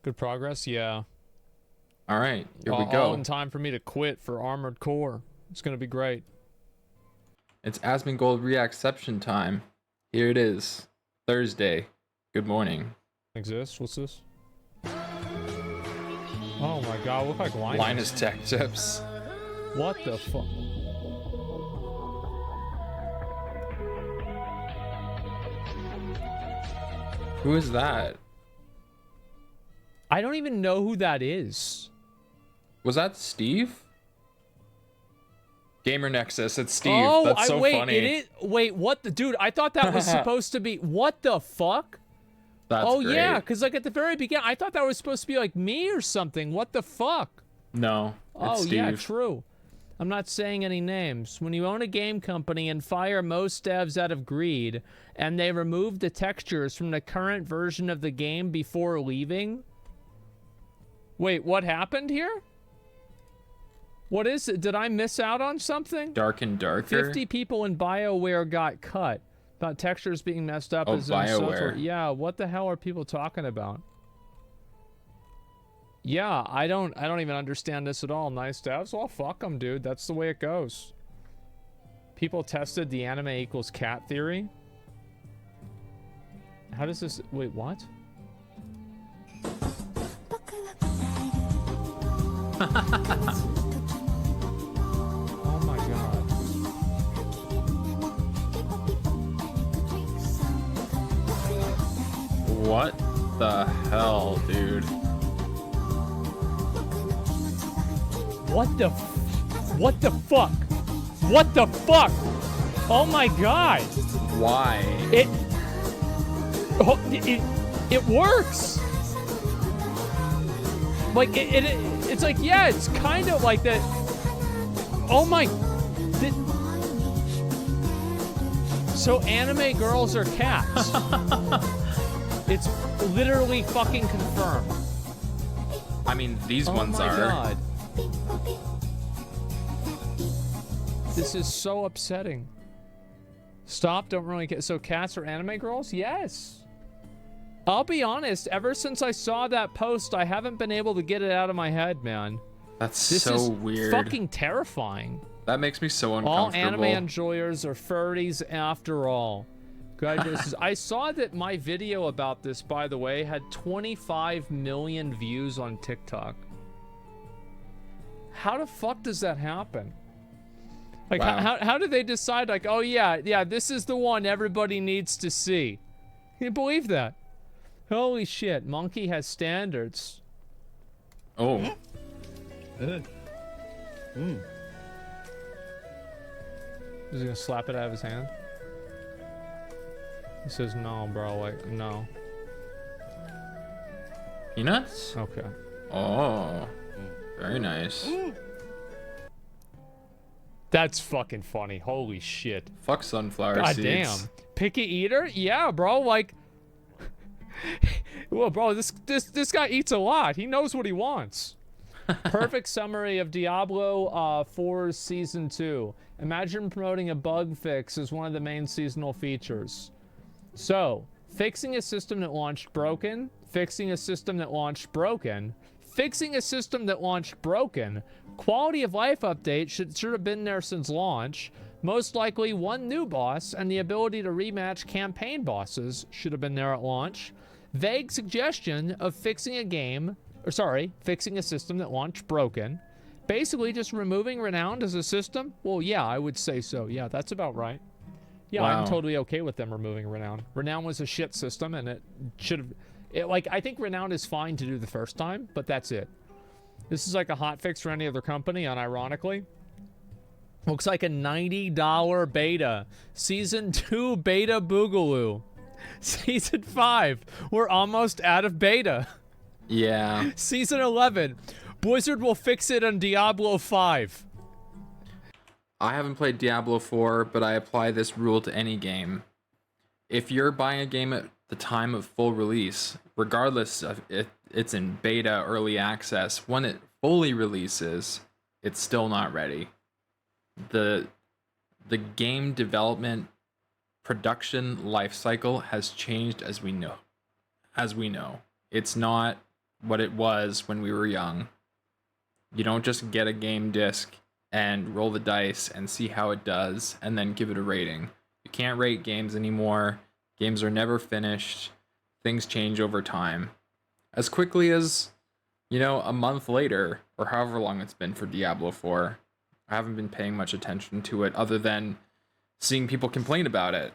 Good progress? Yeah. All right, here we go. All in time for me to quit for Armored Core. It's going to be great. It's Asmongold React-ception time. Here it is. Thursday. Good morning. Exists? What's this? Oh my god, look like Linus. Linus Tech Tips. What the fuck? Who is that? I don't even know who that is. Was that Steve? Gamer Nexus, it's Steve. Oh, That's so wait, funny. it is. Wait, what the dude? I thought that was supposed to be. What the fuck? That's great. Yeah, because like at the very beginning, I thought that was supposed to be like me or something. What the fuck? No, it's Steve. Yeah, true. I'm not saying any names. When you own a game company and fire most devs out of greed, and they remove the textures from the current version of the game before leaving. Wait, what happened here? What is it? Did I miss out on something? Dark and Darker? 50 people in BioWare got cut. About textures being messed up as BioWare. Yeah, what the hell are people talking about? Yeah, I don't even understand this at all. Nice devs? Well, fuck them, dude. That's the way it goes. People tested the anime equals cat theory. How does this... Wait, what? Oh my god. What the hell, dude? What the fuck? What the fuck? Oh my god. Why? It works. Like it's like, yeah, it's kind of like that. Oh my. So anime girls are cats. It's literally fucking confirmed. I mean, these ones are. Oh my god. This is so upsetting. Stop, don't really get... So cats are anime girls? Yes. I'll be honest, ever since I saw that post, I haven't been able to get it out of my head, man. That's This so is weird. fucking terrifying. That makes me so All uncomfortable. anime enjoyers are furries after all. Guys, I saw that my video about this, by the way, had 25 million views on TikTok. How the fuck does that happen? Like, Wow. how do they decide, like, oh yeah, this is the one everybody needs to see? Can you believe that? Holy shit, Monkey has standards. Oh. Is he gonna slap it out of his hand? He says, no, bro, like, no. Peanuts? Okay. Oh. Very nice. That's fucking funny. Holy shit. Fuck sunflower God seeds. damn. Picky eater? Yeah, bro, like... Well, bro, this guy eats a lot. He knows what he wants. Perfect summary of Diablo 4's Season 2. Imagine promoting a bug fix as one of the main seasonal features. So, fixing a system that launched broken, fixing a system that launched broken, fixing a system that launched broken, quality of life update should have been there since launch, most likely one new boss, and the ability to rematch campaign bosses should have been there at launch. Vague suggestion of fixing a game, or sorry, fixing a system that launched broken. Basically just removing Renowned as a system? Well, yeah, I would say so. Yeah, that's about right. Yeah, Wow. I'm totally okay with them removing Renowned. Renowned was a shit system, and it should have... Like, I think Renowned is fine to do the first time, but that's it. This is like a hotfix for any other company, unironically. Looks like a $90 beta. Season 2 beta boogaloo. Season 5. We're almost out of beta. Yeah. Season 11. Blizzard will fix it on Diablo 5. I haven't played Diablo 4, but I apply this rule to any game. If you're buying a game at the time of full release, regardless of if it's in beta, early access, when it fully releases, it's still not ready. The game development production life cycle has changed as we know. It's not what it was when we were young. You don't just get a game disc and roll the dice and see how it does and then give it a rating. You can't rate games anymore. Games are never finished. Things change over time. As quickly as, a month later, or however long it's been for Diablo 4, I haven't been paying much attention to it other than seeing people complain about it.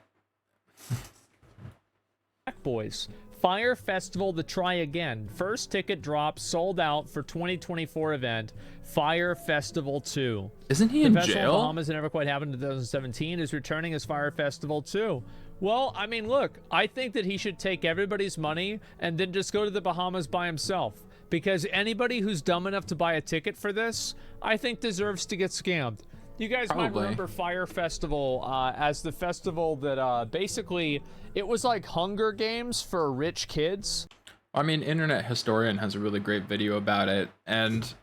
Boys, Fire Festival to try again. First ticket drop sold out for 2024 event. Fire Festival 2. Isn't he the in Festival jail? of Bahamas that never quite happened in 2017 is returning as Fire Festival 2. Well, I mean, look, I think that he should take everybody's money and then just go to the Bahamas by himself. Because anybody who's dumb enough to buy a ticket for this, I think deserves to get scammed. You guys might remember Fire Festival as the festival that basically, it was like Hunger Games for rich kids. I mean, Internet Historian has a really great video about it, and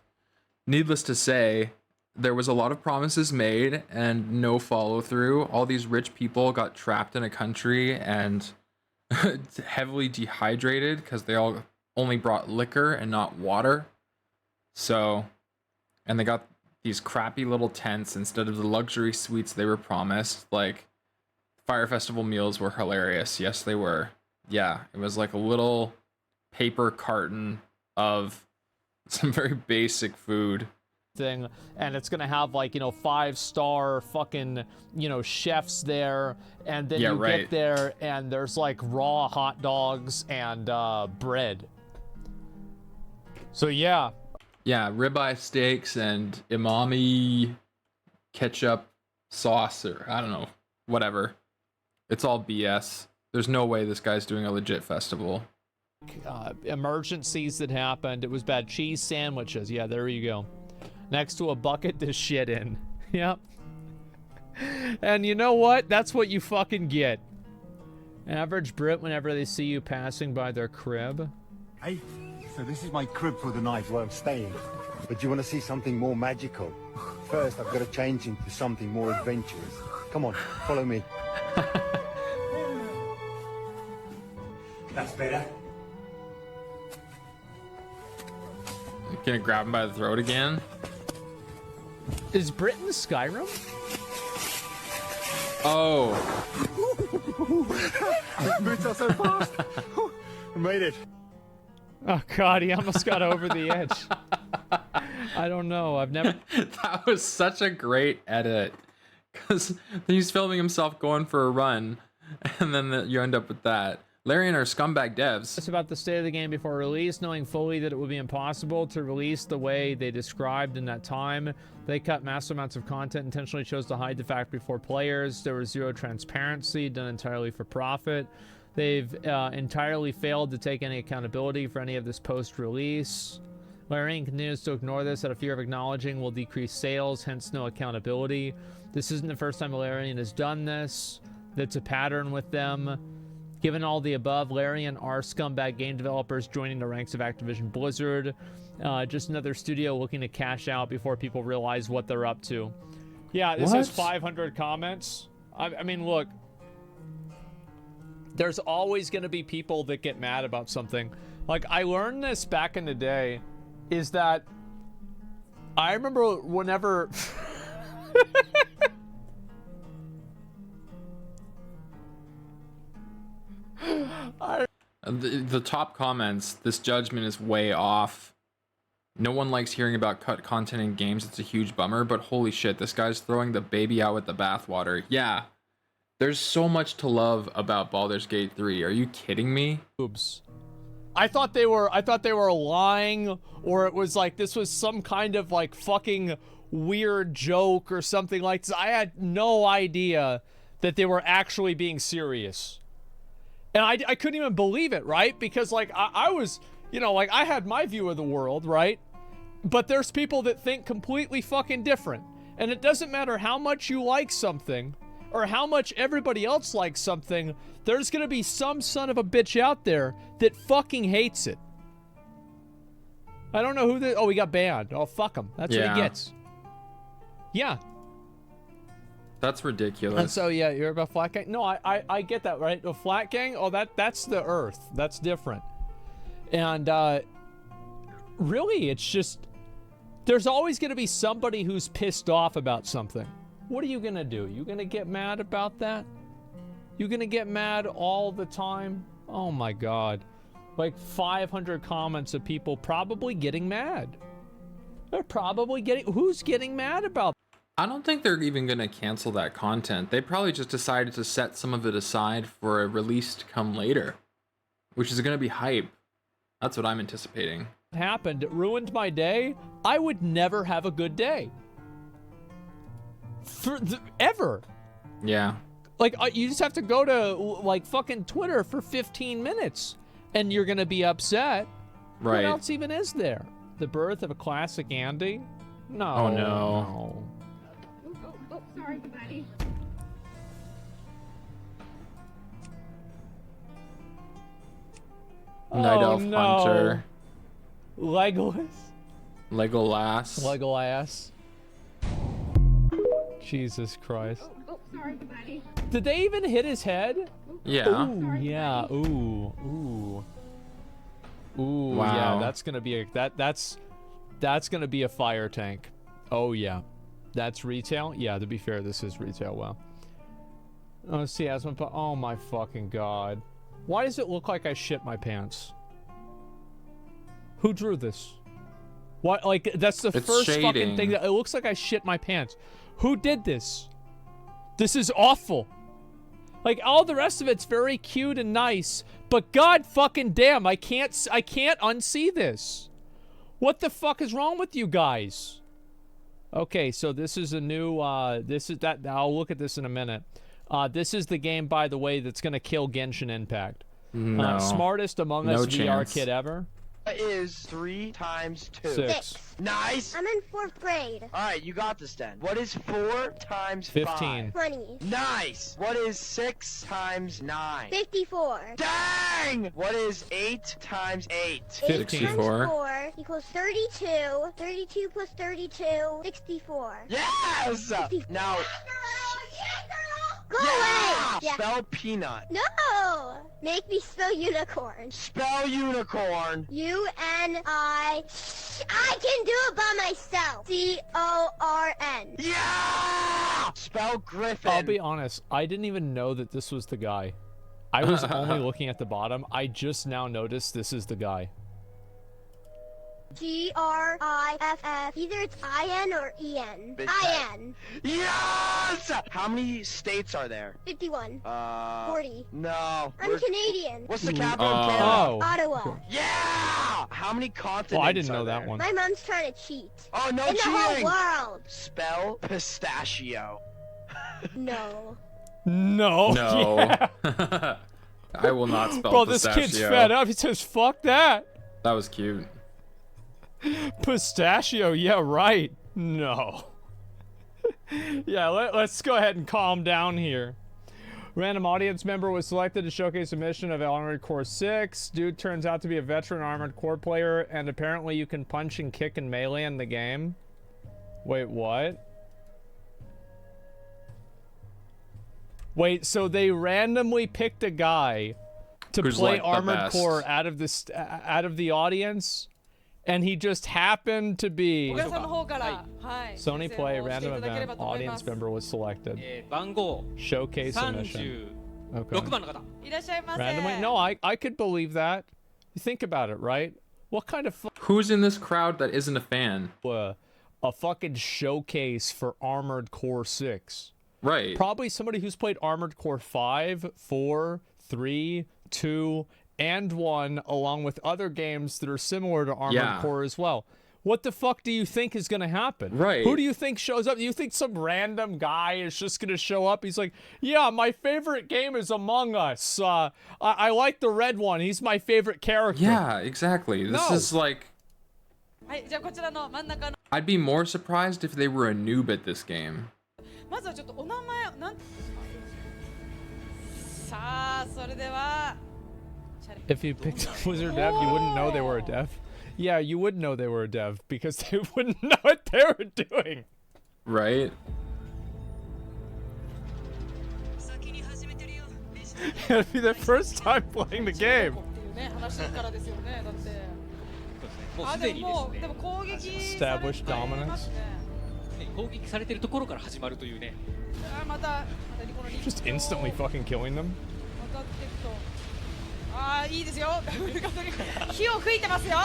needless to say, there was a lot of promises made and no follow through. All these rich people got trapped in a country and heavily dehydrated because they all only brought liquor and not water. And they got these crappy little tents instead of the luxury suites they were promised. Like, Fire Festival meals were hilarious. Yes, they were. Yeah, it was like a little paper carton of some very basic food. Thing, and it's gonna have like 5-star fucking chefs there, and then get there and there's like raw hot dogs and bread. So yeah, ribeye steaks and imami ketchup sauce, or I don't know, whatever. It's all BS. There's no way this guy's doing a legit festival. Emergencies that happened. It was bad. Cheese sandwiches. Yeah, there you go. Next to a bucket to shit in. Yep. And you know what? That's what you fucking get. Average Brit whenever they see you passing by their crib. Hey, so this is my crib for the night where I'm staying. But you want to see something more magical? First, I've got to change into something more adventurous. Come on, follow me. That's better. Gonna grab him by the throat again. Is Britain Skyrim? Oh. Moved so fast. I made it. Oh god, he almost got over the edge. I don't know. I've never. That was such a great edit, because he's filming himself going for a run, and then you end up with that. Larry and our scumbag devs. It's about the state of the game before release, knowing fully that it would be impossible to release the way they described in that time. They cut massive amounts of content, intentionally chose to hide the fact before players. There was zero transparency, done entirely for profit. They've entirely failed to take any accountability for any of this post-release. Larian continues to ignore this out of fear of acknowledging will decrease sales, hence no accountability. This isn't the first time Larian has done this. That's a pattern with them. Given all the above, Larian are scumbag game developers joining the ranks of Activision Blizzard. Just another studio looking to cash out before people realize what they're up to. Yeah, this has 500 comments. I mean, look. There's always going to be people that get mad about something. Like, I learned this back in the day, is that I remember whenever... The top comments, this judgment is way off. No one likes hearing about cut content in games. It's a huge bummer, but holy shit, this guy's throwing the baby out with the bathwater. Yeah, there's so much to love about Baldur's Gate 3. Are you kidding me? Oops. I thought they were lying, or it was like this was some kind of like fucking weird joke or something like this. I had no idea that they were actually being serious. And I couldn't even believe it, right? Because, like, I was, like, I had my view of the world, right? But there's people that think completely fucking different. And it doesn't matter how much you like something, or how much everybody else likes something, there's gonna be some son of a bitch out there that fucking hates it. I don't know who oh, he got banned. Oh, fuck him. That's what he gets. Yeah. That's ridiculous. And so, yeah, you're about Flat Gang? No, I get that, right? The Flat Gang? Oh, that's the Earth. That's different. And, really, it's just, there's always going to be somebody who's pissed off about something. What are you going to do? You going to get mad about that? You going to get mad all the time? Oh my God. Like 500 comments of people probably getting mad. They're probably getting, who's getting mad about? I don't think they're even going to cancel that content. They probably just decided to set some of it aside for a release to come later, which is going to be hype. That's what I'm anticipating. Happened, it ruined my day. I would never have a good day. Ever. Yeah. Like, you just have to go to, like, fucking Twitter for 15 minutes, and you're gonna be upset. Right. What else even is there? The birth of a classic Andy? No. Oh, no. Oh, sorry, buddy. Night Elf Hunter. Legolas? Legolas. Legolas. Jesus Christ. Oh, sorry, buddy. Did they even hit his head? Yeah. Ooh, yeah. Ooh. Ooh. Ooh, Wow. yeah, that's gonna be a that's gonna be a fire tank. Oh yeah. That's retail? Yeah, to be fair, this is retail. Well. Oh, see, Asmongold. Oh my fucking God. Why does it look like I shit my pants? Who drew this? What? Like, that's the It's first shading. fucking thing that it looks like I shit my pants. Who did this? This is awful. Like, all the rest of it's very cute and nice, but god fucking damn, I can't unsee this. What the fuck is wrong with you guys? Okay, so this is a new, I'll look at this in a minute. This is the game, by the way, that's gonna kill Genshin Impact. No. Smartest Among No Us VR chance. kid ever. What is 3 times 2? 6. Nice! I'm in 4th grade. Alright, you got this then. What is 4 times 15. 20. 5? Nice! What is 6 times 9? 54. Dang! What is 8 times 8? 15. 64. Times 4 equals 32. 32 plus 32, 64. Yes! Now, Go yeah! away! Yeah. Spell peanut. No! Make me spell unicorn. Spell unicorn. U-N-I... I can do it by myself. C-O-R-N. Yeah! Spell griffin. I'll be honest, I didn't even know that this was the guy. I was only looking at the bottom. I just now noticed this is the guy. G-R-I-F-F. Either it's I-N or E-N. Big I-N. Yes! How many states are there? 51. 40. 40. No. I'm Canadian. What's the capital of Oh. Canada? Oh. Ottawa. Yeah! How many continents Well, I didn't know are that there? one. My mom's trying to cheat. Oh, no In the whole cheating! world. Spell pistachio. No. No. No. Yeah. I will not spell Bro, pistachio. this kid's fed up. He says, fuck that. That was cute. Pistachio, yeah, right. No. Yeah, let's go ahead and calm down here. Random audience member was selected to showcase a mission of Armored Core 6. Dude turns out to be a veteran Armored Core player, and apparently you can punch and kick and melee in the game. Wait, what? Wait, so they randomly picked a guy to Who's play like the Armored best. Core out of the audience, and he just happened to be 小倉さんの方から、はい、 Sony 先生 Play を押してい random ただければ event と思いま audience す。 member was selected. 番号 Showcase submission. 36 Okay. 番の方。いらっしゃいませ。 Randomly? No, I could believe that. You think about it, right? What kind of Who's in this crowd that isn't a fan? a fucking showcase for Armored Core 6? Right. Probably somebody who's played Armored Core 5, 4, 3, 2, and 1, along with other games that are similar to Armored Yeah. Core as well. What the fuck do you think is gonna happen? Right. Who do you think shows up? Do you think some random guy is just gonna show up? He's like, yeah, my favorite game is Among Us. I like the red one. He's my favorite character. Yeah, exactly. This No. is like... はい、じゃあこちらの真ん中の I'd be more surprised if they were a noob at this game. まずはちょっとお名前なんてさあそれでは If you picked up Wizard Dev, you wouldn't know they were a dev. Yeah, you would know they were a dev because they wouldn't know what they were doing. Right? It'd be their first time playing the game. っていうね話からですよねだってもうあすでにですねでも攻撃 Established されてま dominance. すね。攻撃されてるところから始まるというね。またこのリフト Just instantly fucking killing them. 渡っていくと。いいですよ。火を吹いてますよ。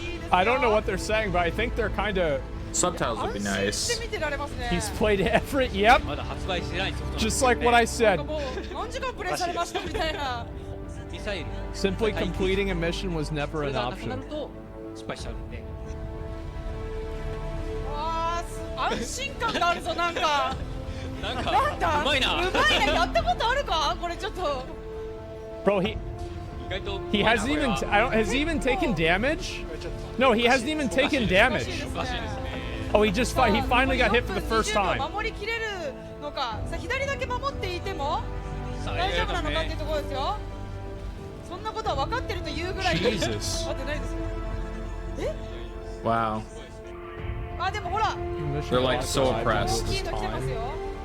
いいですよ。 I don't know what they're saying, but I think they're kind of. Subtitles would be 安心し nice. て見てられますね。 He's played every. Yep. まだ発売してないソフトなんです Just よ like ね what I なん said. かもう何時間プレイされましたみたいな。ミサイル Simply 対空 completing a mission was こ never れ an がなくな option. ると失敗しちゃうんで。安心感があるぞなんか。なんなんかかうまいな。やったことあるかこれちょっと。 Bro, 意外と he うまいな hasn't これ even. は I don't. Has he even taken damage? No, he hasn't even taken お damage. かしいですね。 Oh, he just he finally got hit for the first 4分 time. 20秒守りきれるのか。さあ左だけ守っていてもさあ大丈夫なのかっていうねところですよ。そんなことは分かってるというぐらい。 Jesus. 待ってないですか。 Wow. でもほら They're like so 大 oppressed. きいの来てますよ。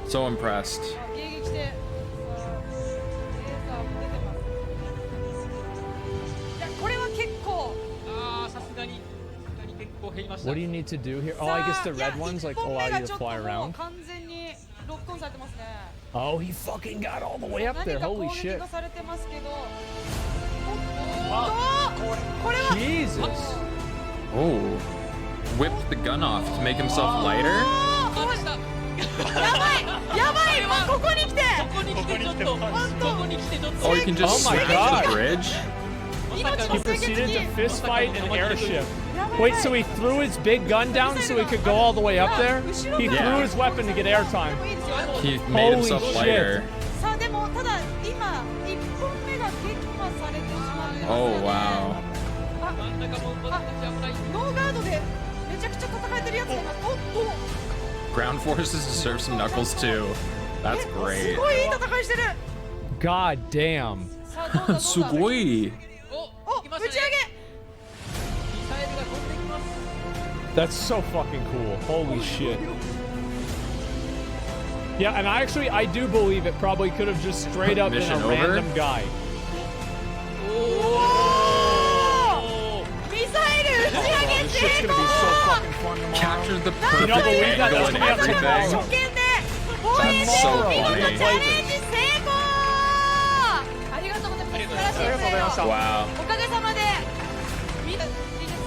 So impressed. 迎撃して。レーザーも出てます。いやこれは結構。さすがに結構減りました。 What do you need to do here? Oh, I guess the さあ red ones like いや allow 一本目 you が to ちょっと fly もう around. 完全にロックオンされてますね。 Oh, he fucking got all the way up there. 何か Holy 攻撃 shit. がされてますけど。これは Jesus. Oh. Whipped the gun off to make himself lighter? やばいここに来てここに来てちょっとここに来てちょっと Oh, you can just Oh my smash God. the bridge? 命の He 清潔 proceeded に to fist fight an airship. やばい Wait, so he threw his big gun down so he could go all the way up there? He threw Yeah. his weapon to get airtime. いいですよ He made Holy himself shit. lighter. さあでもただ今1本目が撃破されてしまってます Oh, ね wow. 真ん中も私危ない。ノーガードでめちゃくちゃ戦えてるやつがいます。おっと Ground forces deserve some knuckles too. That's す great. ごいいい戦いしてる。 God damn. さあどうだどうだ Sugoi. お打ち上げミサイルが飛んできます。 That's so fucking cool. Holy shit. Yeah, and I do believe it probably could have just straight up been a Mission over? random guy. ミサイル打ち上 This げ shit's 成 gonna 功 be so fucking fun tomorrow. Captured the You know, but perfect we got angle this and we got some everything. 初見で防衛 That's 戦 so 見事 funny. チャレンジ成功。ありがとうございます。素晴らしいプレーを Wow. おかげさまで技術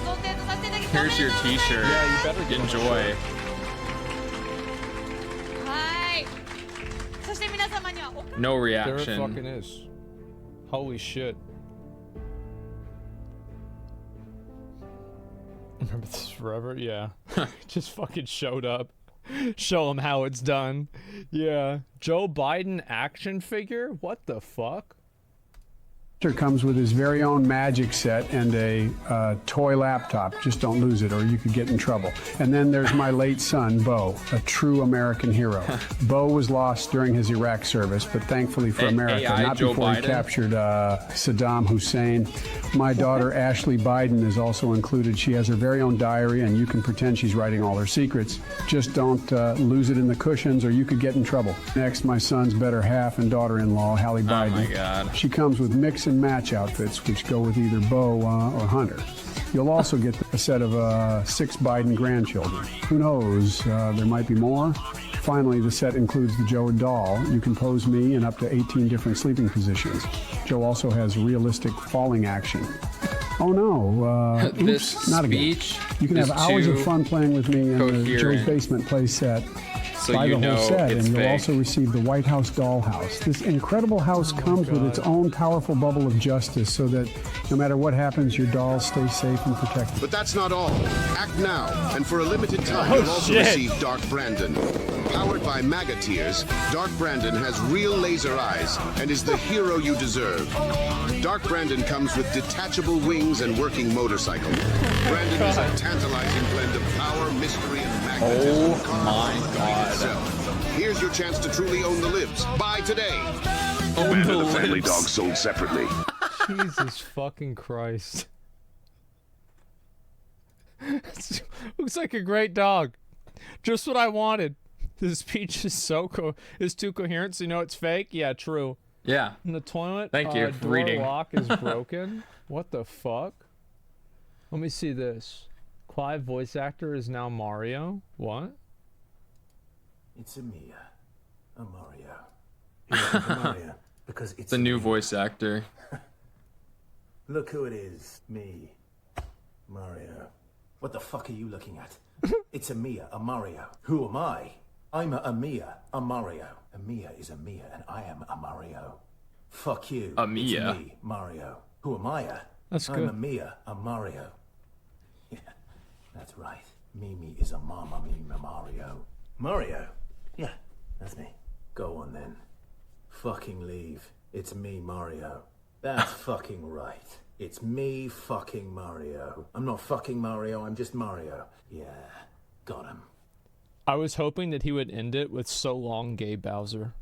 贈呈とさせていただき Here's your t-shirt. Enjoy. はい。そして皆様にはおか No There it reaction. fucking is. Holy shit. Remember this forever? Yeah. Just fucking showed up. Show him how it's done. Yeah. Joe Biden action figure? What the fuck? Comes with his very own magic set and a toy laptop. Just don't lose it or you could get in trouble. And then there's my late son, Bo, a true American hero. Bo was lost during his Iraq service, but thankfully for And America, AI not Joe before he Biden. captured Saddam Hussein. My daughter, Ashley Biden, is also included. She has her very own diary, and you can pretend she's writing all her secrets. Just don't lose it in the cushions or you could get in trouble. Next, my son's better half and daughter-in-law, Hallie Biden. Oh my God. She comes with mix and match outfits, which go with either Bo or Hunter. You'll also get a set of 6 Biden grandchildren. Who knows? There might be more. Finally, the set includes the Joe doll. You can pose me in up to 18 different sleeping positions. Joe also has realistic falling action. Oh no! This Oops, not again. speech You can is have hours of too fun playing with me in the Joe's coherent. Basement play set. So Buy you the whole know set, it's and you'll fake. also receive the White House dollhouse. This incredible house comes with its own powerful bubble of justice, so that no matter what happens, your dolls stay safe and protected. But that's not all. Act now, and for a limited time, Oh, you'll also shit. receive Dark Brandon. Powered by MAGA tears, Dark Brandon has real laser eyes and is the hero you deserve. Dark Brandon comes with detachable wings and working motorcycle. Brandon is a tantalizing blend of power, mystery, and magnetism. Oh my God. Itself. Here's your chance to truly own the libs. Buy today. Own Man the of the family lips. dog sold separately. Jesus fucking Christ. Looks like a great dog. Just what I wanted. This speech is is too coherent, so you know it's fake? Yeah, true. Yeah. In the toilet, Thank you for door reading. lock is broken. What the fuck? Let me see this. Clive voice actor is now Mario. What? It's a Mia. A Mario. It's a Mario. Because it's The new voice actor. Look who it is. Me. Mario. What the fuck are you looking at? It's a Mia, a Mario. Who am I? I'm a Mia, a Mario. A Mia is a Mia, and I am a Mario. Fuck you. A Mia. It's me, Mario. Who am I? That's I'm good. a Mia, a Mario. Yeah, that's right. Mimi is a mama, Mimi Mario. Mario? Yeah, that's me. Go on then. Fucking leave. It's me, Mario. That's fucking right. It's me fucking Mario. I'm not fucking Mario, I'm just Mario. Yeah, got him. I was hoping that he would end it with "So long, gay Bowser."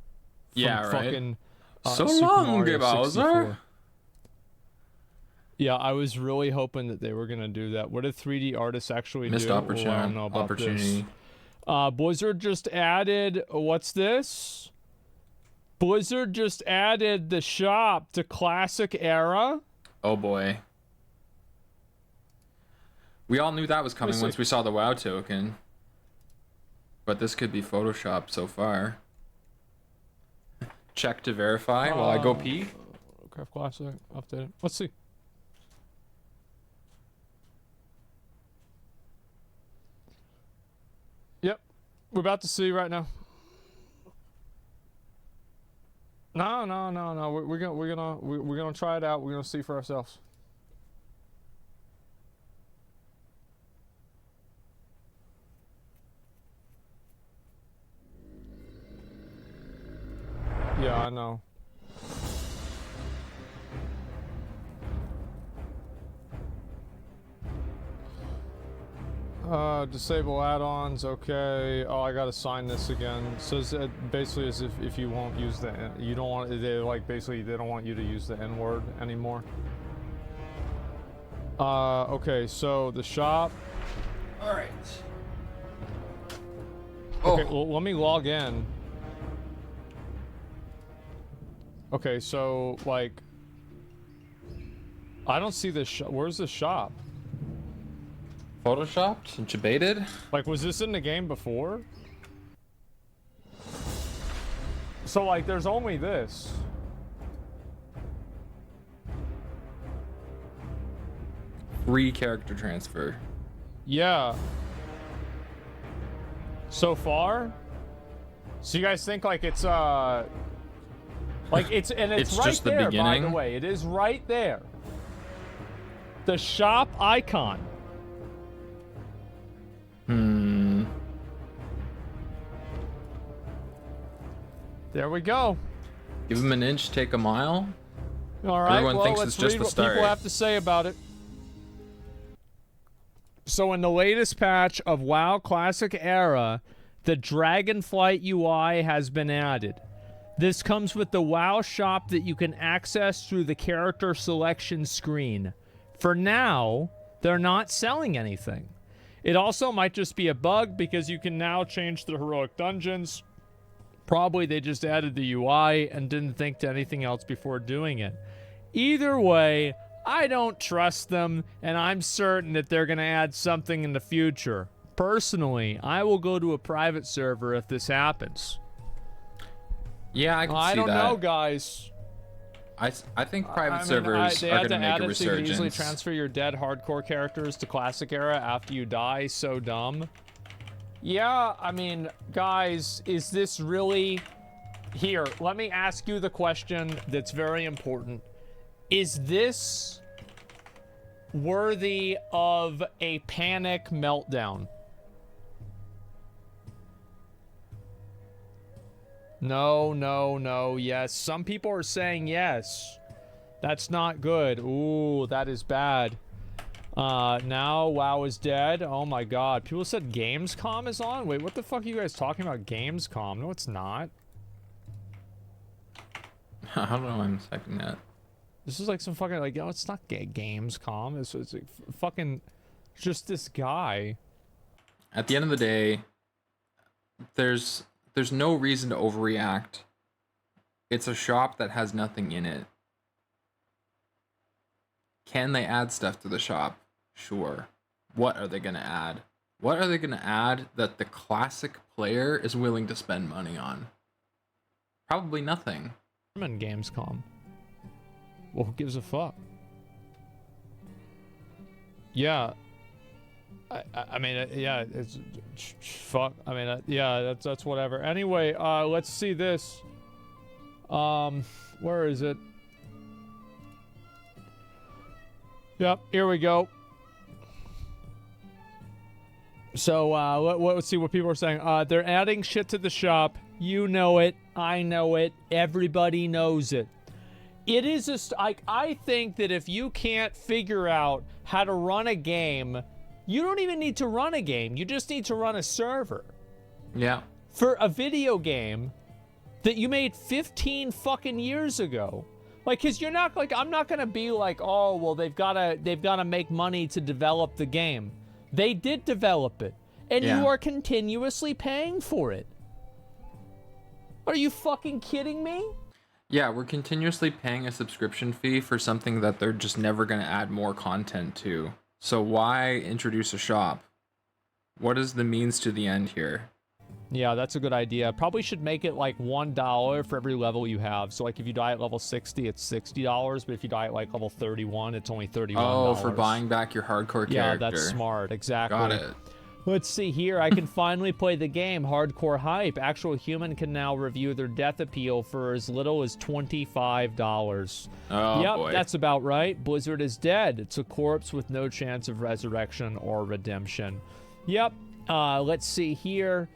Yeah, right. Fucking, So Super long, Mario gay Bowser. 64. Yeah, I was really hoping that they were gonna do that. What did 3D artists actually Missed do? Oh, I don't know about opportunity. this. Blizzard just added. What's this? Blizzard just added the shop to Classic Era. Oh boy. We all knew that was coming once we saw the WoW token. But this could be Photoshop so far. Check to verify while I go pee. Craft Classic updated. Let's see. Yep, we're about to see right now. No. We're gonna try it out. We're gonna see for ourselves. Yeah, I know. Disable add-ons, okay. Oh, I gotta sign this again. So it's basically as if you won't use the, you don't want, they like basically they don't want you to use the N-word anymore. Okay, so the shop. All right. Okay, well, let me log in. Okay, so like, I don't see this. Where's the shop? Photoshopped and debated. Like, was this in the game before? So like, there's only this. Free character transfer. Yeah. So far? So you guys think like it's like it's, and it's right just the there, by beginning? the way. It is right there. The shop icon. There we go. Give him an inch, take a mile. All right, Everyone well, thinks let's it's just read the what start. people have to say about it. So in the latest patch of WoW Classic Era, the Dragonflight UI has been added. This comes with the WoW shop that you can access through the character selection screen. For now, they're not selling anything. It also might just be a bug because you can now change the heroic dungeons. Probably they just added the UI and didn't think to anything else before doing it. Either way, I don't trust them, and I'm certain that they're going to add something in the future. Personally, I will go to a private server if this happens. Yeah, I can see that. I don't know, guys. I think private servers they are had going to make a add it so you can easily resurgence. transfer your dead hardcore characters to Classic Era after you die. So dumb. Yeah, I mean, guys, is this really... Here, let me ask you the question that's very important. Is this worthy of a panic meltdown? No, yes. Some people are saying yes. That's not good. Ooh, that is bad. Now WoW is dead. Oh my god. People said Gamescom is on? Wait, what the fuck are you guys talking about? Gamescom? No, it's not. I don't know why I'm expecting that. This is like some fucking, like, oh, it's not Gamescom. It's like fucking just this guy. At the end of the day, there's no reason to overreact. It's a shop that has nothing in it. Can they add stuff to the shop? Sure. What are they going to add? What are they going to add that the classic player is willing to spend money on? Probably nothing. I'm in Gamescom. Well, who gives a fuck? Yeah. I mean, yeah, it's fuck. I mean, yeah, that's whatever. Anyway, let's see this. Where is it? Yep, here we go. So, let's see what people are saying. They're adding shit to the shop. You know it. I know it. Everybody knows it. It is just like, I think that if you can't figure out how to run a game, you don't even need to run a game. You just need to run a server. Yeah. For a video game that you made 15 fucking years ago. Like, cause you're not like, I'm not gonna be like, oh, well, they've gotta make money to develop the game. They did develop it. And you are continuously paying for it. Are you fucking kidding me? Yeah, we're continuously paying a subscription fee for something that they're just never going to add more content to. So why introduce a shop? What is the means to the end here? Yeah, that's a good idea. Probably should make it like $1 for every level you have. So like if you die at level 60, it's $60. But if you die at like level 31, it's only $31. Oh, for buying back your hardcore character. Yeah, that's smart. Exactly. Got it. Let's see here. I can finally play the game. Hardcore hype. Actual human can now review their death appeal for as little as $25. Oh, yep, boy. that's about right. Blizzard is dead. It's a corpse with no chance of resurrection or redemption. Yep. Let's see here.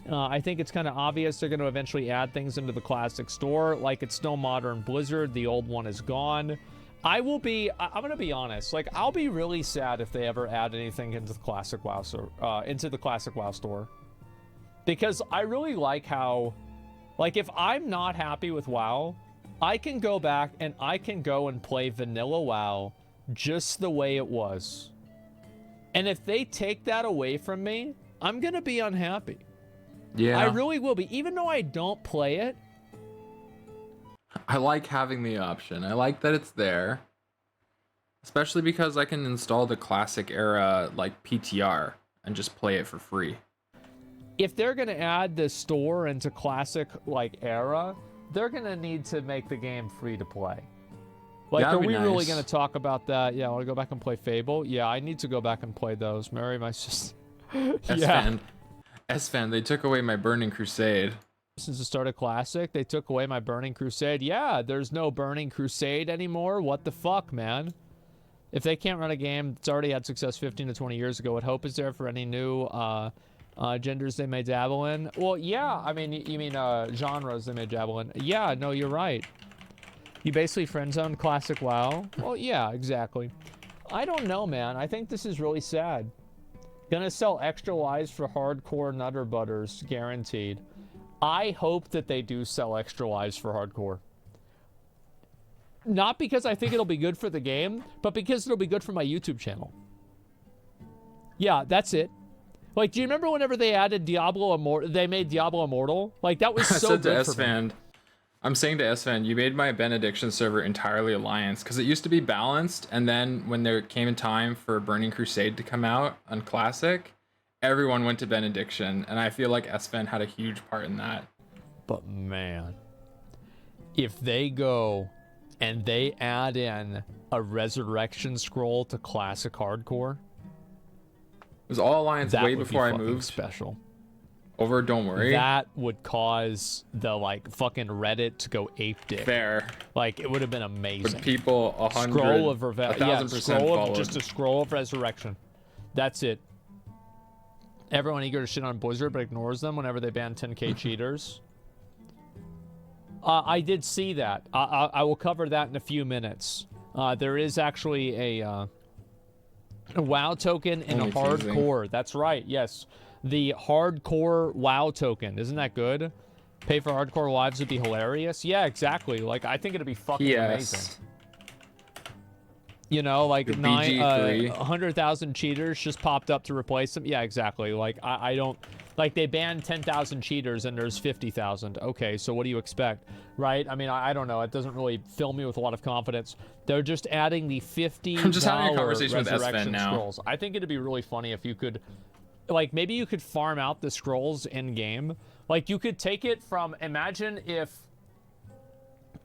I think it's kind of obvious they're going to eventually add things into the classic store. Like, it's still modern Blizzard. The old one is gone. I'm going to be honest. Like, I'll be really sad if they ever add anything into the classic WoW store. Because I really like how, like, if I'm not happy with WoW, I can go back and I can go and play vanilla WoW just the way it was. And if they take that away from me, I'm going to be unhappy. Yeah. I really will be. Even though I don't play it, I like having the option. I like that it's there. Especially because I can install the classic era, like, PTR and just play it for free. if they're going to add the store into classic, like, era, they're going to need to make the game free to play. Like, are we really going to talk about that? Yeah, I want to go back and play Fable. Yeah, I need to go back and play those. Marry my sister. S-Fan, they took away my Burning Crusade. Since the start of Classic, they took away my Burning Crusade. Yeah, there's no Burning Crusade anymore. What the fuck, man? If they can't run a game that's already had success 15 to 20 years ago, what hope is there for any new genders they may dabble in? Well, yeah, I mean, you mean genres they may dabble in. Yeah, no, you're right. You basically friend-zoned Classic WoW? Well, yeah, exactly. I don't know, man. I think this is really sad. Gonna sell extra lives for hardcore nutter butters, guaranteed. I hope that they do sell extra lives for hardcore. Not because I think it'll be good for the game, but because it'll be good for my YouTube channel. Yeah, that's it. Like, do you remember whenever they added Diablo Immortal? They made Diablo Immortal? Like, that was so good for me. I'm saying to S-Fan, you made my Benediction server entirely Alliance, because it used to be balanced, and then when there came a time for Burning Crusade to come out on Classic, everyone went to Benediction, and I feel like S-Fan had a huge part in that. But man, if they go and they add in a Resurrection Scroll to Classic Hardcore, it was all Alliance way before I moved. Special. Over, don't worry. That would cause the, like, fucking Reddit to go ape dick. Fair. Like, it would have been amazing. But people, 1,000% just a scroll of resurrection. That's it. Everyone eager to shit on Blizzard, but ignores them whenever they ban 10k cheaters. I did see that. I will cover that in a few minutes. There is actually a WoW token in a hardcore. That's right, yes. The hardcore WoW token. Isn't that good? Pay for hardcore lives would be hilarious. Yeah, exactly. Like, I think it'd be fucking amazing. You know, like Your BG3. 100,000 cheaters just popped up to replace them. Yeah, exactly. Like, I don't... Like, they banned 10,000 cheaters and there's 50,000. Okay, so what do you expect, right? I mean, I don't know. It doesn't really fill me with a lot of confidence. They're just adding the $50 I'm just having a conversation with resurrection SVN now. scrolls. I think it'd be really funny if you could... Like, maybe you could farm out the scrolls in-game. Like, you could take it from... Imagine if...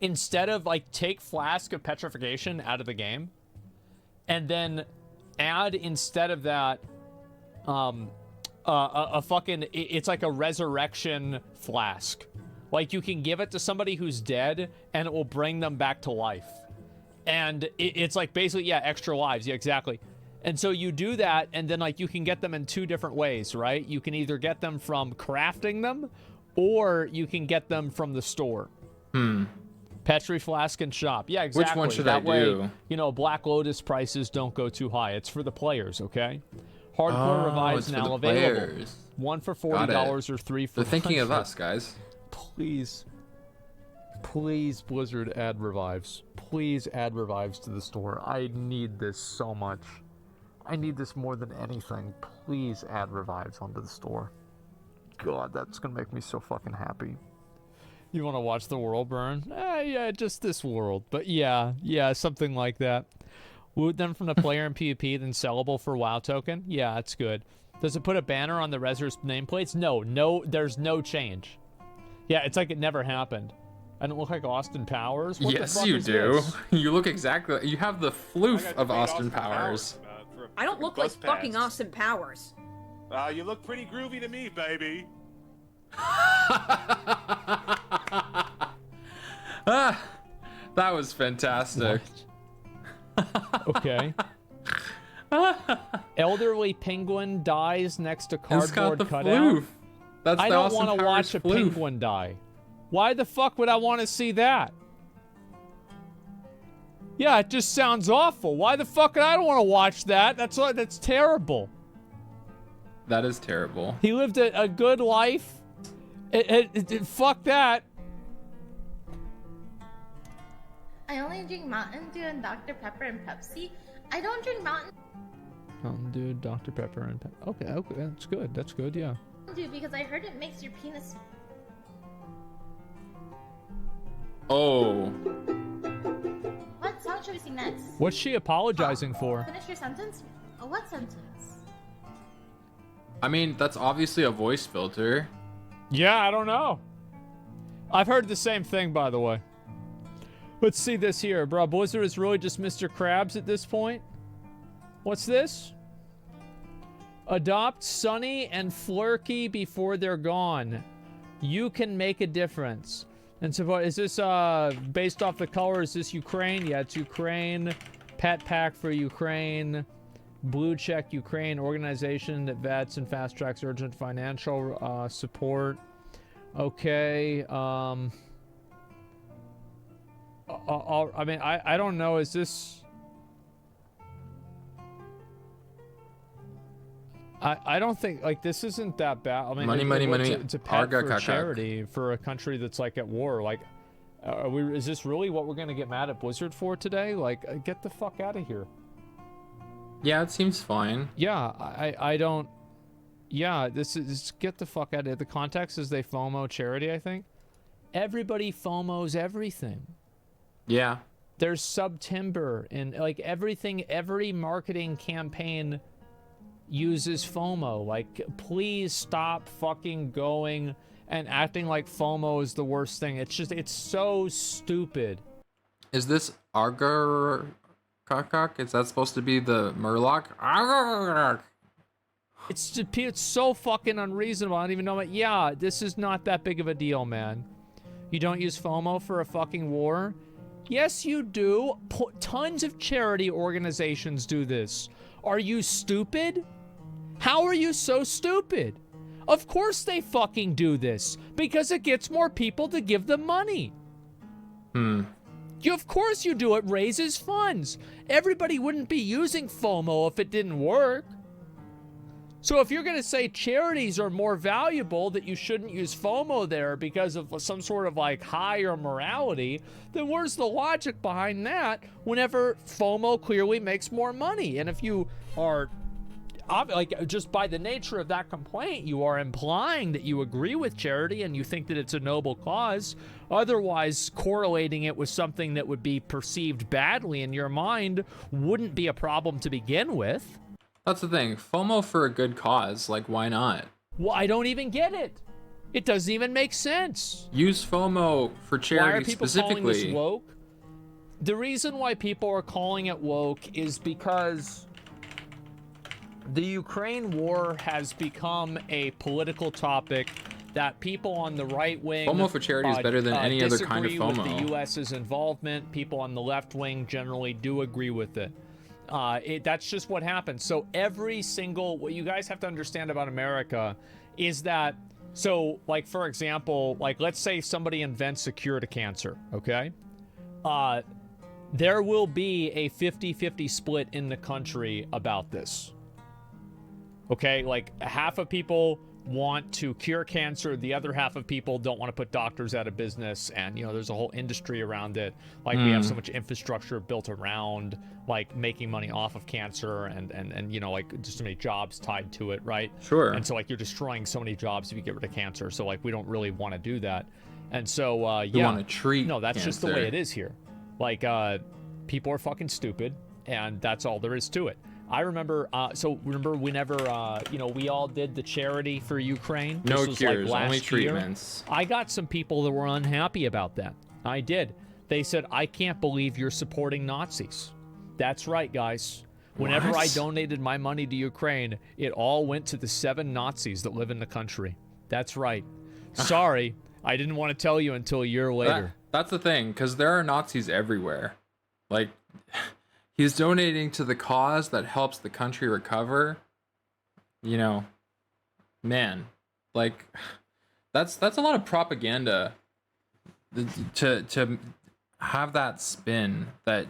Instead of, like, take Flask of Petrification out of the game... And then add, instead of that, a fucking, it's like a resurrection flask. Like, you can give it to somebody who's dead, and it will bring them back to life. And it's like, basically, yeah, extra lives. Yeah, exactly. And so you do that, and then, like, you can get them in two different ways, right? You can either get them from crafting them, or you can get them from the store. Petri Flask and Shop. Yeah, exactly. Which one should that I do? Way, you know, Black Lotus prices don't go too high. It's for the players, okay? Hardcore Revive's now available. Players. One for $40 or three for They're thinking of $100. us, guys. Please. Please, Blizzard, add Revives. Please add Revives to the store. I need this so much. I need this more than anything. Please add Revives onto the store. God, that's gonna make me so fucking happy. You want to watch the world burn? Yeah, just this world. But yeah, something like that. Loot them from the player in PvP, then sellable for WoW token? Yeah, that's good. Does it put a banner on the Rezzer's nameplates? No, there's no change. Yeah, it's like it never happened. I don't look like Austin Powers? What Yes, the fuck you is do. this? You look exactly... You have the floof of Austin Powers. I don't look like fucking Austin Powers. You look pretty groovy to me, baby. That was fantastic. Okay. Elderly penguin dies next to He's got cardboard the cutout. floof. That's I the don't Austin want to Powers watch a floof. penguin die. Why the fuck would I want to see that? Yeah, it just sounds awful. Why the fuck I don't want to watch that? That's terrible. That is terrible. He lived a good life. Fuck that. I only drink Mountain Dew and Dr. Pepper and Pepsi. I don't drink Mountain Dew, Dr. Pepper, and okay, that's good. That's good, yeah. Dew because I heard it makes your penis. Oh. What song should we sing next? What's she apologizing for? Finish your sentence? Oh, what sentence? I mean, that's obviously a voice filter. Yeah, I don't know. I've heard the same thing, by the way. Let's see this here, bro. Blizzard is really just Mr. Krabs at this point. What's this? Adopt Sunny and Flurky before they're gone. You can make a difference. And so, is this based off the color? Is this Ukraine? Yeah, it's Ukraine. Pet pack for Ukraine. Blue check Ukraine organization that vets and fast tracks urgent financial support. Okay. I mean, I don't know. Is this? I don't think like this isn't that bad. I mean, money. It's a pet for charity for a country that's like at war. Like, is this really what we're gonna get mad at Blizzard for today? Like, get the fuck out of here. Yeah, it seems fine. Yeah, I don't. Yeah, this is get the fuck out of here. The context is they FOMO charity. I think everybody FOMOs everything. Yeah. There's September and like everything. Every marketing campaign uses FOMO. Like, please stop fucking going and acting like FOMO is the worst thing. It's just, it's so stupid. Is this Argar Kakak? Is that supposed to be the Murloc? Argar. It's so fucking unreasonable. I don't even know it. Yeah, this is not that big of a deal, man. You don't use FOMO for a fucking war? Yes, you do. Tons of charity organizations do this. Are you stupid? How are you so stupid? Of course they fucking do this. Because it gets more people to give them money. Of course you do. It raises funds. Everybody wouldn't be using FOMO if it didn't work. So if you're going to say charities are more valuable, that you shouldn't use FOMO there because of some sort of like higher morality, then where's the logic behind that whenever FOMO clearly makes more money? And if you are, like, just by the nature of that complaint, you are implying that you agree with charity and you think that it's a noble cause. Otherwise, correlating it with something that would be perceived badly in your mind wouldn't be a problem to begin with. That's the thing. FOMO for a good cause. Like, why not? Well, I don't even get it. It doesn't even make sense. Use FOMO for charity why are people specifically. Calling this woke? The reason why people are calling it woke is because the Ukraine war has become a political topic that people on the right wing FOMO for charity is better than any other kind of disagree with FOMO. the U.S.'s involvement. People on the left wing generally do agree with it. That's just what happens. So every single, what you guys have to understand about America is that, so like, for example, like, let's say somebody invents a cure to cancer, okay? There will be a 50-50 split in the country about this. Okay, like half of people want to cure cancer, the other half of people don't want to put doctors out of business, and you know, there's a whole industry around it. Like we have so much infrastructure built around like making money off of cancer, and you know, like just so many jobs tied to it, right? Sure. And so like you're destroying so many jobs if you get rid of cancer. So like we don't really want to do that. And so You want to treat no, that's cancer. just the way it is here. Like people are fucking stupid, and that's all there is to it. I remember, so remember whenever, you know, we all did the charity for Ukraine? No This was cures, like last only year. treatments. I got some people that were unhappy about that. I did. They said, I can't believe you're supporting Nazis. That's right, guys. Whenever What? I donated my money to Ukraine, it all went to the 7 Nazis that live in the country. That's right. Sorry, I didn't want to tell you until a year later. That's the thing, because there are Nazis everywhere. Like, he's donating to the cause that helps the country recover. You know, man, like, that's a lot of propaganda to have that spin that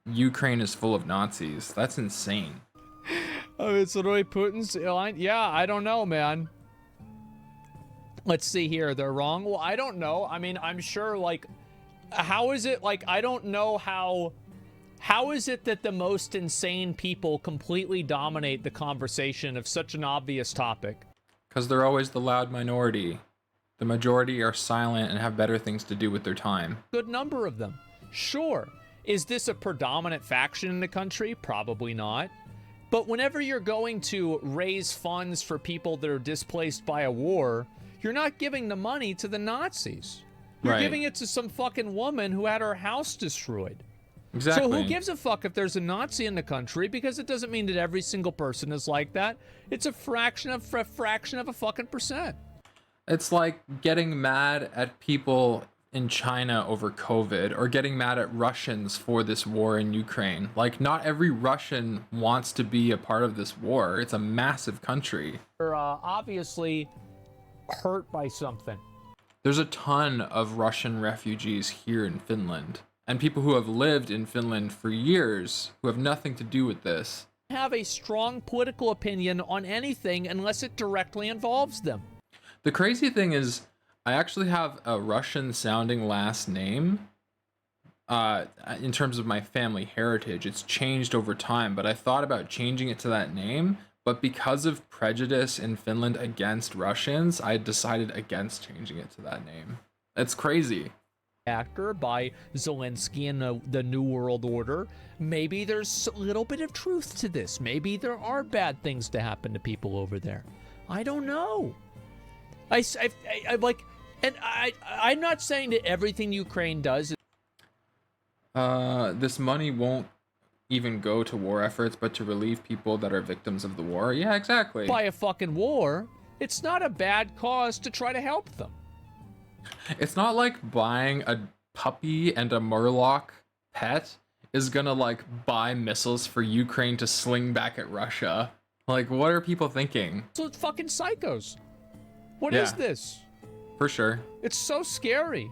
Ukraine is full of Nazis. That's insane. Oh, it's literally Putin's line. Yeah, I don't know, man. Let's see here. They're wrong. Well, I don't know. I mean, I'm sure, like, how is it, like, I don't know how is it that the most insane people completely dominate the conversation of such an obvious topic? Because they're always the loud minority. The majority are silent and have better things to do with their time. Good number of them. Sure. Is this a predominant faction in the country? Probably not. But whenever you're going to raise funds for people that are displaced by a war, you're not giving the money to the Nazis. You're Right. giving it to some fucking woman who had her house destroyed. Exactly. So who gives a fuck if there's a Nazi in the country? Because it doesn't mean that every single person is like that. It's a fraction of a fucking percent. It's like getting mad at people in China over COVID, or getting mad at Russians for this war in Ukraine. Like, not every Russian wants to be a part of this war. It's a massive country. They're obviously hurt by something. There's a ton of Russian refugees here in Finland, and people who have lived in Finland for years who have nothing to do with this. Have a strong political opinion on anything unless it directly involves them. The crazy thing is, I actually have a Russian sounding last name. In terms of my family heritage, it's changed over time, but I thought about changing it to that name, but because of prejudice in Finland against Russians, I decided against changing it to that name. It's crazy. Actor by Zelensky in the New World Order. Maybe there's a little bit of truth to this. Maybe there are bad things to happen to people over there. I don't know. I'm not saying that everything Ukraine does. This money won't even go to war efforts, but to relieve people that are victims of the war. Yeah, exactly. By a fucking war, it's not a bad cause to try to help them. It's not like buying a puppy and a Murloc pet is gonna like buy missiles for Ukraine to sling back at Russia. Like, what are people thinking? So it's fucking psychos. What is this? For sure. It's so scary.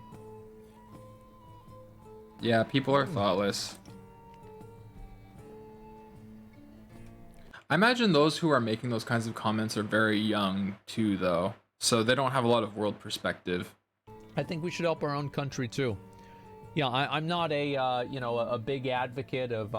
Yeah, people are thoughtless. I imagine those who are making those kinds of comments are very young too, though, so they don't have a lot of world perspective. I think we should help our own country too. Yeah, I'm not a you know, a big advocate of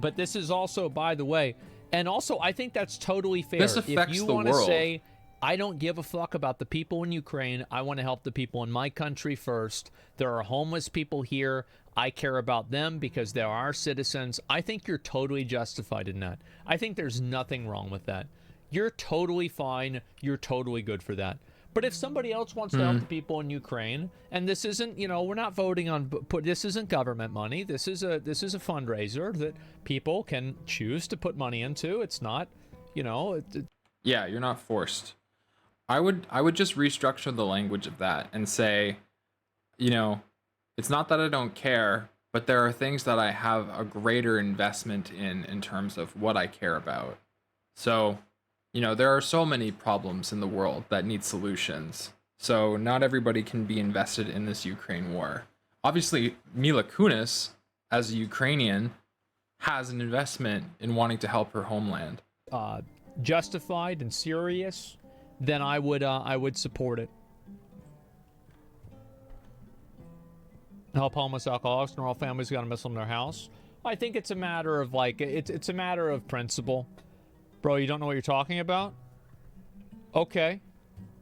but this is also, by the way, and also I think that's totally fair. This affects if you the want to world. say I don't give a fuck about the people in Ukraine, I want to help the people in my country first. There are homeless people here. I care about them because they're our citizens. I think you're totally justified in that. I think there's nothing wrong with that. You're totally fine. You're totally good for that. But if somebody else wants to help the people in Ukraine, and this isn't, you know, we're not voting on, this isn't government money. This is a fundraiser that people can choose to put money into. It's not, you know. Yeah, you're not forced. I would just restructure the language of that and say, you know, it's not that I don't care, but there are things that I have a greater investment in terms of what I care about. So, you know, there are so many problems in the world that need solutions. So not everybody can be invested in this Ukraine war. Obviously, Mila Kunis, as a Ukrainian, has an investment in wanting to help her homeland. Justified and serious, then I would support it. Help homeless alcoholics and all families got a missile in their house. I think it's a matter of like it's a matter of principle. Bro, you don't know what you're talking about? Okay.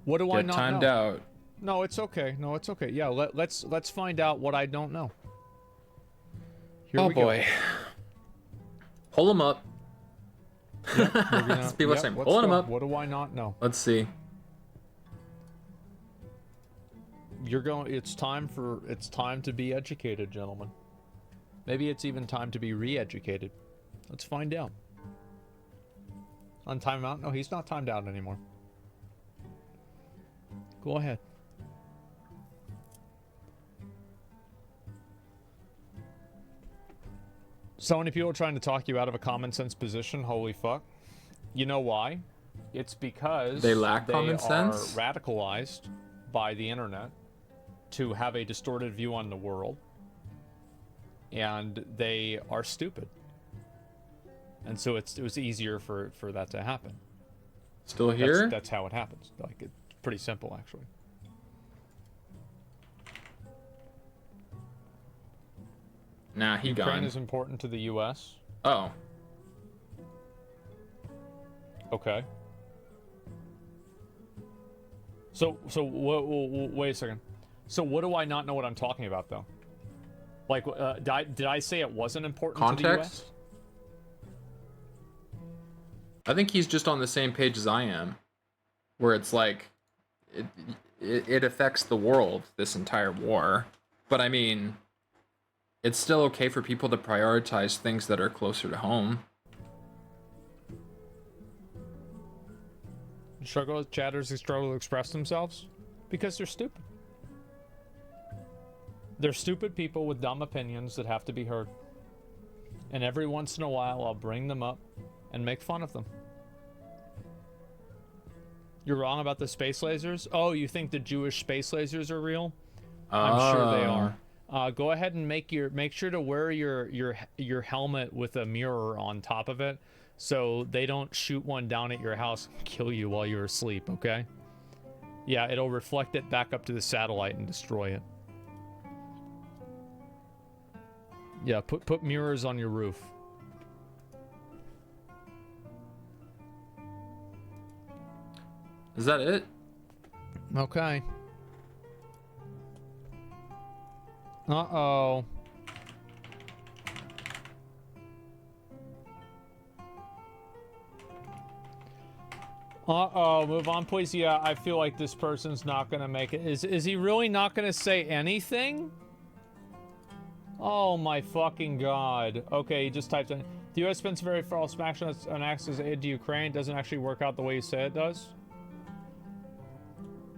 What do I not know? Get timed out. No, it's okay. No, it's okay. Yeah, let's find out what I don't know. Here oh we boy. Go. Pull him up. Yep, People are saying, pulling him up. What do I not know? Let's see. You're going. It's time to be educated, gentlemen. Maybe it's even time to be re-educated. Let's find out. On timeout? No, he's not timed out anymore. Go ahead. So many people are trying to talk you out of a common sense position. Holy fuck. You know why? It's because they lack common sense. Are radicalized by the internet to have a distorted view on the world. And they are stupid. And so it was easier for that to happen. Still here? That's how it happens. Like, it's pretty simple, actually. Nah, he Ukraine gone. is important to the U.S. Oh. Okay. So wait a second. So what do I not know what I'm talking about, though? Like, did I say it wasn't important Context? to the U.S.? I think he's just on the same page as I am, where it's like, it affects the world, this entire war. But I mean, it's still okay for people to prioritize things that are closer to home. Chatters struggle to express themselves because they're stupid. They're stupid people with dumb opinions that have to be heard. And every once in a while, I'll bring them up and make fun of them. You're wrong about the space lasers? Oh, you think the Jewish space lasers are real? I'm sure they are. Go ahead and make sure to wear your helmet with a mirror on top of it, so they don't shoot one down at your house and kill you while you're asleep. Okay? Yeah, it'll reflect it back up to the satellite and destroy it. Yeah, put mirrors on your roof. Is that it? Okay. Uh-oh. Uh-oh, move on, please. Yeah, I feel like this person's not gonna make it. Is he really not gonna say anything? Oh my fucking god. Okay, he just typed in. The U.S. spends very false actions on access aid to Ukraine. It doesn't actually work out the way you say it does.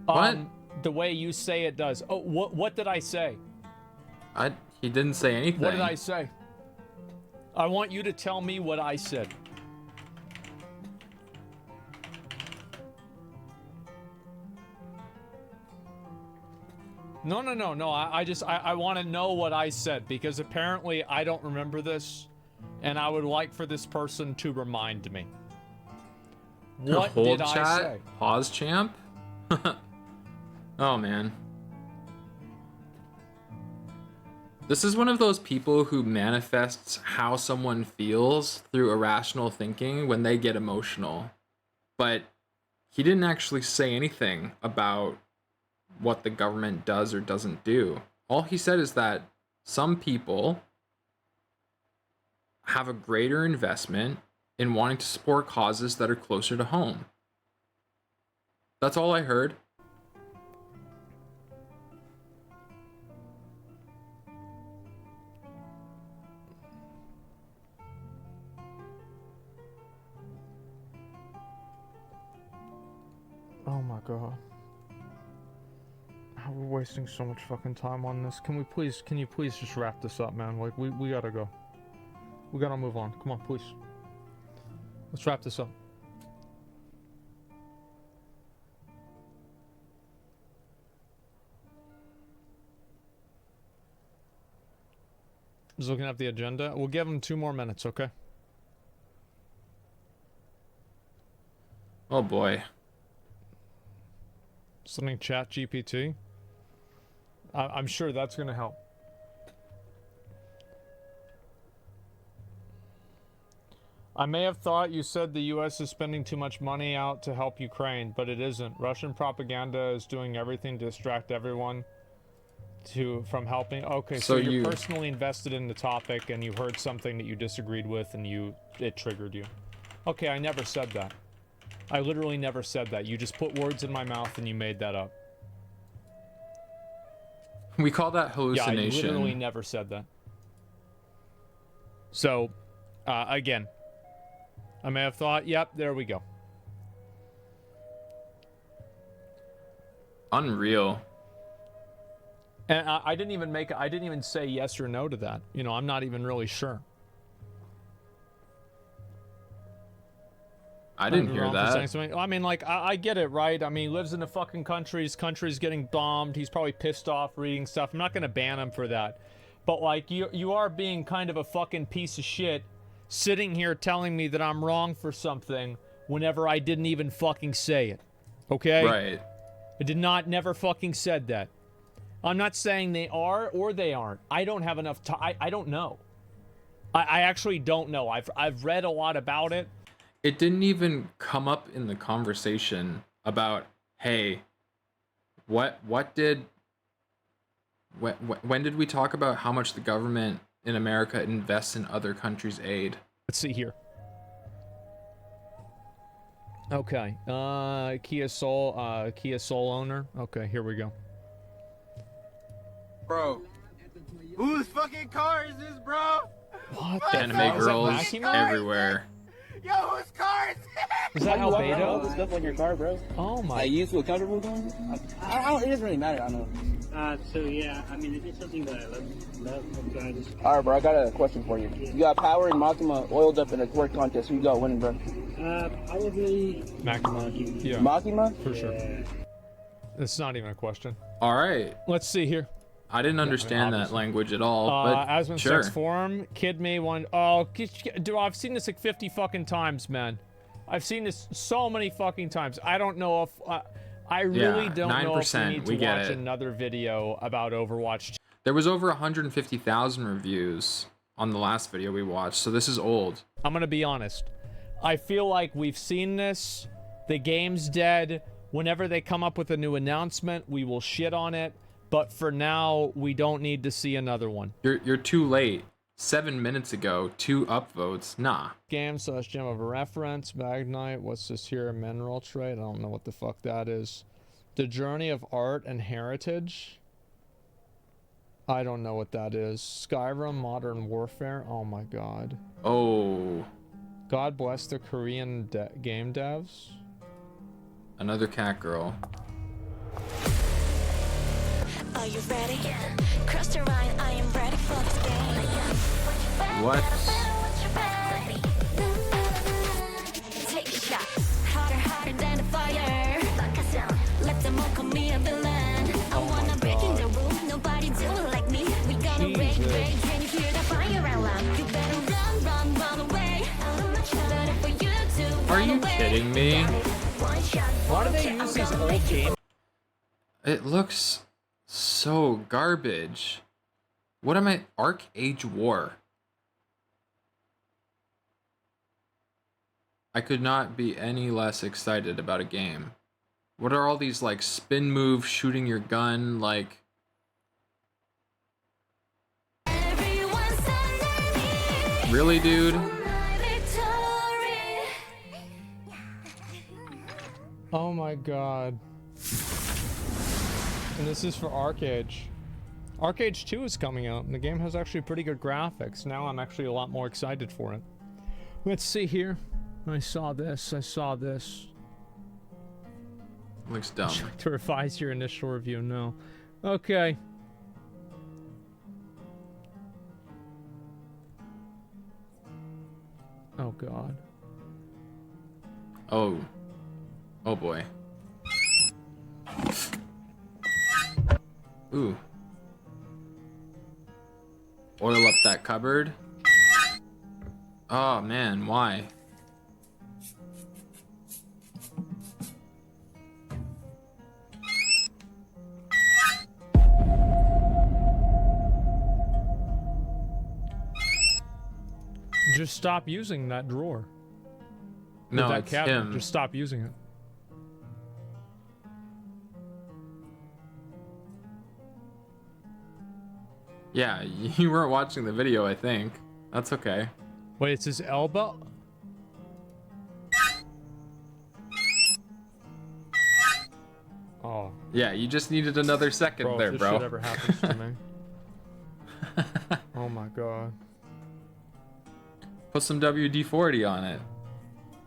What? The way you say it does. Oh, what did I say? He didn't say anything. What did I say? I want you to tell me what I said. No. I want to know what I said, because apparently I don't remember this, and I would like for this person to remind me. What Hold did chat, I say? Pause champ. Oh man. This is one of those people who manifests how someone feels through irrational thinking when they get emotional. But he didn't actually say anything about what the government does or doesn't do. All he said is that some people have a greater investment in wanting to support causes that are closer to home. That's all I heard. Oh my god. We're wasting so much fucking time on this. Can you please just wrap this up, man? Like, we gotta go. We gotta move on. Come on, please. Let's wrap this up. Just looking at the agenda. We'll give him 2 more minutes, okay? Oh boy. Something chat GPT. I'm sure that's gonna help. I may have thought you said the US is spending too much money out to help Ukraine, but it isn't. Russian propaganda is doing everything to distract everyone from helping. Okay, so you're personally invested in the topic and you heard something that you disagreed with and it triggered you. Okay, I never said that. I literally never said that. You just put words in my mouth and you made that up. We call that hallucination. Yeah, I literally never said that. So, again, I may have thought, yep, there we go. Unreal. And I didn't even say yes or no to that. You know, I'm not even really sure. I didn't hear that. I mean, like, I get it, right? I mean, he lives in a fucking country's getting bombed. He's probably pissed off reading stuff. I'm not gonna ban him for that. But, like, you are being kind of a fucking piece of shit sitting here telling me that I'm wrong for something whenever I didn't even fucking say it. Okay? Right. I never fucking said that. I'm not saying they are or they aren't. I don't have enough time. I don't know. I actually don't know. I've read a lot about it. It didn't even come up in the conversation about, hey, when did we talk about how much the government in America invests in other countries' aid? Let's see here. Okay, Kia Soul owner. Okay, here we go. Bro, whose fucking car is this, bro? What the anime girls everywhere. Yo, whose car is this? Is that Albedo? All the stuff on your car, bro. Oh my! Like, you feel comfortable going? It doesn't really matter. I know. So yeah, I mean, it's something that I love. All right, bro. I got a question for you. You got Power and Makima oiled up in a twerk contest. Who you got winning, bro? Probably Makima. Yeah. Makima? For sure. It's not even a question. All right. Let's see here. I didn't understand that language at all, but Asmongold sure. Sex Forum, kid me one. Oh, dude, I've seen this like 50 fucking times, man. I've seen this so many fucking times. I don't know if I really don't know if we need to watch another video about Overwatch. There was over 150,000 reviews on the last video we watched, so this is old. I'm gonna be honest. I feel like we've seen this. The game's dead. Whenever they come up with a new announcement, we will shit on it. But for now, we don't need to see another one. You're too late. 7 minutes ago, 2 upvotes. Nah. Game/gem of reference. Magnite. What's this here? Mineral trade. I don't know what the fuck that is. The Journey of Art and Heritage. I don't know what that is. Skyrim Modern Warfare. Oh my god. Oh. God bless the Korean game devs. Another cat girl. Are you ready? Cross the line, I am ready for this game. What? Take a shot. Harder than the fire. Let them all call me a villain. I wanna breaking the rules, nobody do it like me. We gonna break. Can you hear the fire alarm? You better run away. I'm not sure for you to run away. kidding me? Why do they use these old games? It looks so garbage. What am I? Arc Age War. I could not be any less excited about a game. What are all these like spin moves, shooting your gun, like? Really, dude? Oh my god. And this is for Arcade. Arcade 2 is coming out, and the game has actually pretty good graphics. Now I'm actually a lot more excited for it. Let's see here. I saw this. Looks dumb. Would you like to revise your initial review? No. Okay. Oh god. Oh. Oh boy. Ooh. Oil up that cupboard. Oh man, why? Just stop using that drawer. No, that it's cabinet. him. Just stop using it. Yeah, you weren't watching the video, I think. That's okay. Wait, it's his elbow? Oh. Yeah, you just needed another second there, If this bro. shit ever happens to me. Oh my god. Put some WD-40 on it.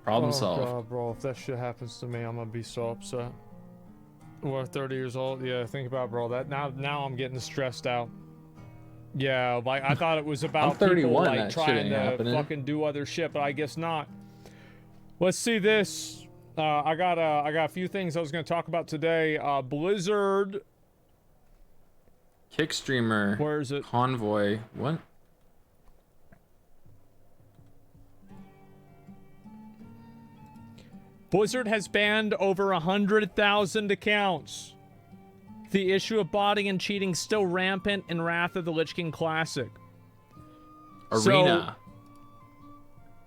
Problem solved. God, bro, if that shit happens to me, I'm gonna be so upset. We're 30 years old. Yeah, think about it, bro. That now I'm getting stressed out. Yeah, like I thought it was about I'm 31, people like that shit trying ain't to happening. fucking do other shit, but I guess not. Let's see this. I got a few things I was gonna talk about today. Blizzard. Kickstreamer. Where is it? Convoy. What? Blizzard has banned over 100,000 accounts. The issue of botting and cheating still rampant in Wrath of the Lich King Classic. Arena.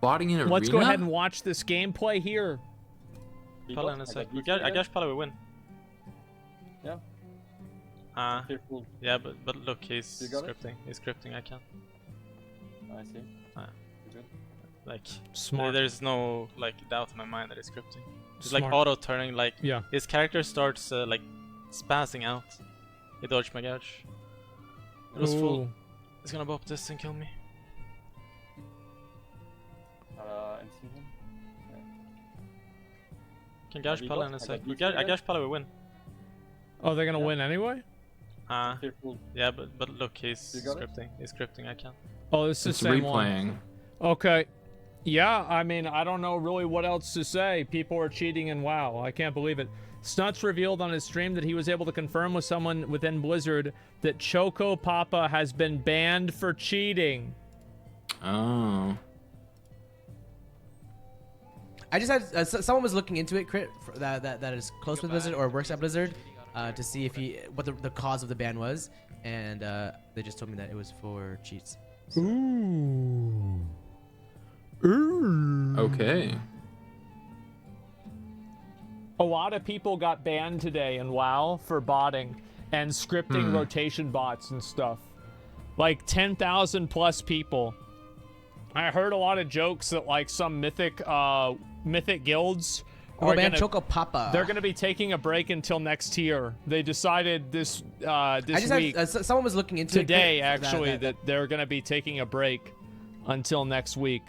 Botting in Arena? Let's go ahead and watch this gameplay here. Pala in a sec. I guess Pala will win. Yeah. Yeah, but look, he's scripting. He's scripting. I can't. I see. Like, smart. There's no like doubt in my mind that he's scripting. It's Smart. like auto turning. Like, yeah. His character starts like spazzing out. He dodged my gouge. It was full. He's gonna bop this and kill me. Can gouge Pala in a sec. I guess Pala will win. Oh, they're gonna win anyway? Yeah, but look, he's scripting. He's scripting. I can't. Oh, this is It's the same replaying. one. Okay. Yeah, I mean, I don't know really what else to say. People are cheating in WoW. I can't believe it. Snuts revealed on his stream that he was able to confirm with someone within Blizzard that Choco Papa has been banned for cheating. Oh. I just had someone was looking into it, Crit, that is close with Blizzard or works at Blizzard, to see if what the cause of the ban was, and they just told me that it was for cheats. So. Ooh. Okay. A lot of people got banned today in WoW for botting and scripting rotation bots and stuff. Like 10,000 plus people. I heard a lot of jokes that like some mythic guilds are man, Choco Papa. They're gonna be taking a break until next year. They decided this week. Someone was looking into today it, actually that they're gonna be taking a break until next week.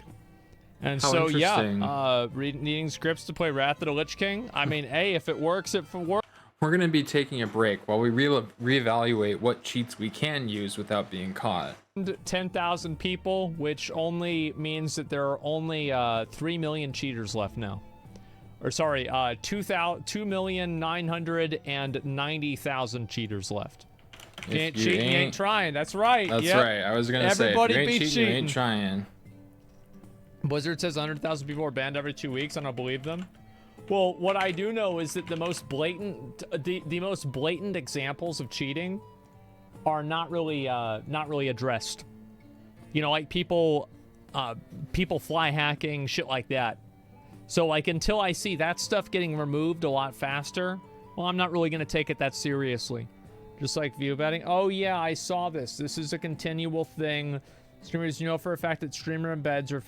And How so interesting. yeah, needing scripts to play Wrath of the Lich King. I mean, hey, if it works, it works. We're gonna be taking a break while we reevaluate what cheats we can use without being caught. 10,000 people, which only means that there are only 3 million cheaters left now. Or sorry, 2,990,000 cheaters left. If you ain't cheating, you ain't trying. That's right. That's yep. right. I was gonna Everybody say, if you ain't be cheating, you ain't trying. Blizzard says 100,000 people are banned every 2 weeks. I don't believe them. Well, what I do know is that the most blatant examples of cheating are not really addressed. You know, like people fly hacking, shit like that. So like until I see that stuff getting removed a lot faster, well, I'm not really gonna take it that seriously. Just like view betting. Oh yeah, I saw this. This is a continual thing. Streamers, you know for a fact that streamer embeds or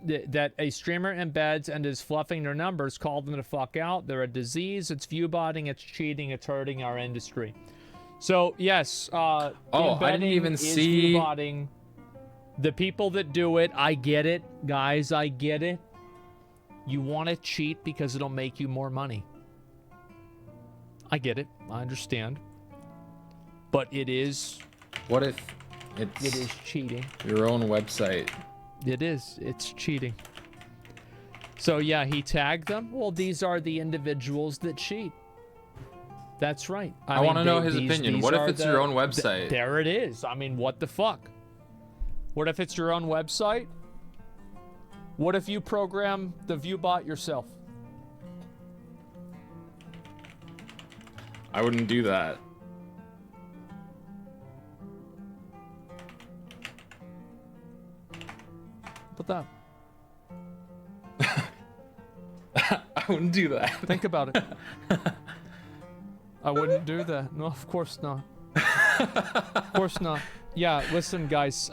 that a streamer embeds and is fluffing their numbers. Call them the fuck out. They're a disease. It's view botting. It's cheating. It's hurting our industry. So yes, I didn't even see view botting. The people that do it, I get it, guys. I get it. You want to cheat because it'll make you more money. I get it. I understand. But it is. What if it is cheating? Your own website. It is. It's cheating. So yeah, he tagged them. Well, these are the individuals that cheat. That's right. I want to know his opinion. What if it's your own website? There it is. I mean, what the fuck? What if it's your own website? What if you program the ViewBot yourself? I wouldn't do that. Put that. I wouldn't do that. Think about it. I wouldn't do that. No, of course not. Of course not. Yeah, listen, guys.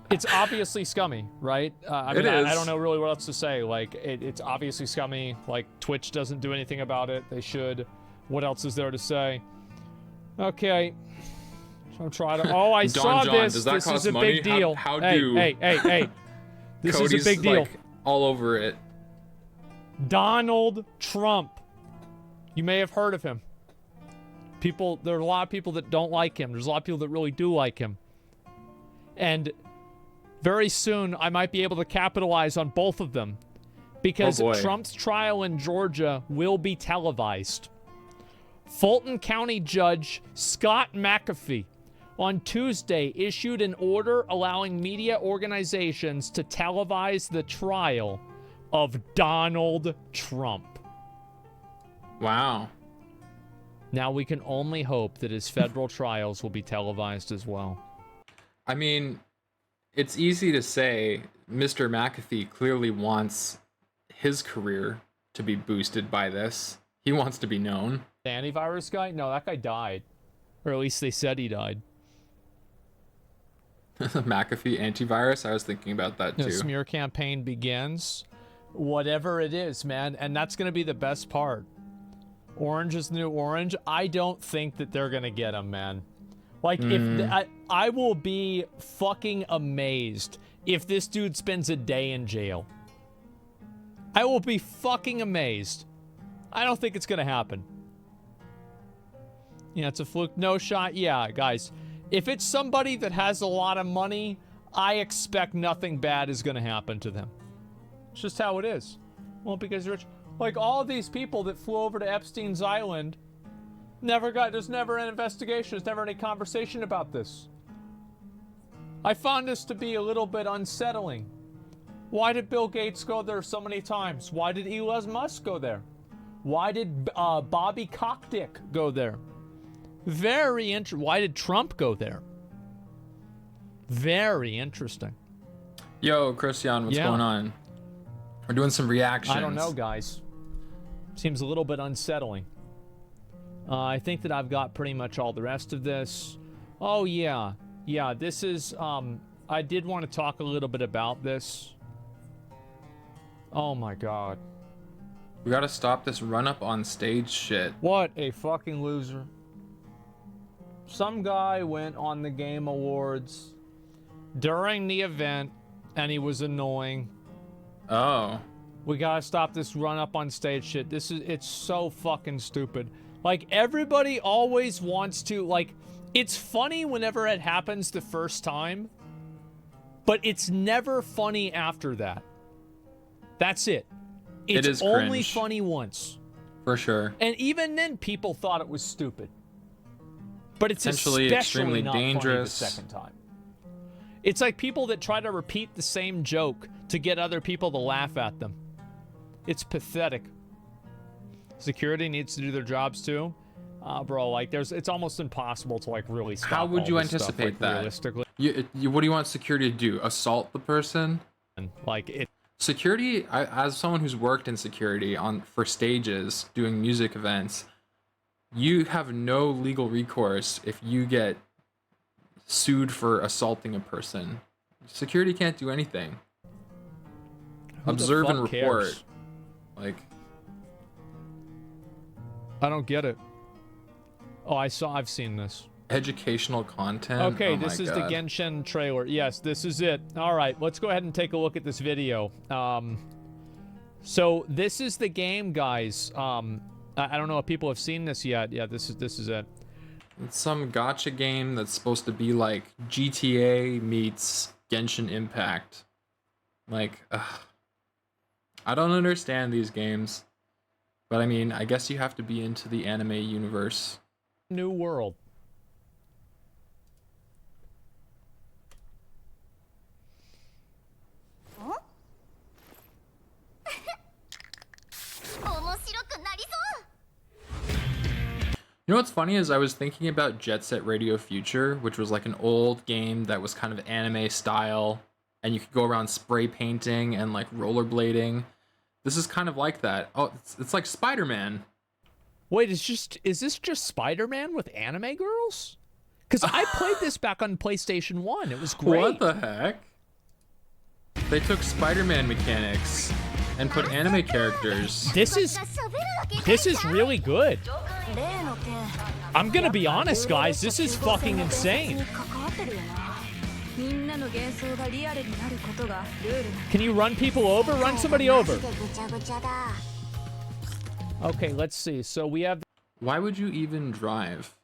It's obviously scummy, right? I mean, I don't know really what else to say. Like, it's obviously scummy. Like, Twitch doesn't do anything about it. They should. What else is there to say? Okay. I'm trying to. Oh, I saw John, this. Does that this cost is a money? big deal. How hey, do? Hey. This Cody's, is a big deal. Like, all over it. Donald Trump. You may have heard of him. There are a lot of people that don't like him. There's a lot of people that really do like him. And very soon, I might be able to capitalize on both of them. Because Trump's trial in Georgia will be televised. Fulton County Judge Scott McAfee on Tuesday issued an order allowing media organizations to televise the trial of Donald Trump. Wow. Now we can only hope that his federal trials will be televised as well. I mean, it's easy to say Mr. McAfee clearly wants his career to be boosted by this. He wants to be known. The antivirus guy? No, that guy died. Or at least they said he died. McAfee antivirus? I was thinking about that too. The smear campaign begins. Whatever it is, man. And that's going to be the best part. Orange is the new orange. I don't think that they're going to get him, man. Like, if I will be fucking amazed if this dude spends a day in jail. I will be fucking amazed. I don't think it's going to happen. Yeah, it's a fluke. No shot. Yeah, guys. If it's somebody that has a lot of money, I expect nothing bad is going to happen to them. It's just how it is. Well, because they're rich. Like, all of these people that flew over to Epstein's Island, there's never an investigation. There's never any conversation about this. I found this to be a little bit unsettling. Why did Bill Gates go there so many times? Why did Elon Musk go there? Why did Bobby Cockdick go there? Very interesting. Why did Trump go there? Very interesting. Yo, Christian, what's going on? We're doing some reactions. I don't know, guys. Seems a little bit unsettling. I think that I've got pretty much all the rest of this. Oh, yeah. Yeah, this is... I did want to talk a little bit about this. Oh, my God. We gotta stop this run-up on stage shit. What a fucking loser. Some guy went on the Game Awards during the event, and he was annoying. Oh. We gotta stop this run-up on stage shit. It's so fucking stupid. Like, everybody always wants to, like, it's funny whenever it happens the first time, but it's never funny after that. That's it. It's only funny once. For sure. And even then, people thought it was stupid. But it's Potentially especially extremely not funny the dangerous. second time. It's like people that try to repeat the same joke to get other people to laugh at them. It's pathetic. Security needs to do their jobs too. Bro, like it's almost impossible to like really stop. How would all you this stuff, anticipate like, that? realistically? What do you want security to do? Assault the person? And like it. Security, as someone who's worked in security for stages doing music events, you have no legal recourse if you get sued for assaulting a person. Security can't do anything. Who Observe the and fuck report. cares? Like, I don't get it. Oh, I've seen this. educational content. Okay, Oh this my is God. the Genshin trailer. Yes, this is it. All right, let's go ahead and take a look at this video. So this is the game, guys. I don't know if people have seen this yet. Yeah, this is it. It's some gacha game that's supposed to be like GTA meets Genshin Impact. Like, I don't understand these games. But I mean, I guess you have to be into the anime universe. New world. You know what's funny is I was thinking about Jet Set Radio Future, which was like an old game that was kind of anime style, and you could go around spray painting and like rollerblading. This is kind of like that. Oh, it's like Spider-Man. Wait, is this just Spider-Man with anime girls? Because I played this back on PlayStation 1. It was great. What the heck? They took Spider-Man mechanics and put anime characters. This is really good. I'm gonna be honest, guys. This is fucking insane. Can you run people over? Run somebody over. Okay, let's see. So we have... Why would you even drive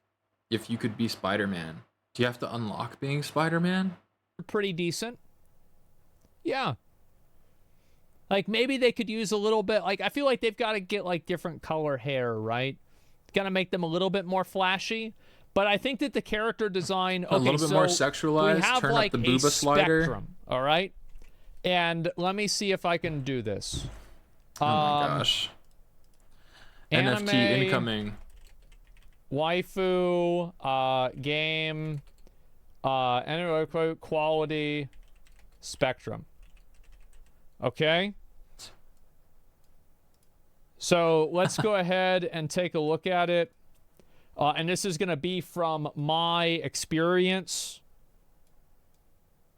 if you could be Spider-Man? Do you have to unlock being Spider-Man? Pretty decent. Yeah. Like, maybe they could use a little bit... Like, I feel like they've got to get, like, different color hair, right? Got to make them a little bit more flashy. But I think that the character design... Okay, a little bit more sexualized. We have, turn like, up the booba slider. Spectrum, all right? And let me see if I can do this. Oh my gosh. Anime, NFT incoming. Waifu, game, anime quality, spectrum. Okay? So let's go ahead and take a look at it. And this is going to be from my experience.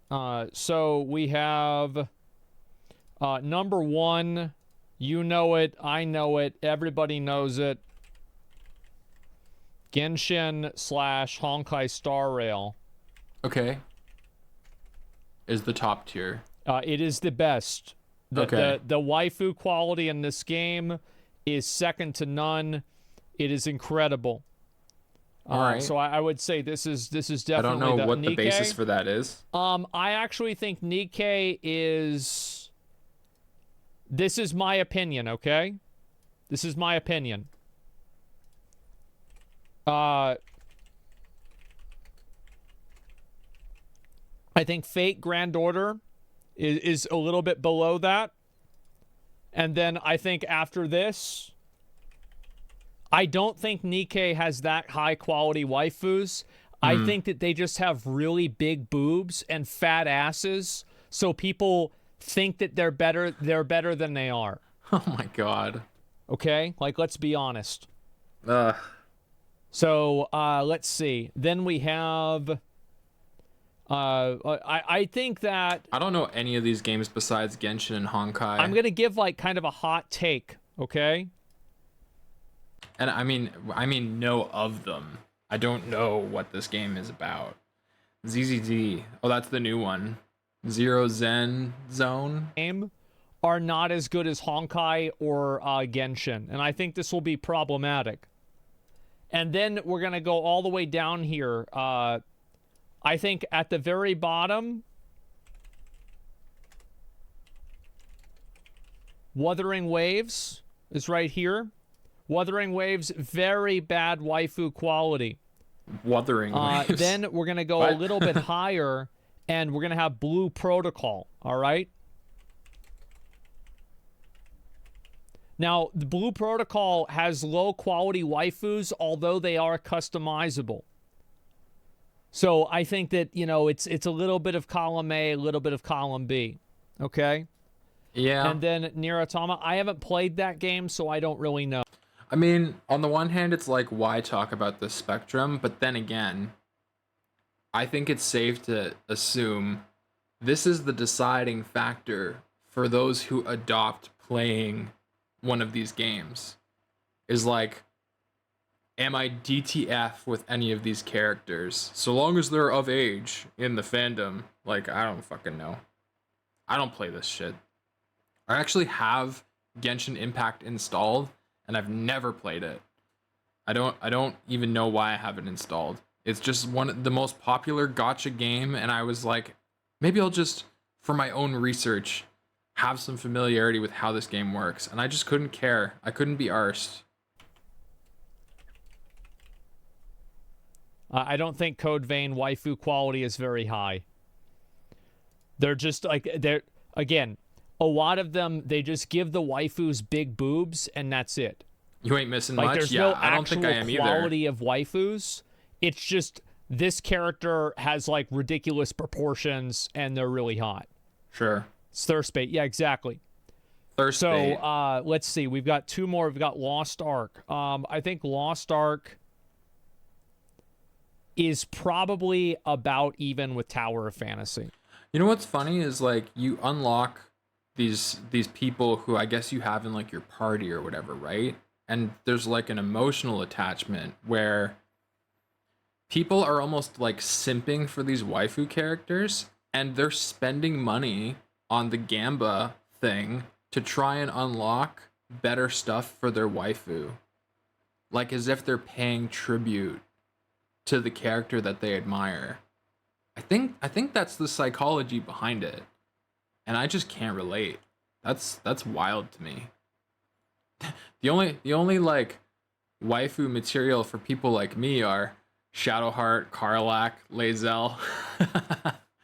So we have number one. You know it. I know it. Everybody knows it. Genshin / Honkai Star Rail. Okay. Is the top tier. It is the best. Okay. The waifu quality in this game is second to none. It is incredible. All right. So I would say this is definitely. I don't know what Nikkei. the basis for that is. I actually think Nikkei is. This is my opinion, okay? This is my opinion. I think Fate Grand Order is a little bit below that. And then I think after this, I don't think Nikkei has that high quality waifus. I think that they just have really big boobs and fat asses, so people think that they're better than they are. Oh my God. Okay? Like, let's be honest. Ugh. So, let's see. Then we have... I think that... I don't know any of these games besides Genshin and Honkai. I'm going to give, like, kind of a hot take, okay? And I mean know of them. I don't know what this game is about. ZZZ. Oh, that's the new one. Zero Zen Zone. Game are not as good as Honkai or Genshin. And I think this will be problematic. And then we're going to go all the way down here. I think at the very bottom, Wuthering Waves is right here. Wuthering Waves, very bad waifu quality. Wuthering Waves. Then we're gonna go a What? little bit higher, and we're gonna have Blue Protocol. All right. Now, the Blue Protocol has low-quality waifus, although they are customizable. So I think that, you know, it's a little bit of column A, a little bit of column B. Okay? Yeah. And then Nier Automata, I haven't played that game, so I don't really know. I mean, on the one hand, it's like, why talk about the spectrum? But then again, I think it's safe to assume this is the deciding factor for those who adopt playing one of these games. Is like, am I DTF with any of these characters? So long as they're of age in the fandom, like, I don't fucking know. I don't play this shit. I actually have Genshin Impact installed, and I've never played it. I don't even know why I have it installed. It's just one of the most popular gacha game, and I was like, maybe I'll just, for my own research, have some familiarity with how this game works. And I just couldn't care. I couldn't be arsed. I don't think Code Vein waifu quality is very high. They're just like, again, a lot of them, they just give the waifus big boobs and that's it. You ain't missing like, much. There's Yeah, no I don't think I am either. quality of waifus. It's just this character has like ridiculous proportions and they're really hot. Sure. It's thirst bait. Yeah, exactly. Thirst bait. So let's see. We've got two more. We've got Lost Ark. I think Lost Ark is probably about even with Tower of Fantasy. You know what's funny is like you unlock these people who I guess you have in like your party or whatever, right? And there's like an emotional attachment where people are almost like simping for these waifu characters and they're spending money on the Gamba thing to try and unlock better stuff for their waifu. Like as if they're paying tribute to the character that they admire. I think that's the psychology behind it. And I just can't relate. That's wild to me. The only like waifu material for people like me are Shadowheart, Karlach, Lae'zel.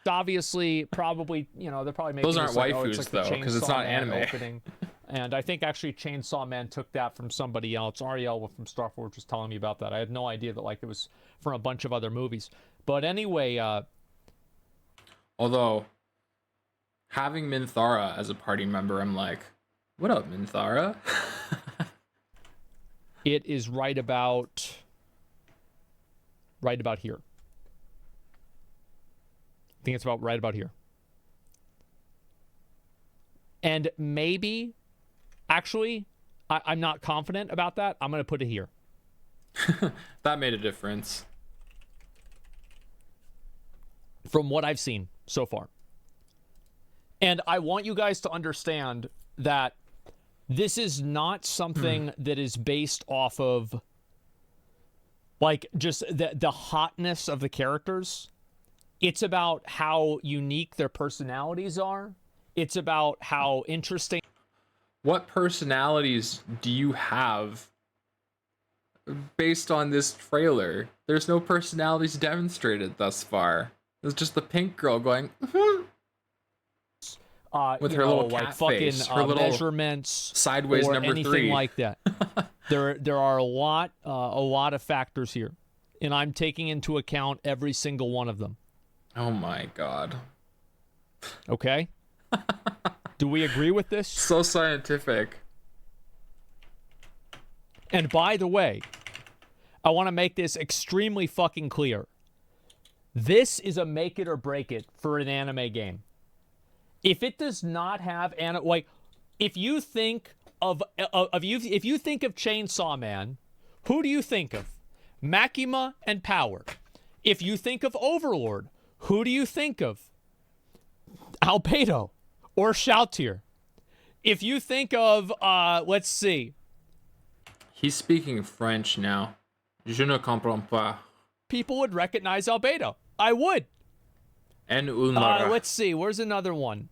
Obviously, probably, you know, they're probably making those aren't like, waifus it's like though, because it's not anime. Opening. And I think actually Chainsaw Man took that from somebody else. Ariel from Starforge was telling me about that. I had no idea that like it was from a bunch of other movies. But anyway, although having Minthara as a party member, I'm like, what up, Minthara? It is right about here. I think it's about right about here. And maybe, actually, I'm not confident about that. I'm going to put it here. That made a difference. From what I've seen so far. And I want you guys to understand that this is not something that is based off of like just the hotness of the characters. It's about how unique their personalities are. It's about how interesting. What personalities do you have based on this trailer? There's no personalities demonstrated thus far. It's just the pink girl going with her little cat face, her little measurements, sideways or number anything 3 like that. There are a lot of factors here, and I'm taking into account every single one of them. Oh my god. Okay. Do we agree with this? So scientific. And by the way, I want to make this extremely fucking clear. This is a make it or break it for an anime game. If it does not have if you think of Chainsaw Man, who do you think of? Makima and Power. If you think of Overlord, who do you think of? Albedo or Shoutier. If you think of let's see. He's speaking French now. Je ne comprends pas. People would recognize Albedo. I would. And Ulnara. Let's see. Where's another one?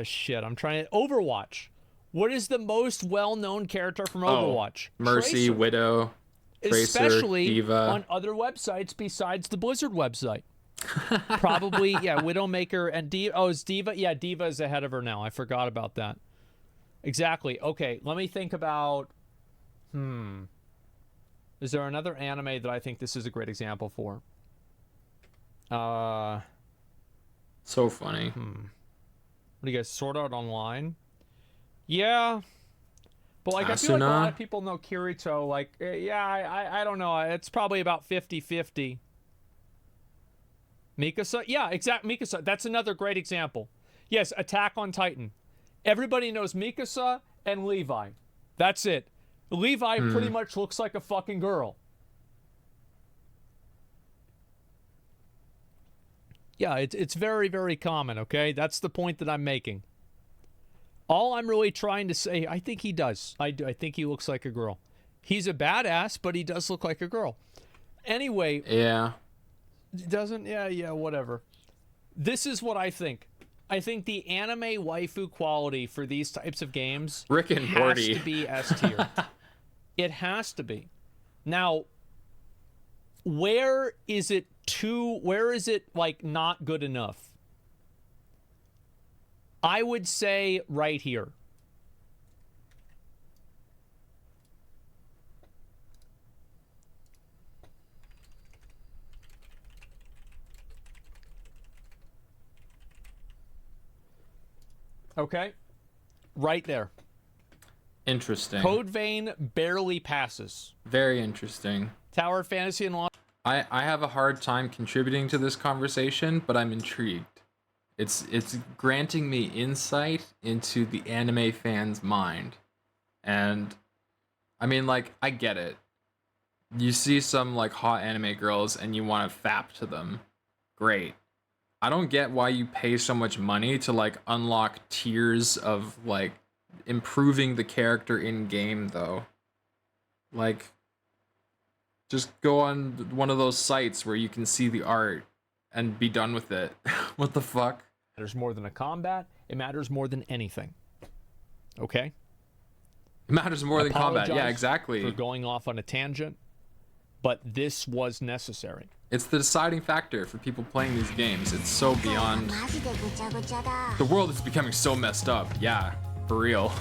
Shit. I'm trying to... Overwatch. What is the most well-known character from Overwatch? Mercy, Tracer. Widow, Tracer, Especially Diva. on other websites besides the Blizzard website. Probably, yeah, Widowmaker and Diva. Oh, is Diva? Yeah, Diva is ahead of her now. I forgot about that. Exactly. Okay, let me think about... Is there another anime that I think this is a great example for? So funny. What do you guys, Sword Art Online? Yeah. But, like, I feel like a lot of people know Kirito. Like, yeah, I don't know. It's probably about 50-50. Mikasa? Yeah, exactly. Mikasa. That's another great example. Yes, Attack on Titan. Everybody knows Mikasa and Levi. That's it. Levi pretty much looks like a fucking girl. Yeah, it's very, very common, okay? That's the point that I'm making. All I'm really trying to say, I think he does. I think he looks like a girl. He's a badass, but he does look like a girl. Anyway. Yeah. Doesn't? Yeah, whatever. This is what I think. I think the anime waifu quality for these types of games Rick and has Morty. to be S tier. It has to be. Now, where is it like not good enough? I would say right here. Okay. Right there. Interesting. Code Vein barely passes. Very interesting. Tower Fantasy and Launch. I have a hard time contributing to this conversation, but I'm intrigued. It's granting me insight into the anime fan's mind. And I mean, like, I get it. You see some like hot anime girls and you want to fap to them. Great. I don't get why you pay so much money to like unlock tiers of like improving the character in game though. Like, just go on one of those sites where you can see the art and be done with it. What the fuck? It matters more than a combat. It matters more than anything. Okay? It matters more than combat. Yeah, Apologize exactly. for going off on a tangent, but this was necessary. It's the deciding factor for people playing these games. It's so beyond... The world is becoming so messed up. Yeah, for real.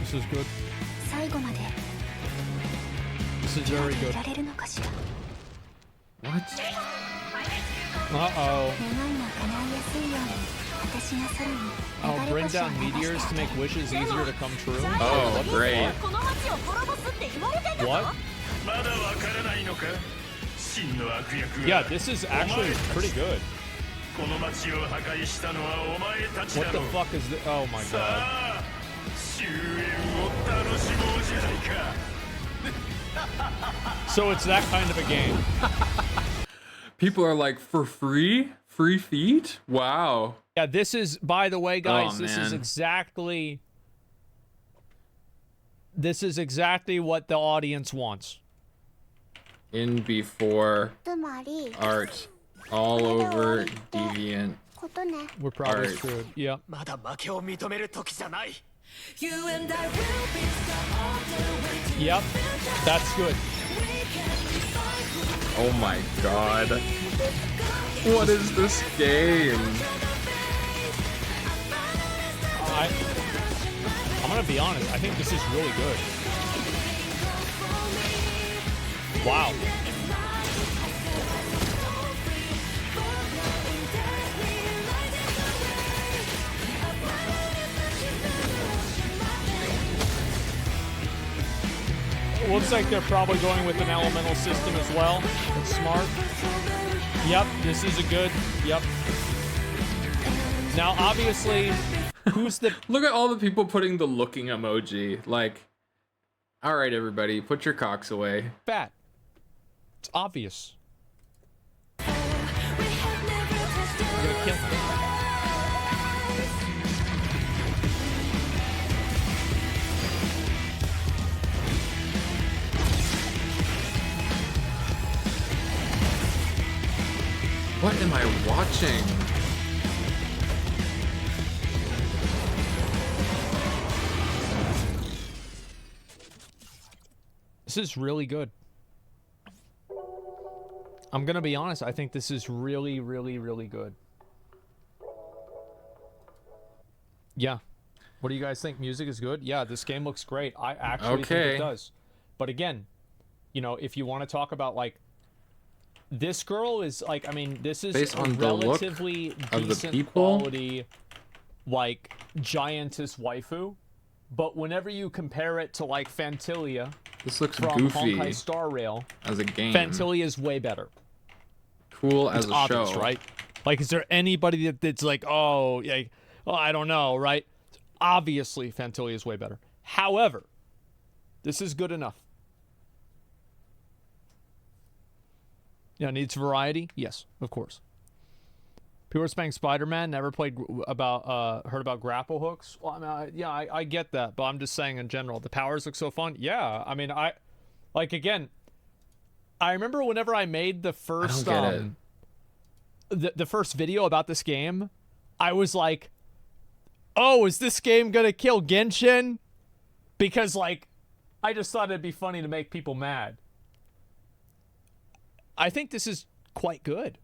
This is good. This is very good. What? Uh-oh. Oh, bring down meteors to make wishes easier to come true? Oh, great. What? Yeah, this is actually pretty good. What the fuck is this? Oh my god. So it's that kind of a game. People are like, for free? Free feet? Wow. Yeah, this is, by the way, guys, Oh, this is man. exactly what the audience wants. In before art. All over deviant. We're probably art. screwed. Yep. Yep. That's good. Oh my god. What is this game? I'm gonna be honest, I think this is really good. Wow. Looks like they're probably going with an elemental system as well. That's smart. Yep, this is a good. Yep. Now, obviously, who's the... Look at all the people putting the looking emoji. Like, all right, everybody, put your cocks away. Fat. It's obvious. I'm gonna kill him. What am I watching? This is really good. I'm gonna be honest, I think this is really, really, really good. Yeah. What do you guys think? Music is good? Yeah, this game looks great. I actually think it does. But again, you know, if you want to talk about, like, this girl is, like, I mean, this is based a on the look relatively of the decent people, quality, like, giantess waifu. But whenever you compare it to, like, Fantilia, this looks from goofy Honkai Star Rail, as a game. Fantilia is way better. Cool as It's a obvious, show, right? Like, is there anybody that's like, oh, yeah, oh, I don't know, right? Obviously, Fantilia is way better. However, this is good enough. Yeah, needs variety. Yes, of course. People are saying Spider-Man. Never played about, heard about grapple hooks. Well, I mean, I get that, but I'm just saying in general, the powers look so fun. Yeah, I mean, again, I remember whenever I made the first, the first video about this game, I was like, oh, is this game gonna kill Genshin? Because, like, I just thought it'd be funny to make people mad. I think this is quite good.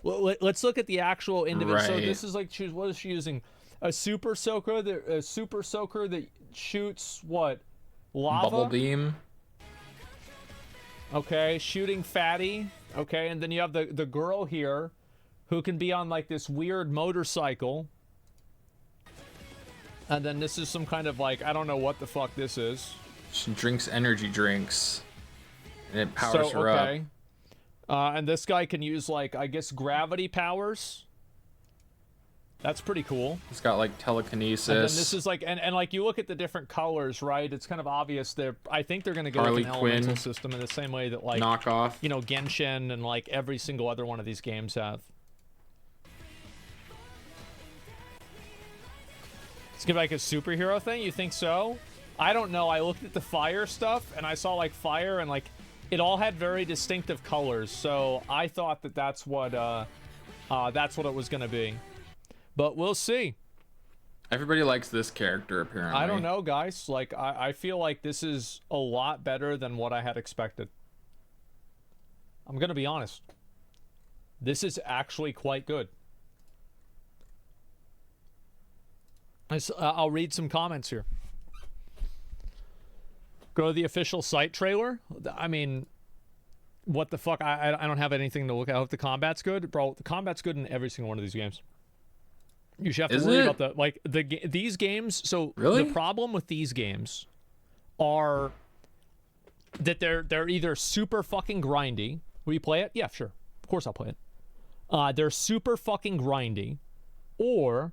Well, let's look at the actual individual. Right. So this is like, what is she using? A super soaker that shoots what? Lava? Bubble beam. Okay, shooting fatty. Okay, and then you have the girl here who can be on, like, this weird motorcycle. And then this is some kind of, like, I don't know what the fuck this is. She drinks energy drinks. And it powers her up. And this guy can use, like, I guess gravity powers. That's pretty cool. It's got, like, telekinesis. And then this is like, and like, you look at the different colors, right? It's kind of obvious. I think they're gonna go with an elemental system in the same way that, like, knockoff, you know, Genshin and, like, every single other one of these games have. It's gonna be like a superhero thing. You think so? I don't know. I looked at the fire stuff and I saw, like, fire and, like, it all had very distinctive colors. So I thought that that's what it was gonna be. But we'll see. Everybody likes this character, apparently. I don't know, guys. Like, I feel like this is a lot better than what I had expected. I'm gonna be honest. This is actually quite good. I'll read some comments here. Go to the official site trailer. I mean, what the fuck? I don't have anything to look at. I hope the combat's good. Bro, the combat's good in every single one of these games. You should have to worry about these games. So really? The problem with these games are that they're either super fucking grindy. Will you play it? Yeah, sure. Of course I'll play it. They're super fucking grindy, or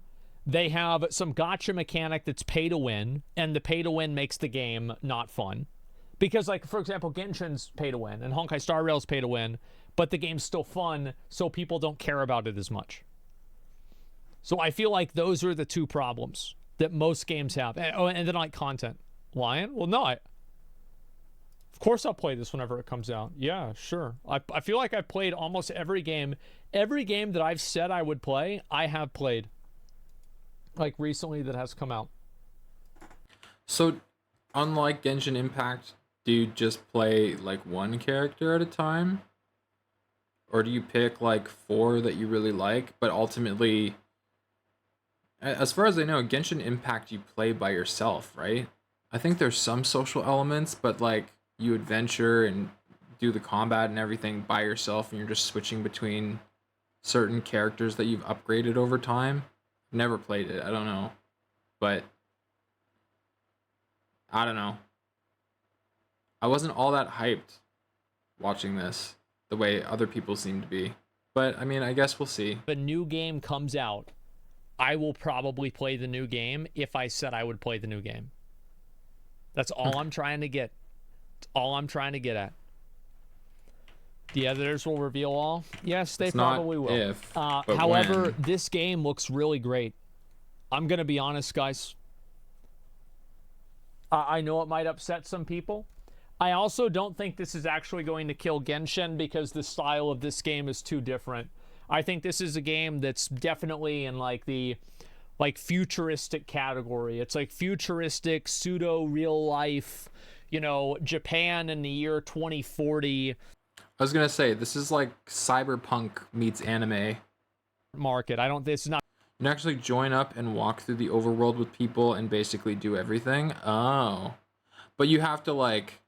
they have some gotcha mechanic that's pay to win, and the pay to win makes the game not fun. Because, like, for example, Genshin's pay to win, and Honkai Star Rail's pay to win, but the game's still fun, so people don't care about it as much. So I feel like those are the two problems that most games have. And then, like, content. Lion? Well, no, of course I'll play this whenever it comes out. Yeah, sure. I feel like I've played almost every game. Every game that I've said I would play, I have played. Like, recently that has come out. So, unlike Genshin Impact, do you just play, like, one character at a time? Or do you pick, like, 4 that you really like, but ultimately, as far as I know, Genshin Impact you play by yourself, right? I think there's some social elements, but, like, you adventure and do the combat and everything by yourself, and you're just switching between certain characters that you've upgraded over time. Never played it, I don't know. But I don't know. I wasn't all that hyped watching this the way other people seem to be. But I mean, I guess we'll see. If a new game comes out, I will probably play the new game if I said I would play the new game. That's all I'm trying to get. It's all I'm trying to get at. The editors will reveal all. Yes, they probably will. If, however, when. This game looks really great. I'm going to be honest, guys. I know it might upset some people. I also don't think this is actually going to kill Genshin because the style of this game is too different. I think this is a game that's definitely in like the futuristic category. It's like futuristic, pseudo real life, you know, Japan in the year 2040. I was gonna say, this is like cyberpunk meets anime. Market. I don't, this is not. You can actually join up and walk through the overworld with people and basically do everything. Oh. But you have to like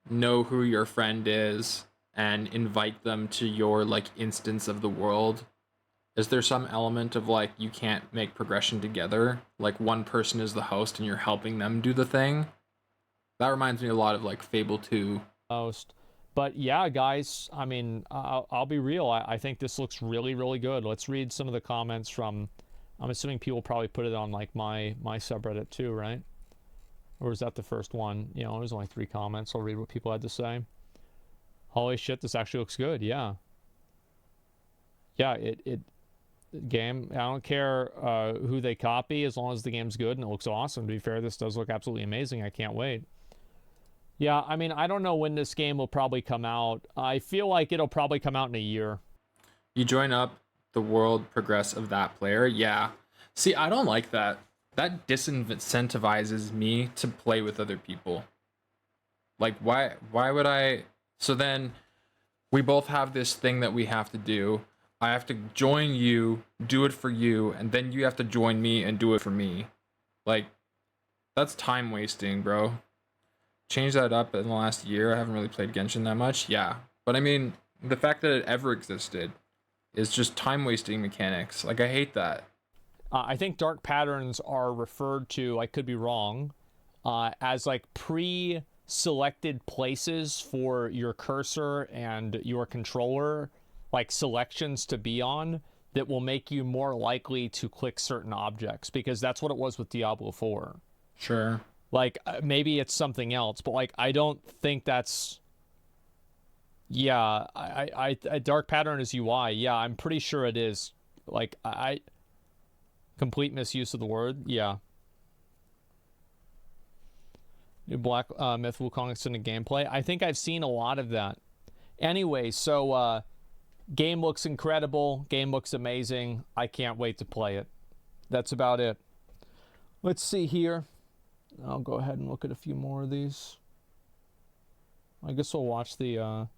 know who your friend is and invite them to your like instance of the world. Is there some element of like you can't make progression together? Like one person is the host and you're helping them do the thing? That reminds me a lot of like Fable 2. Host. But yeah, guys, I mean, I'll be real. I think this looks really, really good. Let's read some of the comments from, I'm assuming people probably put it on like my subreddit too, right? Or is that the first one? You know, there's only 3 comments. I'll read what people had to say. Holy shit, this actually looks good. Yeah. Yeah, game, I don't care who they copy as long as the game's good and it looks awesome. To be fair, this does look absolutely amazing. I can't wait. Yeah, I mean, I don't know when this game will probably come out. I feel like it'll probably come out in a year. You join up the world progress of that player? Yeah. See, I don't like that. That disincentivizes me to play with other people. Like, why would I? So then we both have this thing that we have to do. I have to join you, do it for you, and then you have to join me and do it for me. Like, that's time wasting, bro. Change that up in the last year. I haven't really played Genshin that much. Yeah. But I mean, the fact that it ever existed is just time wasting mechanics. Like, I hate that. I think dark patterns are referred to, I could be wrong, as like pre-selected places for your cursor and your controller, like selections to be on that will make you more likely to click certain objects, because that's what it was with Diablo 4. Sure. Like, maybe it's something else, but like, I don't think that's... Yeah, I dark pattern is UI. Yeah, I'm pretty sure it is. Like, complete misuse of the word. Yeah. New Black Myth Wukong extended gameplay. I think I've seen a lot of that. Anyway, so game looks incredible. Game looks amazing. I can't wait to play it. That's about it. Let's see here. I'll go ahead and look at a few more of these. I guess we'll watch the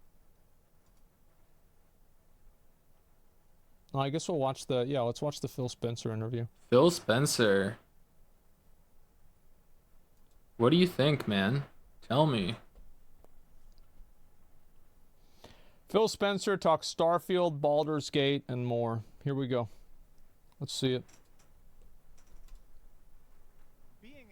I guess we'll watch the, yeah, let's watch the Phil Spencer interview. Phil Spencer. What do you think, man? Tell me. Phil Spencer talks Starfield, Baldur's Gate, and more. Here we go. Let's see it. Being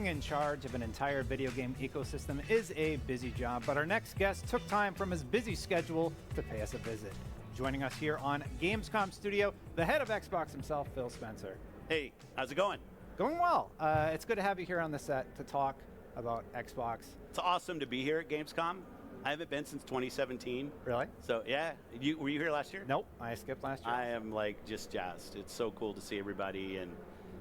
in charge of an entire video game ecosystem is a busy job, but our next guest took time from his busy schedule to pay us a visit. Joining us here on Gamescom Studio, the head of Xbox himself, Phil Spencer. Hey, how's it going? Going well. It's good to have you here on the set to talk about Xbox. It's awesome to be here at Gamescom. I haven't been since 2017. Really? So yeah, were you here last year? Nope, I skipped last year. I am like just jazzed. It's so cool to see everybody, and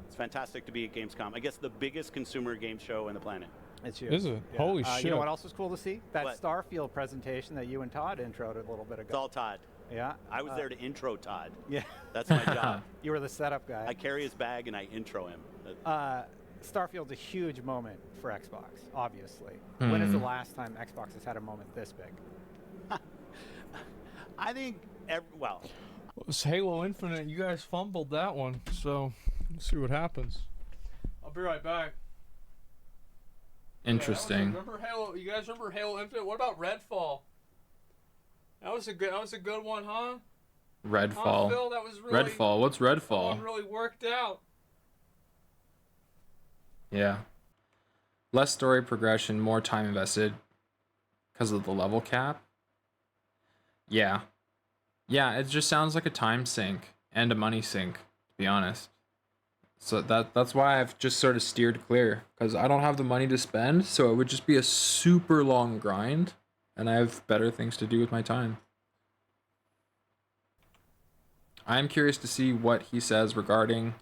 it's fantastic to be at Gamescom. I guess the biggest consumer game show on the planet. It's huge. Is it? Yeah. Holy shit. You know what else was cool to see? That What? Starfield presentation that you and Todd introed a little bit ago. It's all Todd. Yeah. I was there to intro Todd. Yeah. That's my job. You were the setup guy. I carry his bag and I intro him. Starfield's a huge moment for Xbox, obviously. When is the last time Xbox has had a moment this big? I think, well, It was Halo Infinite. You guys fumbled that one, so let's see what happens. I'll be right back. Interesting. Remember Halo? You guys remember Halo Infinite? What about Redfall? That was a good one, huh? Redfall. Phil, that was really, Redfall. What's that Redfall? one really worked out. Yeah. Less story progression, more time invested because of the level cap. Yeah. Yeah, it just sounds like a time sink and a money sink, to be honest. So that's why I've just sort of steered clear, because I don't have the money to spend, so it would just be a super long grind, and I have better things to do with my time. I am curious to see what he says regarding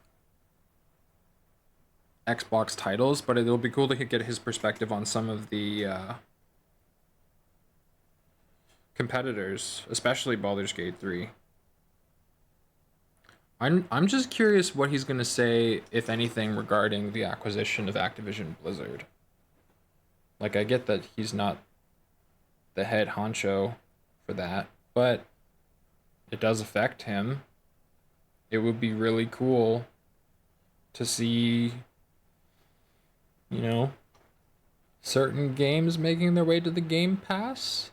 Xbox titles, but it'll be cool to get his perspective on some of the competitors, especially Baldur's Gate 3. I'm just curious what he's going to say, if anything, regarding the acquisition of Activision Blizzard. Like, I get that he's not the head honcho for that, but it does affect him. It would be really cool to see, you know, certain games making their way to the Game Pass.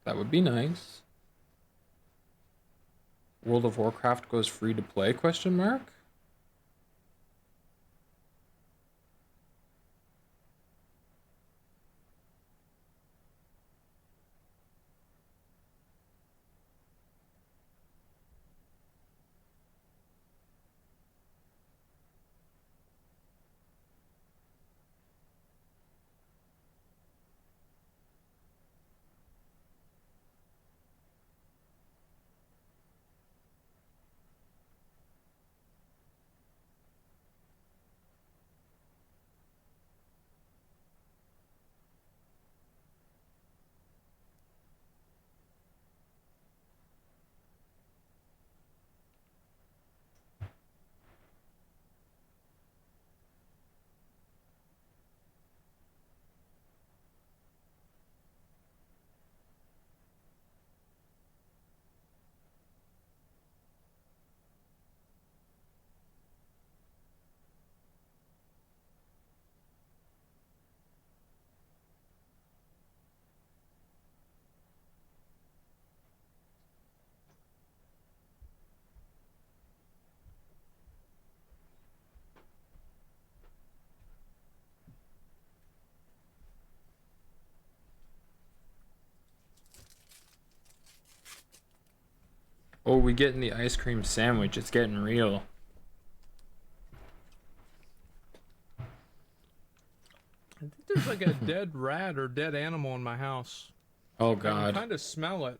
That would be nice. World of Warcraft goes free to play, question mark? Oh, we getting the ice cream sandwich. It's getting real. I think there's like a dead rat or dead animal in my house. Oh I can god. kind of smell it.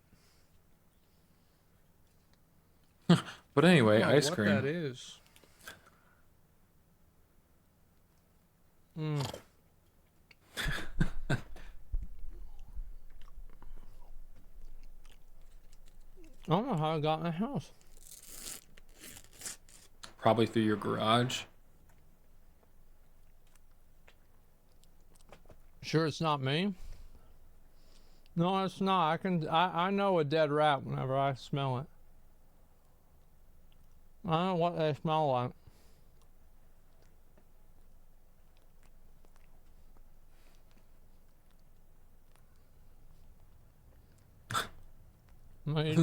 But anyway, I don't know ice what cream. that is. Mm. I don't know how I got in the house. Probably through your garage. Sure it's not me? No, it's not. I know a dead rat whenever I smell it. I don't know what they smell like.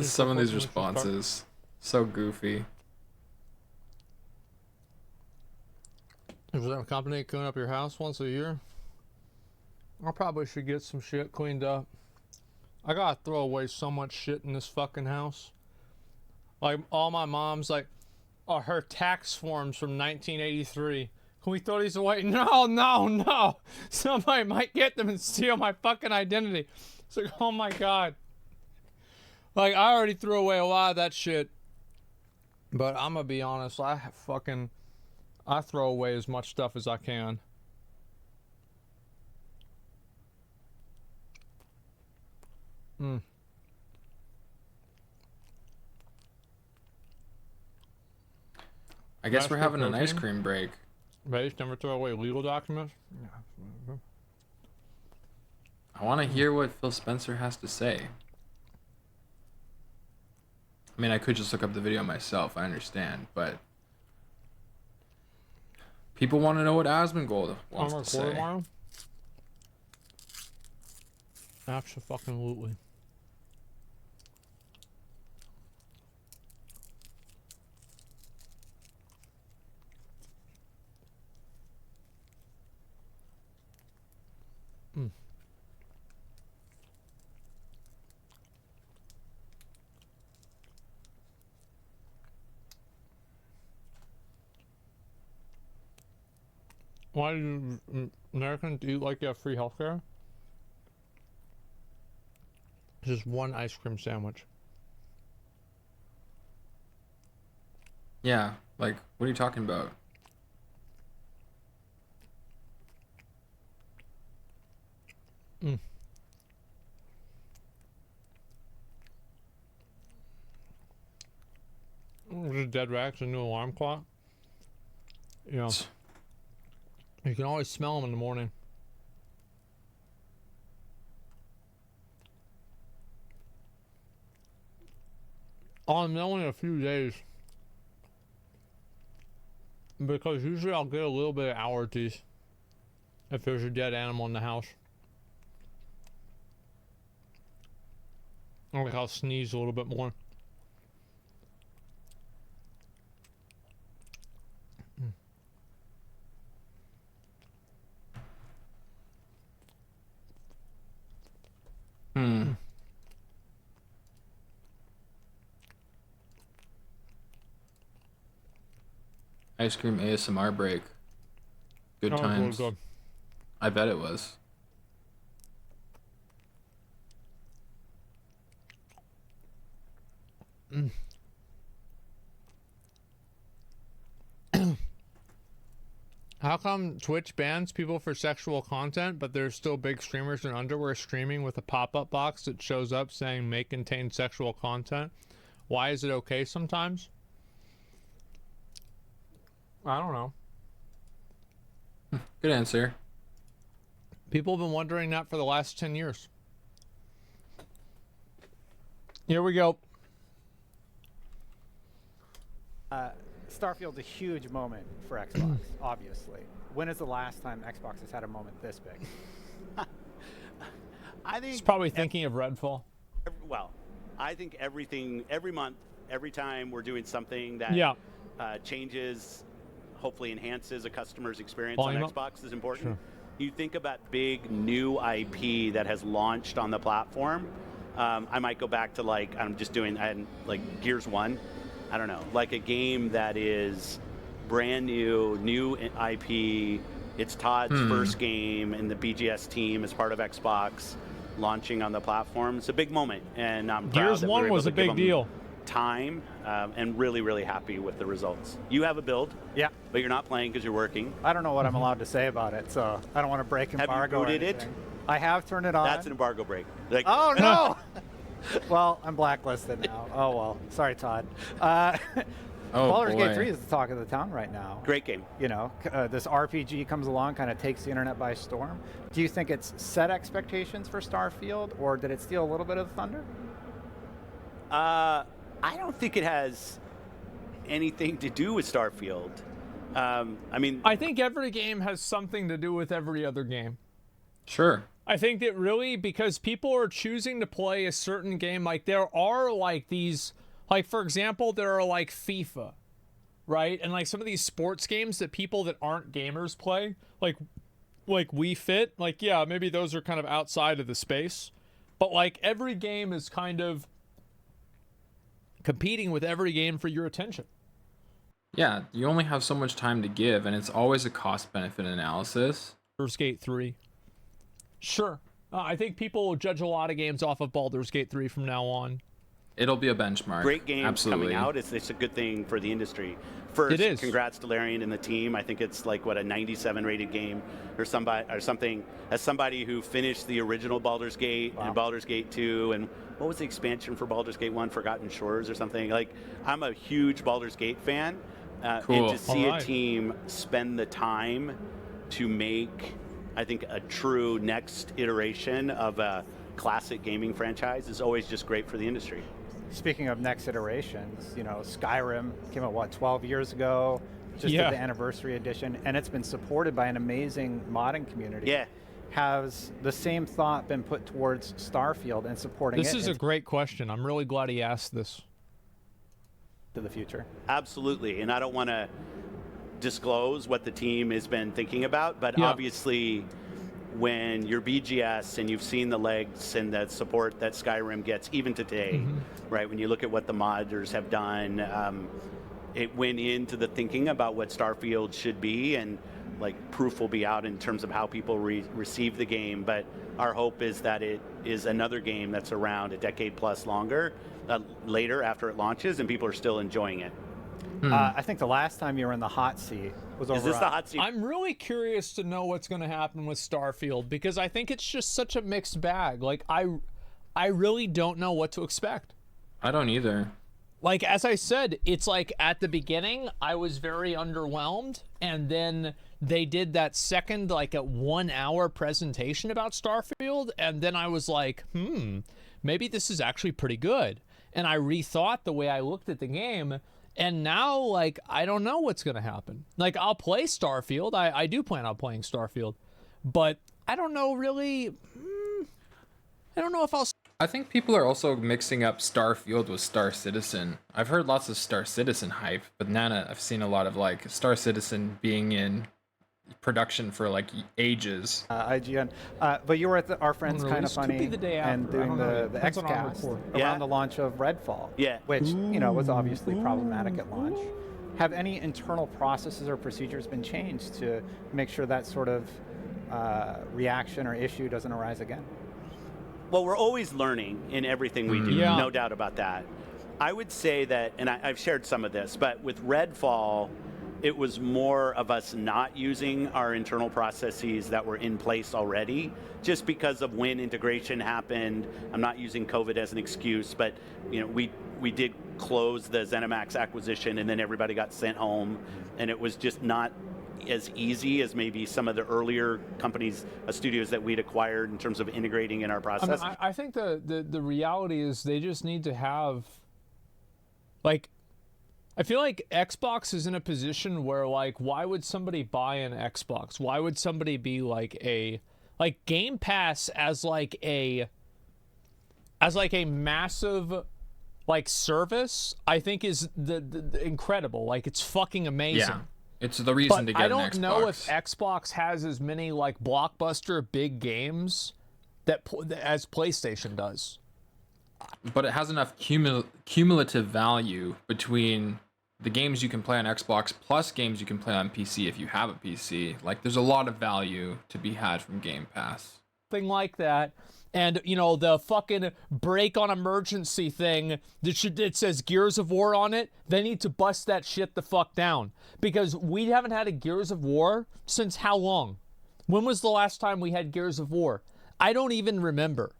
Some of these responses. So goofy. Is there a company clean up your house once a year? I probably should get some shit cleaned up. I gotta throw away so much shit in this fucking house. Like, all my mom's, like, her tax forms from 1983. Can we throw these away? No, no, no! Somebody might get them and steal my fucking identity. It's like, oh my god. Like, I already threw away a lot of that shit. But I'm gonna be honest, I throw away as much stuff as I can. I guess we're having an ice cream break. Base never throw away legal documents? Yeah. I want to hear what Phil Spencer has to say. I mean, I could just look up the video myself, I understand, but people want to know what Asmongold wants to say. Absolutely. Why do Americans eat like you have free healthcare? Just one ice cream sandwich. Yeah, like, what are you talking about? There's a dead rat's a new alarm clock. You know, you can always smell them in the morning. On only a few days. Because usually I'll get a little bit of allergies if there's a dead animal in the house. Or like I'll sneeze a little bit more. Ice cream ASMR break. Good times. Good. I bet it was. How come Twitch bans people for sexual content, but there's still big streamers in underwear streaming with a pop-up box that shows up saying may contain sexual content? Why is it okay sometimes? I don't know. Good answer. People have been wondering that for the last 10 years. Here we go. Starfield's a huge moment for Xbox, obviously. When is the last time Xbox has had a moment this big? I think He's probably thinking of Redfall. Well, I think every month, every time we're doing something that changes, hopefully enhances a customer's experience on Xbox is important. Sure. You think about big new IP that has launched on the platform. I might go back to like Gears 1. I don't know, like a game that is brand new IP. It's Todd's first game in the BGS team as part of Xbox launching on the platform. It's a big moment, and I'm proud Gears that 1 we were was a able to give big them deal. time, and really happy with the results. You have a build, but you're not playing because you're working. I don't know what I'm allowed to say about it, so I don't want to break embargo. Have you booted or anything. I have turned it on. That's an embargo break. Like, oh no! Well, I'm blacklisted now. Oh well, sorry, Todd. Baldur's Gate 3 is the talk of the town right now. Great game. You know, this RPG comes along, kind of takes the internet by storm. Do you think it's set expectations for Starfield, or did it steal a little bit of the thunder? I don't think it has anything to do with Starfield. I think every game has something to do with every other game. Sure. I think that really, because people are choosing to play a certain game, like there are like these, like for example, there are like FIFA, right? And like some of these sports games that people that aren't gamers play, like Wii Fit, like yeah, maybe those are kind of outside of the space, but like every game is kind of competing with every game for your attention. Yeah, you only have so much time to give, and it's always a cost-benefit analysis. Baldur's Gate 3. Sure. I think people will judge a lot of games off of Baldur's Gate 3 from now on. It'll be a benchmark. Great games Absolutely. coming out. It's a good thing for the industry. First, it is. Congrats to Larian and the team. I think it's like a 97 rated game or something. As somebody who finished the original Baldur's Gate and Baldur's Gate 2 and what was the expansion for Baldur's Gate 1? Forgotten Shores or something. Like I'm a huge Baldur's Gate fan, cool. and to see a team spend the time to make, I think, a true next iteration of a classic gaming franchise is always just great for the industry. Speaking of next iterations, you know, Skyrim came out, 12 years ago? Just did the anniversary edition, and it's been supported by an amazing modding community. Yeah. Has the same thought been put towards Starfield and supporting This it is a great question. I'm really glad he asked this. To the future? Absolutely, and I don't want to disclose what the team has been thinking about, but obviously when you're BGS and you've seen the legs and the support that Skyrim gets even today, right? When you look at what the modders have done, it went into the thinking about what Starfield should be, and like proof will be out in terms of how people receive the game. But our hope is that it is another game that's around a decade plus longer, later after it launches, and people are still enjoying it. I think the last time you were in the hot seat, was Is this the override. hot seat? I'm really curious to know what's going to happen with Starfield because I think it's just such a mixed bag. Like I really don't know what to expect. I don't either. Like, as I said, it's like at the beginning, I was very underwhelmed. And then they did that second, like a 1 hour presentation about Starfield. And then I was like, maybe this is actually pretty good. And I rethought the way I looked at the game. And now, like, I don't know what's going to happen. Like, I'll play Starfield. I do plan on playing Starfield. But I don't know really. I don't know if I'll. I think people are also mixing up Starfield with Star Citizen. I've heard lots of Star Citizen hype, but Nana, I've seen a lot of like Star Citizen being in production for like ages. IGN. But you were at our friends Kind of Funny and doing the XCast around the launch of Redfall. Yeah. Which, you know, was obviously problematic at launch. Have any internal processes or procedures been changed to make sure that sort of reaction or issue doesn't arise again? Well, we're always learning in everything we do, no doubt about that. I would say that, and I've shared some of this, but with Redfall, it was more of us not using our internal processes that were in place already, just because of when integration happened. I'm not using COVID as an excuse, but you know, we did close the ZeniMax acquisition, and then everybody got sent home, and it was just not as easy as maybe some of the earlier companies, studios that we'd acquired in terms of integrating in our process. I mean, I think the reality is they just need to have, like, I feel like Xbox is in a position where, like, why would somebody buy an Xbox? Why would somebody be like Game Pass as like a massive like service? I think is the incredible. Like, it's fucking amazing. Yeah. It's the reason to get an Xbox. I don't know if Xbox has as many like blockbuster big games as PlayStation does. But it has enough cumulative value between the games you can play on Xbox plus games you can play on PC if you have a PC. Like, there's a lot of value to be had from Game Pass. Thing like that. And, you know, the fucking break on emergency thing that says Gears of War on it, they need to bust that shit the fuck down. Because we haven't had a Gears of War since how long? When was the last time we had Gears of War? I don't even remember.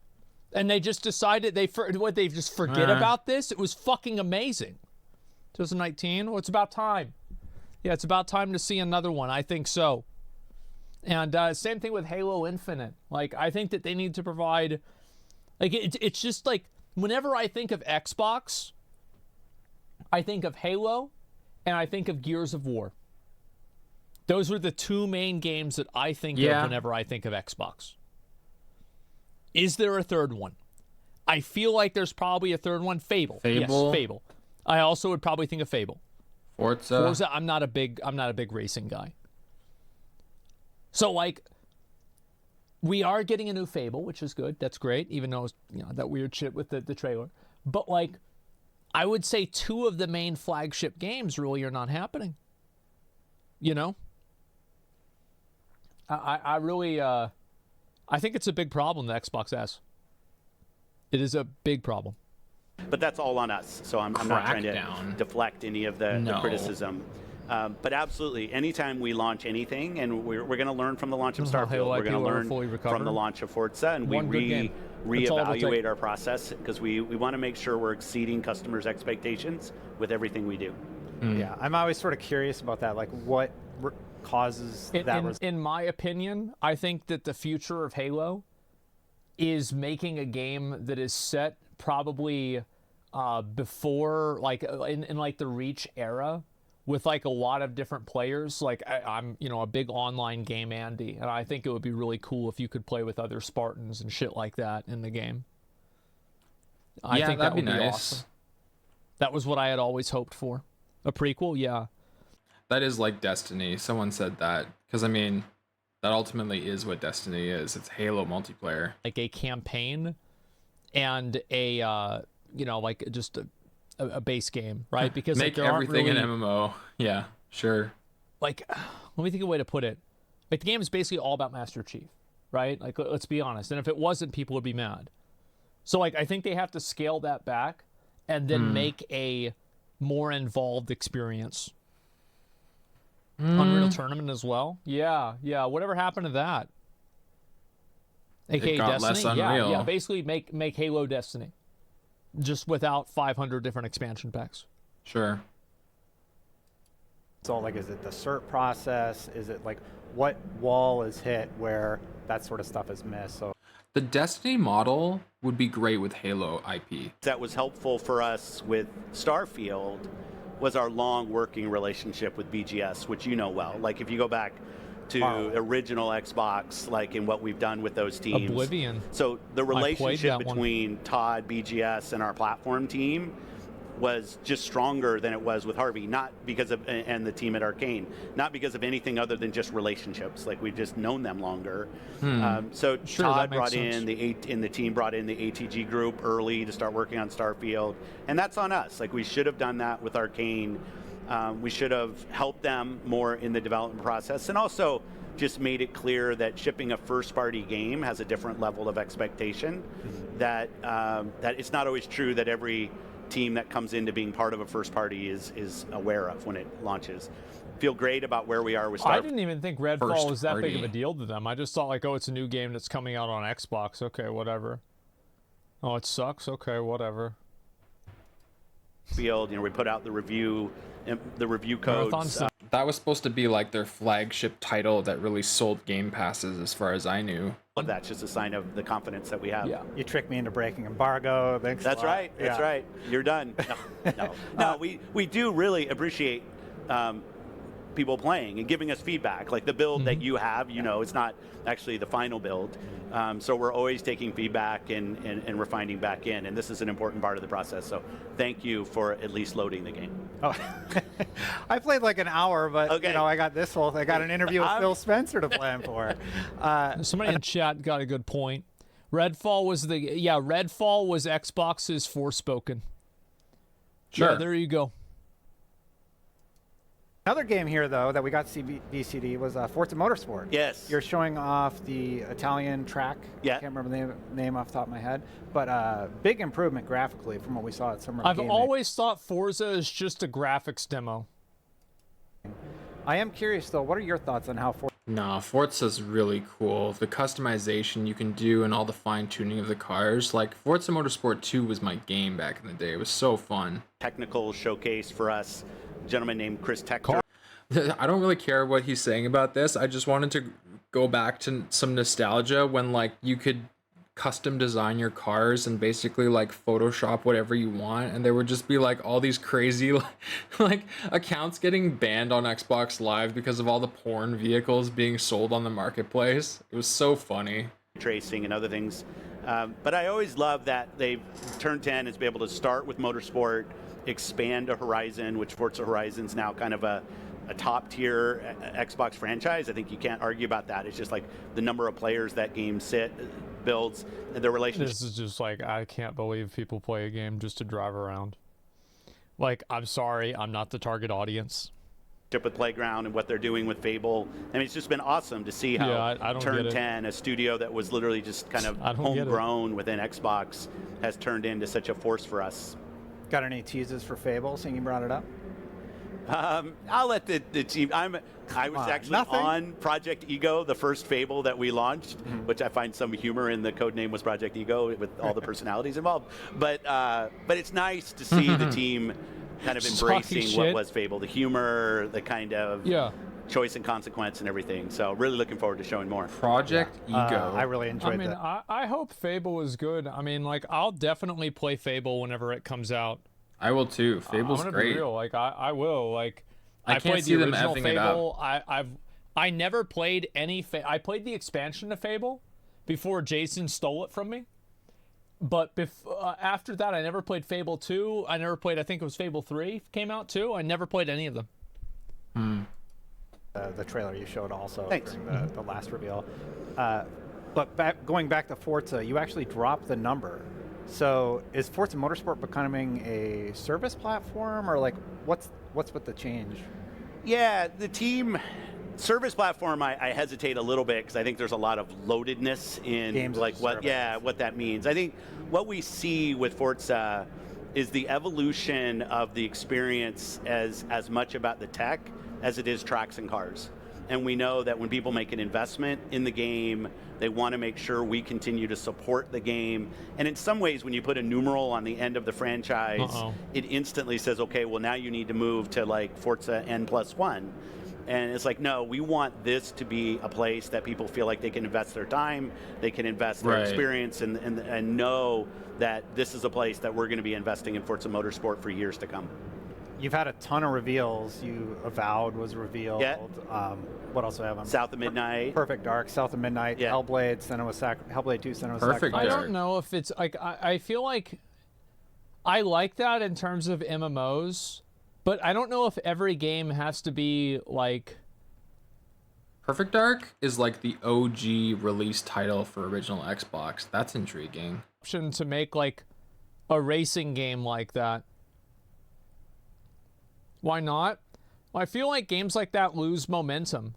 And they just decided they just forget about this? It was fucking amazing. 2019? Well, it's about time. Yeah, it's about time to see another one. I think so. And same thing with Halo Infinite. Like, I think that they need to provide, like, it's just like, whenever I think of Xbox, I think of Halo, and I think of Gears of War. Those are the two main games that I think of whenever I think of Xbox. Is there a third one? I feel like there's probably a third one. Fable. Yes, Fable. I also would probably think of Fable. Forza, I'm not a big racing guy. So, like, we are getting a new Fable, which is good. That's great, even though it's, you know, that weird shit with the trailer. But, like, I would say two of the main flagship games really are not happening. You know? I really, I think it's a big problem that Xbox has. It is a big problem. But that's all on us, so I'm not trying to deflect any of the criticism. But absolutely, anytime we launch anything, and we're going to learn from the launch of Starfield, we're going to learn from the launch of Forza, and we reevaluate our process, because we want to make sure we're exceeding customers' expectations with everything we do. Yeah, I'm always sort of curious about that, like what causes that. In my opinion, I think that the future of Halo is making a game that is set probably before, like, in like the Reach era, with like a lot of different players. Like, I'm, you know, a big online game Andy, and I think it would be really cool if you could play with other Spartans and shit like that in the game. I think that would be nice. Awesome. That was what I had always hoped for. A prequel, yeah. That is like Destiny. Someone said that, because I mean, that ultimately is what Destiny is. It's Halo multiplayer. Like a campaign and a, you know, like just a base game, right? Because make like, everything an MMO. Yeah, sure. Like, let me think of a way to put it. Like, the game is basically all about Master Chief, right? Like, let's be honest. And if it wasn't, people would be mad. So, like, I think they have to scale that back and then make a more involved experience. Unreal Tournament as well. Yeah, yeah. Whatever happened to that? AKA got Destiny. less Yeah, Unreal. yeah. Basically, make Halo Destiny, just without 500 different expansion packs. Sure. So, like, is it the cert process? Is it like what wall is hit where that sort of stuff is missed? So The Destiny model would be great with Halo IP. That was helpful for us with Starfield was our long working relationship with BGS, which you know well. Like if you go back to original Xbox, like in what we've done with those teams. Oblivion. So the I played relationship that one. between Todd, BGS, and our platform team was just stronger than it was with Harvey, not because of, and the team at Arcane, not because of anything other than just relationships. Like we've just known them longer. So Sure, Todd that makes brought sense. in the team brought in the ATG group early to start working on Starfield, and that's on us. Like we should have done that with Arcane. We should have helped them more in the development process, and also just made it clear that shipping a first-party game has a different level of expectation. That that it's not always true that every team that comes into being part of a first party is aware of when it launches. Feel great about where we are with I Starfield. didn't even think Redfall First was that big of party. a deal to them. I just thought like, oh, it's a new game that's coming out on Xbox. Okay, whatever. Oh, it sucks. Okay, whatever. You know, we put out the review Marathon codes. Sim- That was supposed to be like their flagship title that really sold Game Passes, as far as I knew. That's just a sign of the confidence that we have. Yeah. you tricked me into breaking embargo. Thanks. a That's lot. right. That's Yeah. right. You're done. No. We do really appreciate people playing and giving us feedback. Like the build that you have, you know, it's not actually the final build. So we're always taking feedback and refining back in, and this is an important part of the process. So thank you for at least loading the game. Oh, I played like an hour, but Okay. you know, I got I got an interview with Phil Spencer to plan for. Somebody in chat got a good point. Redfall was Redfall was Xbox's Forspoken. Sure. Yeah, there you go. Another game here, though, that we got VCD was Forza Motorsport. Yes. You're showing off the Italian track. Yeah. I can't remember the name off the top of my head, but big improvement graphically from what we saw at Summer I've Game Day. always thought Forza is just a graphics demo. I am curious, though, what are your thoughts on how Forza... No, Forza's really cool. The customization you can do and all the fine-tuning of the cars. Like, Forza Motorsport 2 was my game back in the day. It was so fun. Technical showcase for us. A gentleman named Chris Tector. I don't really care what he's saying about this. I just wanted to go back to some nostalgia when, like, you could custom design your cars and basically, like, Photoshop whatever you want. And there would just be, like, all these crazy, like, accounts getting banned on Xbox Live because of all the porn vehicles being sold on the marketplace. It was so funny. Tracing and other things. But I always love that they've turned 10 is be able to start with motorsport, expand to Horizon, which Forza Horizon's now kind of a top tier Xbox franchise. I think you can't argue about that. It's just like the number of players that game builds, and their relationship. This is just like, I can't believe people play a game just to drive around. Like, I'm sorry, I'm not the target audience. With Playground and what they're doing with Fable. I mean, it's just been awesome to see how I don't Turn get it. 10, a studio that was literally just kind of I don't get it. homegrown within Xbox, has turned into such a force for us. Got any teases for Fable, seeing you brought it up? I'll let the team. I was actually on Project Ego, the first Fable that we launched, which I find some humor in. The code name was Project Ego with all the personalities involved. But it's nice to see the team kind of embracing what was Fable, the humor, the kind of choice and consequence and everything. So really looking forward to showing more. Project Ego. I really enjoyed that. I hope Fable is good. I mean, like, I'll definitely play Fable whenever it comes out. I will too. Fable's I'm gonna great. Be real. Like, I will. Like, I can't played see the them original effing it up. Fable. I never played any. I played the expansion to Fable before Jason stole it from me. But after that, I never played Fable 2. I never played. I think it was Fable 3 came out too. I never played any of them. The trailer you showed also Thanks. during the last reveal. But going back to Forza, you actually dropped the number. So is Forza Motorsport becoming a service platform, or like what's with the change? Yeah, the team service platform, I hesitate a little bit because I think there's a lot of loadedness in Games like as a what service. what that means. I think what we see with Forza is the evolution of the experience as much about the tech as it is tracks and cars. And we know that when people make an investment in the game, they want to make sure we continue to support the game. And in some ways, when you put a numeral on the end of the franchise, it instantly says, okay, well, now you need to move to like Forza N+1. And it's like, no, we want this to be a place that people feel like they can invest their time, they can invest their experience, and know that this is a place that we're going to be investing in Forza Motorsport for years to come. You've had a ton of reveals. Avowed was revealed. Yeah. What else do I have? South of Midnight. Perfect Dark, South of Midnight, Hellblade, Hellblade 2, Senua Sacrifice. I don't know if it's like I feel like I like that in terms of MMOs, but I don't know if every game has to be like. Perfect Dark is like the OG release title for original Xbox. That's intriguing. Option to make like a racing game like that. Why not? Well, I feel like games like that lose momentum.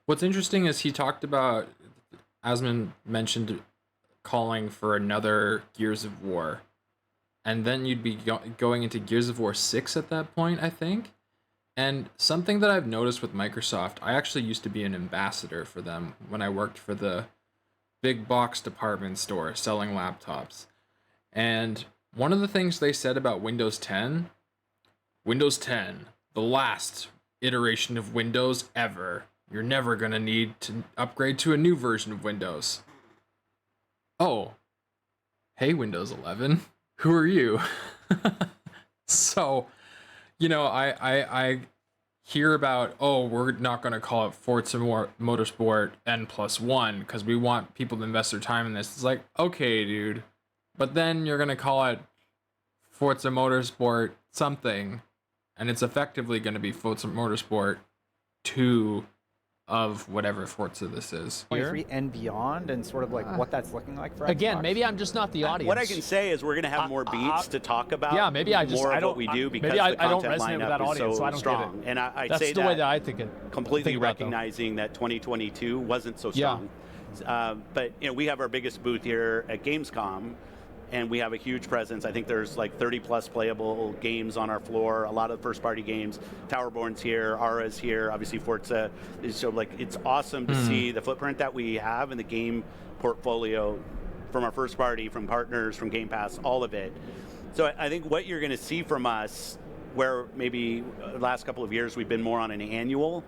What's interesting is he talked about, Asmon mentioned calling for another Gears of War. And then you'd be going into Gears of War 6 at that point, I think. And something that I've noticed with Microsoft, I actually used to be an ambassador for them when I worked for the big box department store selling laptops. And one of the things they said about Windows 10, the last iteration of Windows ever. You're never going to need to upgrade to a new version of Windows. Oh, hey, Windows 11. Who are you? So, you know, I hear about, oh, we're not going to call it Forza Motorsport N+1 because we want people to invest their time in this. It's like, okay, dude. But then you're going to call it Forza Motorsport something, and it's effectively going to be Forza Motorsport 2 of whatever Forza this is. 23 and beyond, and sort of like what that's looking like for Again, Xbox. maybe I'm just not the audience. What I can say is we're going to have more beats to talk about. Yeah, maybe I just more I of don't, what we do because maybe the I don't content resonate with lineup that is audience, so I don't strong. get it. And I That's say the way that I think it. completely think about them. recognizing that 2022 wasn't so strong. But you know, we have our biggest booth here at Gamescom, and we have a huge presence. I think there's like 30 plus playable games on our floor, a lot of first party games. Towerborn's here, Ara's here, obviously Forza is, so like it's awesome to see the footprint that we have in the game portfolio from our first party, from partners, from Game Pass, all of it. So I think what you're going to see from us, where maybe the last couple of years we've been more on an annual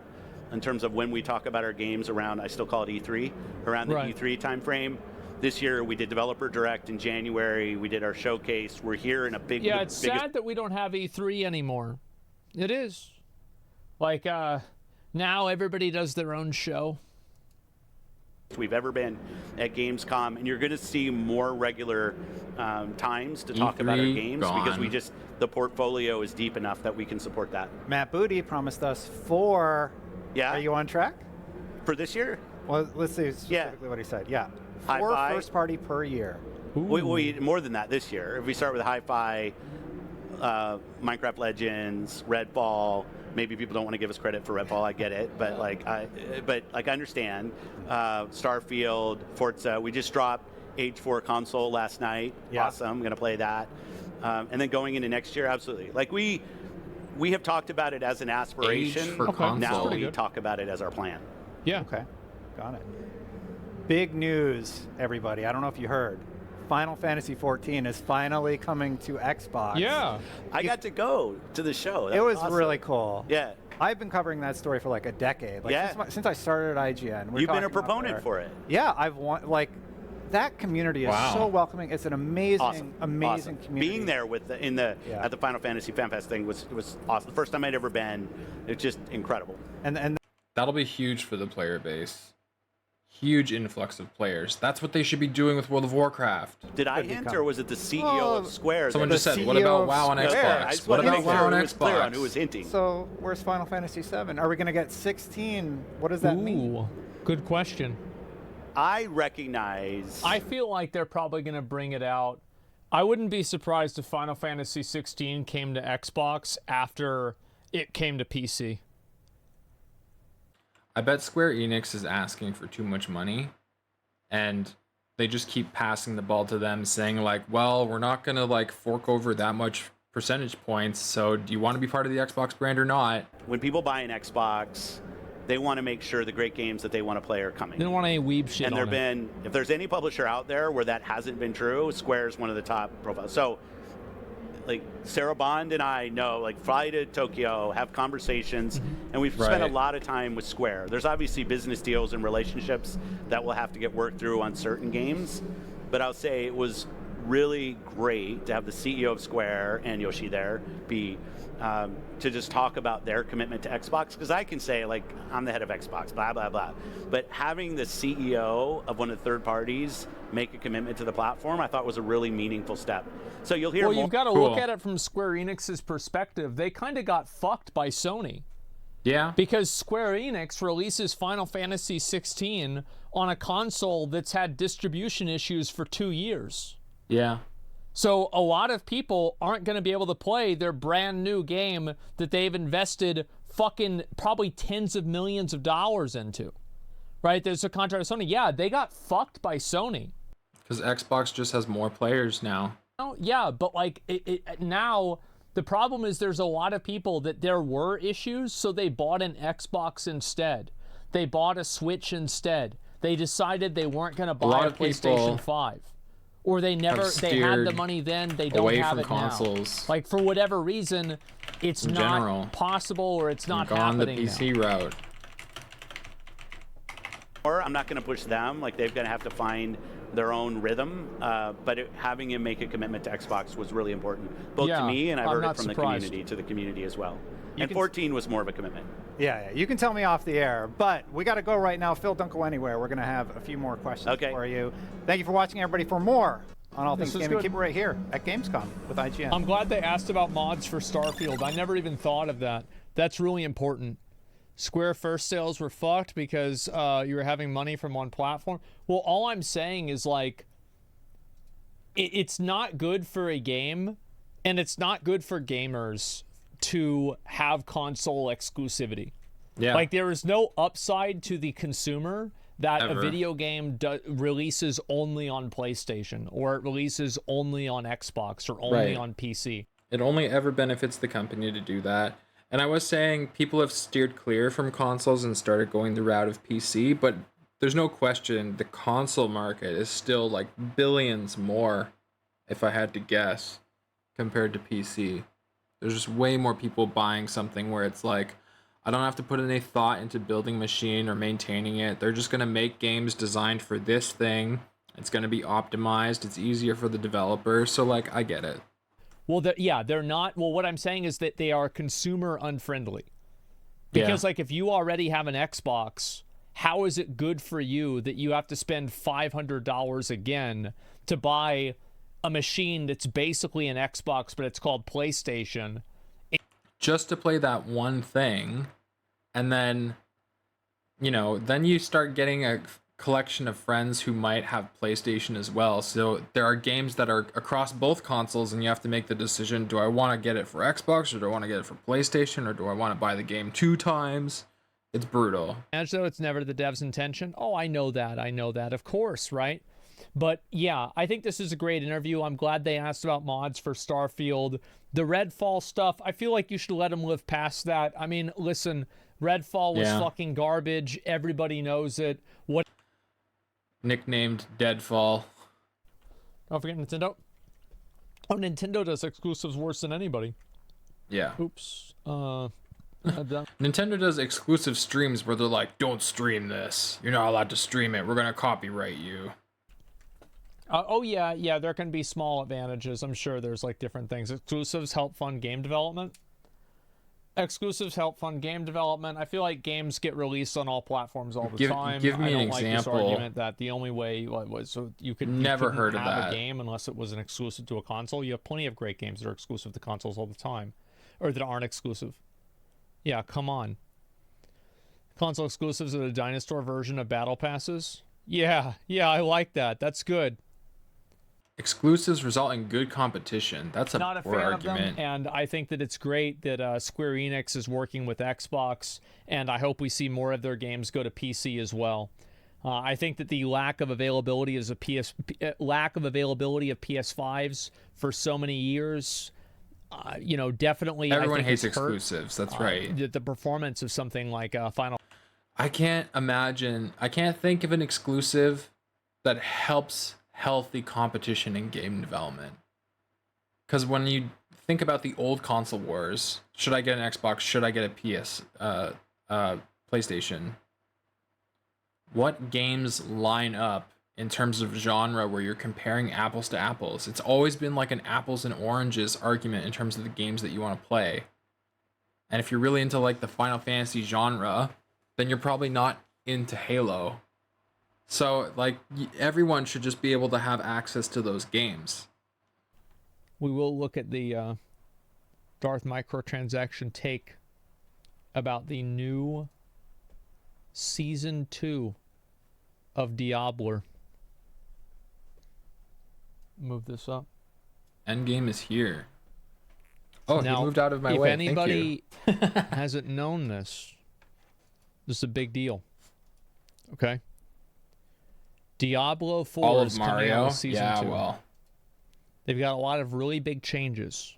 in terms of when we talk about our games around, I still call it E3, around the E3 timeframe. This year we did Developer Direct in January. We did our showcase. We're here in a big. Yeah, it's sad that we don't have E3 anymore. It is. Like now everybody does their own show. We've ever been at Gamescom, and you're going to see more regular times to talk about our games because we just the portfolio is deep enough that we can support that. Matt Booty promised us 4. Yeah. Are you on track for this year? Well, let's see specifically what he said. Yeah. 4 Hi-Fi. first party per year. We more than that this year. If we start with Hi-Fi, Minecraft Legends, Redfall. Maybe people don't want to give us credit for Redfall. I get it, but I understand. Starfield, Forza. We just dropped Age 4 console last night. Yeah. Awesome. I'm gonna play that. And then going into next year, absolutely. Like we have talked about it as an aspiration. Age for console. Now we talk about it as our plan. Yeah. Okay. Got it. Big news, everybody. I don't know if you heard. Final Fantasy XIV is finally coming to Xbox. Yeah. I got to go to the show. That It was awesome. really cool. Yeah. I've been covering that story for like a decade. Like Yeah. since I started at IGN. You've been a proponent for it. Yeah, I've like that community is so welcoming. It's an amazing, amazing community. Being there with at the Final Fantasy Fan Fest thing was awesome. The first time I'd ever been. It's just incredible. And that'll be huge for the player base. Huge influx of players. That's what they should be doing with World of Warcraft. Did I hint, or was it the CEO of Square? Someone just said, what about WoW on Xbox? What about WoW on Xbox? Clear on who was hinting. So where's Final Fantasy VII? Are we going to get 16? What does that mean? Good question. I recognize. I feel like they're probably going to bring it out. I wouldn't be surprised if Final Fantasy 16 came to Xbox after it came to PC. I bet Square Enix is asking for too much money, and they just keep passing the ball to them, saying like, well, we're not gonna like fork over that much percentage points, so do you want to be part of the Xbox brand or not? When people buy an Xbox, they want to make sure the great games that they want to play are coming. They don't want any weeb shit And on there've it. been, if there's any publisher out there where that hasn't been true, Square is one of the top profiles. So, like Sarah Bond and I know, like, fly to Tokyo, have conversations, and we've spent a lot of time with Square. There's obviously business deals and relationships that will have to get worked through on certain games, but I'll say it was really great to have the CEO of Square and Yoshi there be to just talk about their commitment to Xbox, because I can say, like, I'm the head of Xbox, blah, blah, blah. But having the CEO of one of the third parties make a commitment to the platform, I thought was a really meaningful step. So you'll hear Well, more. you've got to look at it from Square Enix's perspective. They kind of got fucked by Sony. Yeah. Because Square Enix releases Final Fantasy 16 on a console that's had distribution issues for 2 years. Yeah. So a lot of people aren't going to be able to play their brand new game that they've invested fucking probably tens of millions of dollars into. Right? There's a contract with Sony. Yeah, they got fucked by Sony. Because Xbox just has more players now. Oh, yeah, but like now the problem is there's a lot of people that there were issues, so they bought an Xbox instead. They bought a Switch instead. They decided they weren't going to buy a PlayStation 5. Or they had the money then, they don't have it consoles. Now. Like, for whatever reason, it's not possible or it's not happening the PC route. Or I'm not going to push them. Like, they're going to have to find their own rhythm. But having him make a commitment to Xbox was really important, both to me and I've heard it from the community to the community as well. And 14 was more of a commitment. Yeah, you can tell me off the air, but we got to go right now. Phil, don't go anywhere. We're going to have a few more questions for you. Thank you for watching, everybody. For more on all things gaming, keep it right here at Gamescom with IGN. I'm glad they asked about mods for Starfield. I never even thought of that. That's really important. Square first sales were fucked because you were having money from one platform. Well, all I'm saying is, like, it's not good for a game, and it's not good for gamers to have console exclusivity. Yeah. Like, there is no upside to the consumer that Ever. a video game releases only on PlayStation, or it releases only on Xbox, or only on PC. It only ever benefits the company to do that. And I was saying people have steered clear from consoles and started going the route of PC, but there's no question the console market is still like billions more, if I had to guess, compared to PC. There's just way more people buying something where it's like, I don't have to put any thought into building a machine or maintaining it. They're just going to make games designed for this thing. It's going to be optimized. It's easier for the developer. So, like, I get it. Well, they're not. Well, what I'm saying is that they are consumer unfriendly. Because, like, if you already have an Xbox, how is it good for you that you have to spend $500 again to buy a machine that's basically an Xbox, but it's called PlayStation? Just to play that one thing, and then, then you start getting a collection of friends who might have PlayStation as well. So there are games that are across both consoles, and you have to make the decision, do I want to get it for Xbox, or do I want to get it for PlayStation, or do I want to buy the game 2 times? It's brutal. As though it's never the dev's intention. Oh, I know that, of course, right? But yeah, I think this is a great interview. I'm glad they asked about mods for Starfield. The Redfall stuff, I feel like you should let them live past that. I mean, listen, Redfall was fucking garbage. Everybody knows it. What? Nicknamed Deadfall. Don't forget Nintendo. Oh, Nintendo does exclusives worse than anybody. Yeah. Oops. Nintendo does exclusive streams where they're like, don't stream this. You're not allowed to stream it. We're going to copyright you. Oh, yeah, there can be small advantages. I'm sure there's, like, different things. Exclusives help fund game development. I feel like games get released on all platforms all the time. Give me I don't an like example. This argument that the only way was so you couldn't heard of have that. a game unless it was an exclusive to a console. You have plenty of great games that are exclusive to consoles all the time, or that aren't exclusive. Yeah, come on. Console exclusives are the dinosaur version of battle passes. Yeah, I like that. That's good. Exclusives result in good competition. That's a Not a poor fan argument. of them, and I think that it's great that Square Enix is working with Xbox, and I hope we see more of their games go to PC as well. I think that the lack of availability of PS5s for so many years, definitely. Everyone I think hates it's hurt, exclusives. That's right. The performance of something like Final. I can't think of an exclusive that helps healthy competition in game development. Because when you think about the old console wars, should I get an Xbox? Should I get a PlayStation? What games line up in terms of genre where you're comparing apples to apples? It's always been like an apples and oranges argument in terms of the games that you want to play. And if you're really into like the Final Fantasy genre, then you're probably not into Halo. So like everyone should just be able to have access to those games. We will look at the Darth microtransaction take about the new Season 2 of Diablo. Move this up. Endgame is here. Oh, now, he moved out of my if way. If anybody hasn't known this is a big deal. Okay? Diablo 4 All of is Mario? coming out with Season 2. Well. They've got a lot of really big changes.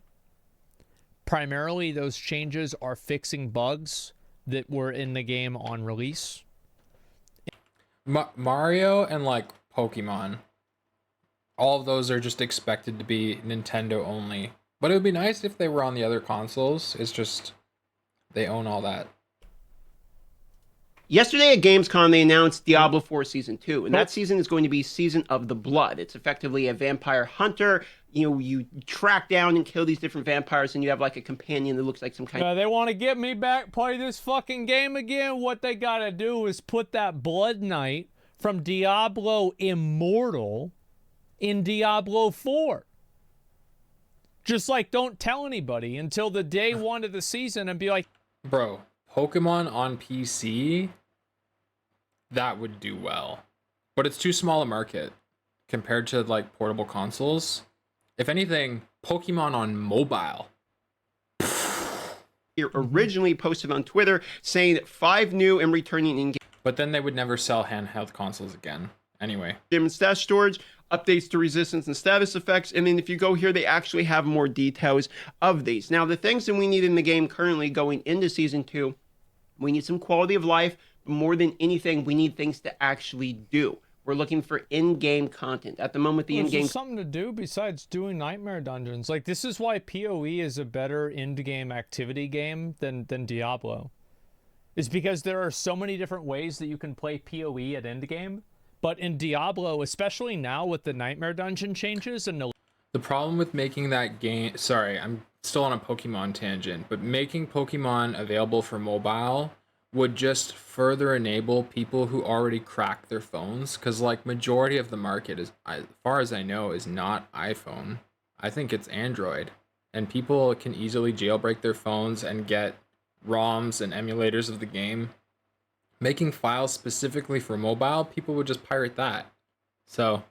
Primarily, those changes are fixing bugs that were in the game on release. Mario and like Pokemon, all of those are just expected to be Nintendo only. But it would be nice if they were on the other consoles. It's just they own all that. Yesterday at Gamescom, they announced Diablo 4 Season 2, and that season is going to be Season of the Blood. It's effectively a vampire hunter. You track down and kill these different vampires, and you have like a companion that looks like some kind of... They want to get me back, play this fucking game again? What they gotta do is put that Blood Knight from Diablo Immortal in Diablo 4. Just like, don't tell anybody until the day one of the season and be like... Bro, Pokemon on PC, that would do well. But it's too small a market compared to like portable consoles. If anything, Pokemon on mobile. Here originally posted on Twitter saying that 5 new and returning in-game. But then they would never sell handheld consoles again. Anyway. And stash storage, updates to resistance and status effects, and then if you go here, they actually have more details of these. Now, the things that we need in the game currently going into Season 2, we need some quality of life, but more than anything, we need things to actually do. We're looking for in-game content. At the moment, the in-game... There's something to do besides doing nightmare dungeons. Like, this is why PoE is a better end-game activity game than Diablo. It's because there are so many different ways that you can play PoE at endgame. But in Diablo, especially now with the nightmare dungeon changes and the problem with making that game... Sorry, I'm still on a Pokemon tangent, but making Pokemon available for mobile would just further enable people who already crack their phones, because like majority of the market is, as far as I know, is not iPhone. I think it's Android, and people can easily jailbreak their phones and get ROMs and emulators of the game. Making files specifically for mobile, people would just pirate that. So,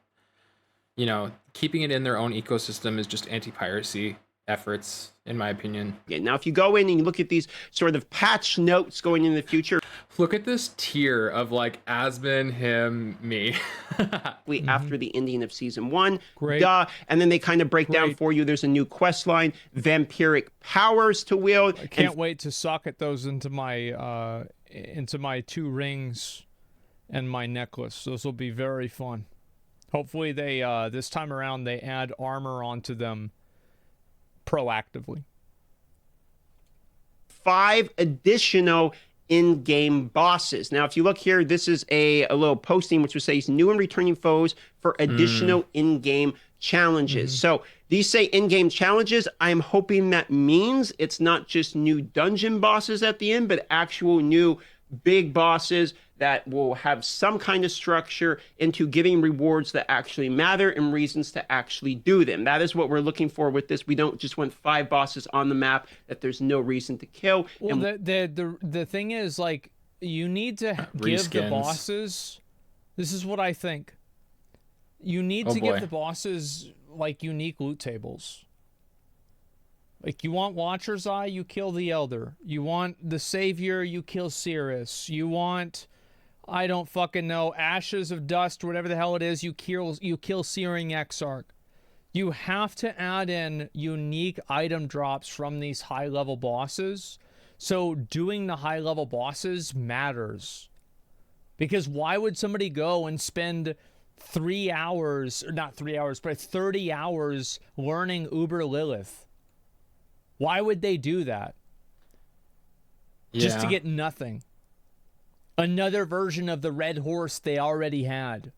keeping it in their own ecosystem is just anti-piracy efforts, in my opinion. Yeah, now, if you go in and you look at these sort of patch notes going in the future. Look at this tier of like Asmon, him, me. After the ending of Season 1. Great. And then they kind of break down for you. There's a new quest line, vampiric powers to wield. I can't wait to socket those into my 2 rings and my necklace. Those will be very fun. Hopefully they this time around they add armor onto them proactively. 5 additional in-game bosses. Now, if you look here, this is a little posting which would say new and returning foes for additional in-game challenges. So these say in-game challenges. I'm hoping that means it's not just new dungeon bosses at the end, but actual new big bosses that will have some kind of structure into giving rewards that actually matter and reasons to actually do them. That is what we're looking for with this. We don't just want 5 bosses on the map that there's no reason to kill. Well, the thing is, like, you need to give the bosses... This is what I think. You need to give the bosses, like, unique loot tables. Like, you want Watcher's Eye, you kill the Elder. You want the Savior, you kill Cirrus. You want I don't fucking know. Ashes of Dust, whatever the hell it is, you kill Searing Exarch. You have to add in unique item drops from these high-level bosses. So doing the high-level bosses matters. Because why would somebody go and spend 3 hours, or not 3 hours, but 30 hours learning Uber Lilith? Why would they do that? Just to get nothing. Another version of the red horse they already had.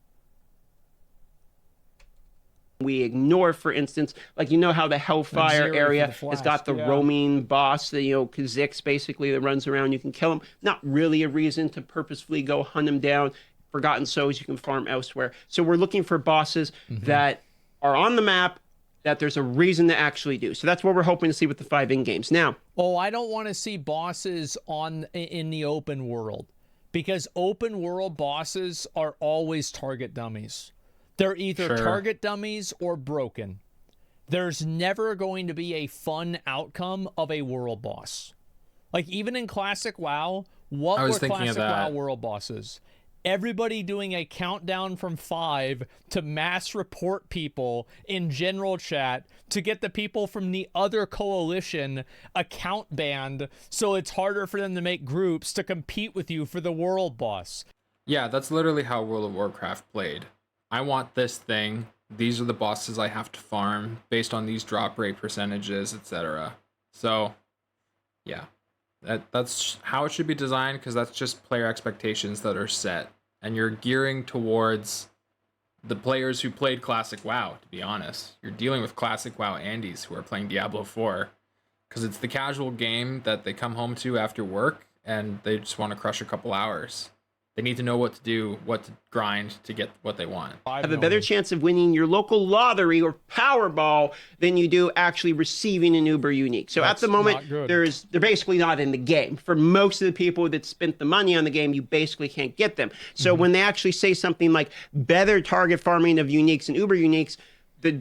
We ignore, for instance, like, you know how the Hellfire area has got the roaming boss, the, you know, Kha'Zix basically that runs around. You can kill him. Not really a reason to purposefully go hunt him down. Forgotten Souls you can farm elsewhere. So we're looking for bosses that are on the map that there's a reason to actually do. So that's what we're hoping to see with the 5 in-games. Now, I don't want to see bosses in the open world, because open world bosses are always target dummies. They're either target dummies or broken. There's never going to be a fun outcome of a world boss. Like, even in Classic WoW, what were Classic WoW world bosses? Everybody doing a countdown from 5 to mass report people in general chat to get the people from the other coalition account banned, so it's harder for them to make groups to compete with you for the world boss. Yeah, that's literally how World of Warcraft played. I want this thing. These are the bosses I have to farm based on these drop rate percentages, etc. So, yeah, that's how it should be designed, because that's just player expectations that are set. And you're gearing towards the players who played Classic WoW, to be honest. You're dealing with Classic WoW Andes who are playing Diablo 4, because it's the casual game that they come home to after work and they just want to crush a couple hours. They need to know what to do, what to grind to get what they want. Have a better chance of winning your local lottery or Powerball than you do actually receiving an Uber Unique. So at the moment, they're basically not in the game. For most of the people that spent the money on the game, you basically can't get them. So when they actually say something like better target farming of Uniques and Uber Uniques,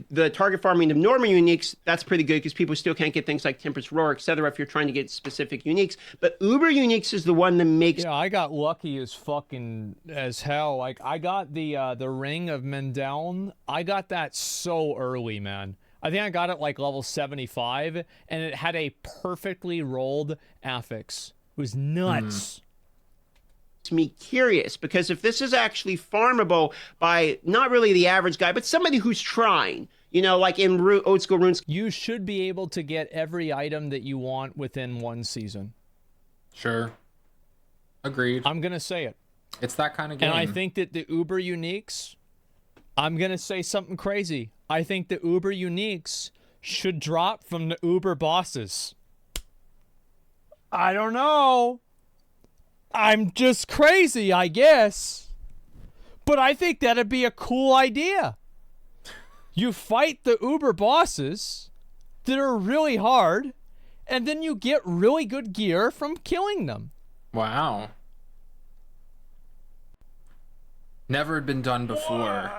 the target farming of normal uniques, that's pretty good, because people still can't get things like Tempest Roar, etc. if you're trying to get specific uniques. But Uber uniques is the one that makes... Yeah, I got lucky as hell. Like, I got the Ring of Mendeln. I got that so early, man. I think I got it like level 75, and it had a perfectly rolled affix. It was nuts. Me curious, because if this is actually farmable by not really the average guy, but somebody who's trying, you know, like in old school runes, you should be able to get every item that you want within one season. Sure. Agreed. I'm gonna say it. It's that kind of game. And I think that the Uber Uniques, I'm gonna say something crazy. I think the Uber Uniques should drop from the Uber bosses. I don't know. I'm just crazy, I guess. But I think that'd be a cool idea. You fight the Uber bosses that are really hard, and then you get really good gear from killing them. Wow. Never been done before.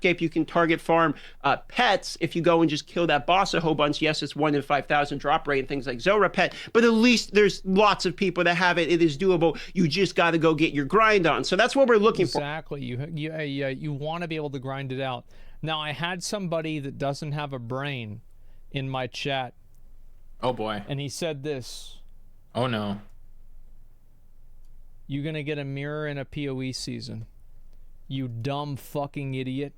You can target farm pets if you go and just kill that boss a whole bunch. Yes, it's 1 in 5,000 drop rate and things like Zora Pet, but at least there's lots of people that have it. It is doable. You just got to go get your grind on. So that's what we're looking for. Exactly. You want to be able to grind it out. Now, I had somebody that doesn't have a brain in my chat. Oh boy. And he said this. Oh no. You're gonna get a mirror in a PoE season. You dumb fucking idiot.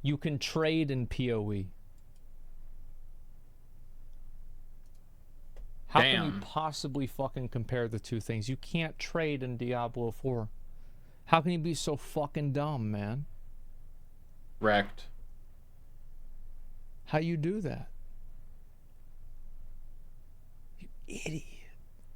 You can trade in PoE. How can you possibly fucking compare the two things? You can't trade in Diablo 4. How can you be so fucking dumb, man? Wrecked. How you do that? You idiot.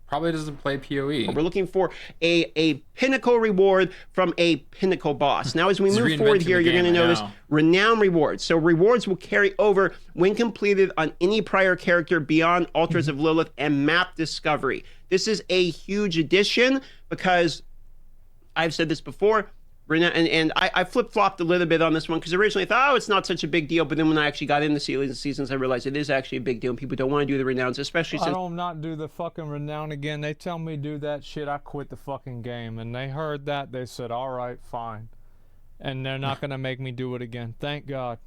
Probably doesn't play PoE. We're looking for a pinnacle reward from a pinnacle boss. Now, as we move forward here, you're going to notice renown rewards. So rewards will carry over when completed on any prior character beyond Altars of Lilith and map discovery. This is a huge addition because I've said this before. And I flip-flopped a little bit on this one because originally I thought, oh, it's not such a big deal. But then when I actually got into seasons, I realized it is actually a big deal. And people don't want to do the renowns, especially I since... don't not do the fucking renown again. They tell me do that shit, I quit the fucking game. And they heard that, they said, all right, fine. And they're not going to make me do it again. Thank God.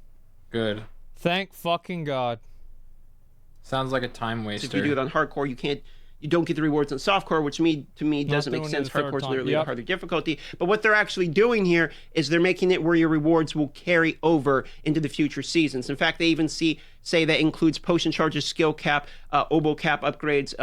Good. Thank fucking God. Sounds like a time waster. If you do it on hardcore, you don't get the rewards on softcore, which to me doesn't make sense. Hardcore is literally a harder difficulty. But what they're actually doing here is they're making it where your rewards will carry over into the future seasons. In fact, they even say that includes potion charges, skill cap, oboe cap upgrades,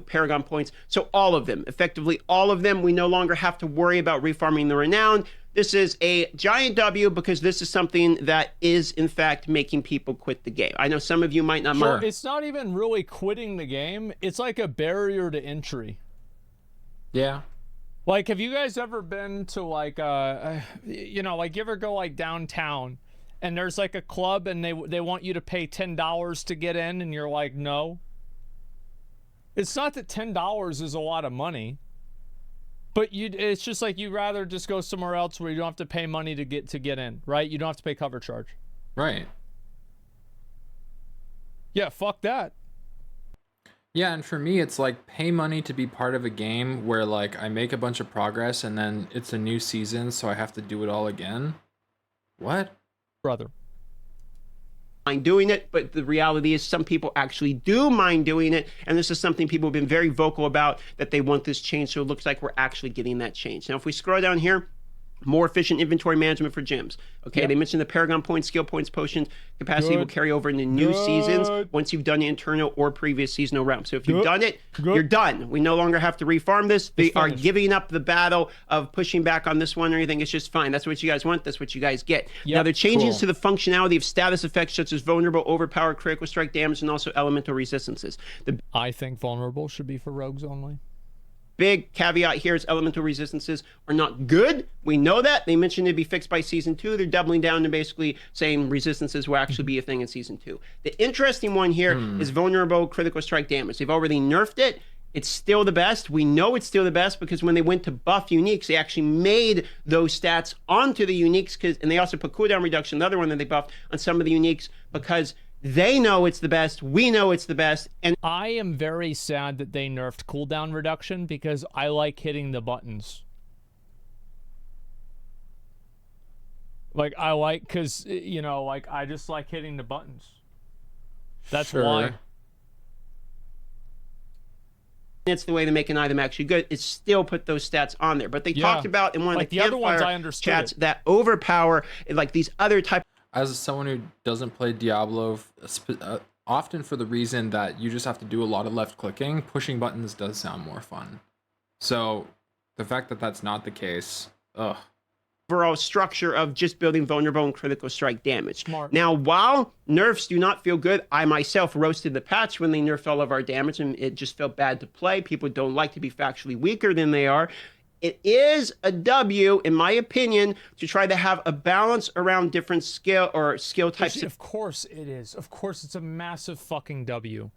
Paragon points. So all of them, effectively all of them, we no longer have to worry about refarming the renown. This is a giant W because this is something that is, in fact, making people quit the game. I know some of you might not mind. It's not even really quitting the game. It's like a barrier to entry. Yeah. Like, have you guys ever been to, like, you ever go, like, downtown, and there's, like, a club, and they want you to pay $10 to get in, and you're like, no? It's not that $10 is a lot of money. But it's just like you'd rather just go somewhere else where you don't have to pay money to get in, right? You don't have to pay cover charge. Right. Yeah, fuck that. Yeah, and for me, it's like pay money to be part of a game where like I make a bunch of progress and then it's a new season, so I have to do it all again. What? Brother. Mind doing it, but the reality is some people actually do mind doing it, and this is something people have been very vocal about, that they want this change, so it looks like we're actually getting that change. Now, if we scroll down here, more efficient inventory management for gyms. Okay, Yep. They mentioned the Paragon points, skill points, potions capacity will carry over into new seasons once you've done the internal or previous seasonal realm. So if you've done it, you're done. We no longer have to refarm this. They are giving up the battle of pushing back on this one or anything. It's just fine. That's what you guys want. That's what you guys get. Now, they're changing to the functionality of status effects such as vulnerable, overpowered, critical strike damage, and also elemental resistances. I think vulnerable should be for rogues only. Big caveat here is elemental resistances are not good. We know that. They mentioned it'd be fixed by season 2. They're doubling down and basically saying resistances will actually be a thing in season 2. The interesting one here is vulnerable critical strike damage. They've already nerfed it. It's still the best. We know it's still the best because when they went to buff uniques, they actually made those stats onto the uniques, and they also put cooldown reduction, another one that they buffed on some of the uniques, because they know it's the best. We know it's the best. And I am very sad that they nerfed cooldown reduction because I like hitting the buttons. Like, because, I just like hitting the buttons. That's why. It's the way to make an item actually good. It's still put those stats on there. But they talked about in one of the other ones I campfire understood chats that overpower, like these other type. As someone who doesn't play Diablo, often for the reason that you just have to do a lot of left clicking, pushing buttons does sound more fun. So the fact that that's not the case, ugh. Overall structure of just building vulnerable and critical strike damage. Smart. Now, while nerfs do not feel good, I myself roasted the patch when they nerfed all of our damage, and it just felt bad to play. People don't like to be factually weaker than they are. It is a W, in my opinion, to try to have a balance around different skill types. Of course it is. Of course it's a massive fucking W.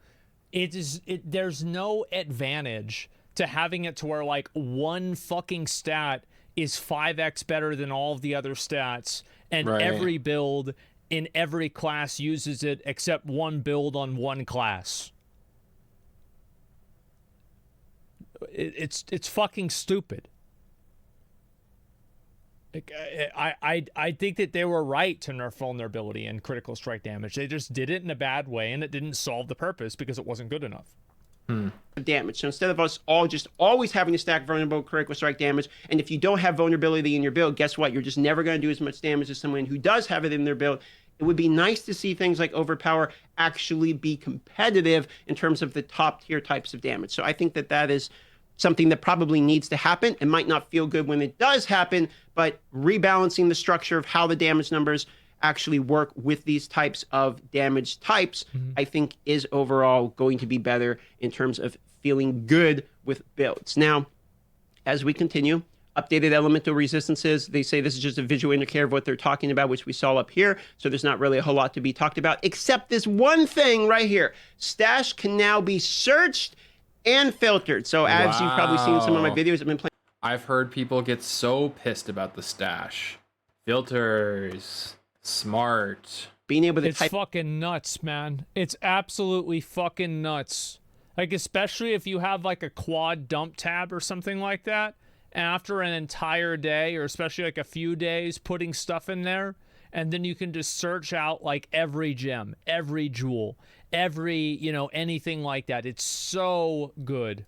There's no advantage to having it to where, like, one fucking stat is 5x better than all of the other stats, and every build in every class uses it except one build on one class. It's fucking stupid. I think that they were right to nerf vulnerability and critical strike damage. They just did it in a bad way, and it didn't solve the purpose because it wasn't good enough. Damage. So instead of us all just always having to stack vulnerable critical strike damage, and if you don't have vulnerability in your build, guess what? You're just never going to do as much damage as someone who does have it in their build. It would be nice to see things like overpower actually be competitive in terms of the top tier types of damage. So I think that is something that probably needs to happen. It might not feel good when it does happen, but rebalancing the structure of how the damage numbers actually work with these types of damage types, I think is overall going to be better in terms of feeling good with builds. Now, as we continue, updated elemental resistances, they say this is just a visual indicator of what they're talking about, which we saw up here. So there's not really a whole lot to be talked about, except this one thing right here. Stash can now be searched and filtered. So as you've probably seen in some of my videos, I've been playing. I've heard people get so pissed about the stash. Filters, smart. Being able to It's type. fucking nuts, man. It's absolutely fucking nuts. Like, especially if you have like a quad dump tab or something like that, after an entire day, or especially like a few days putting stuff in there, and then you can just search out like every gem, every jewel, every, you know, anything like that. It's so good.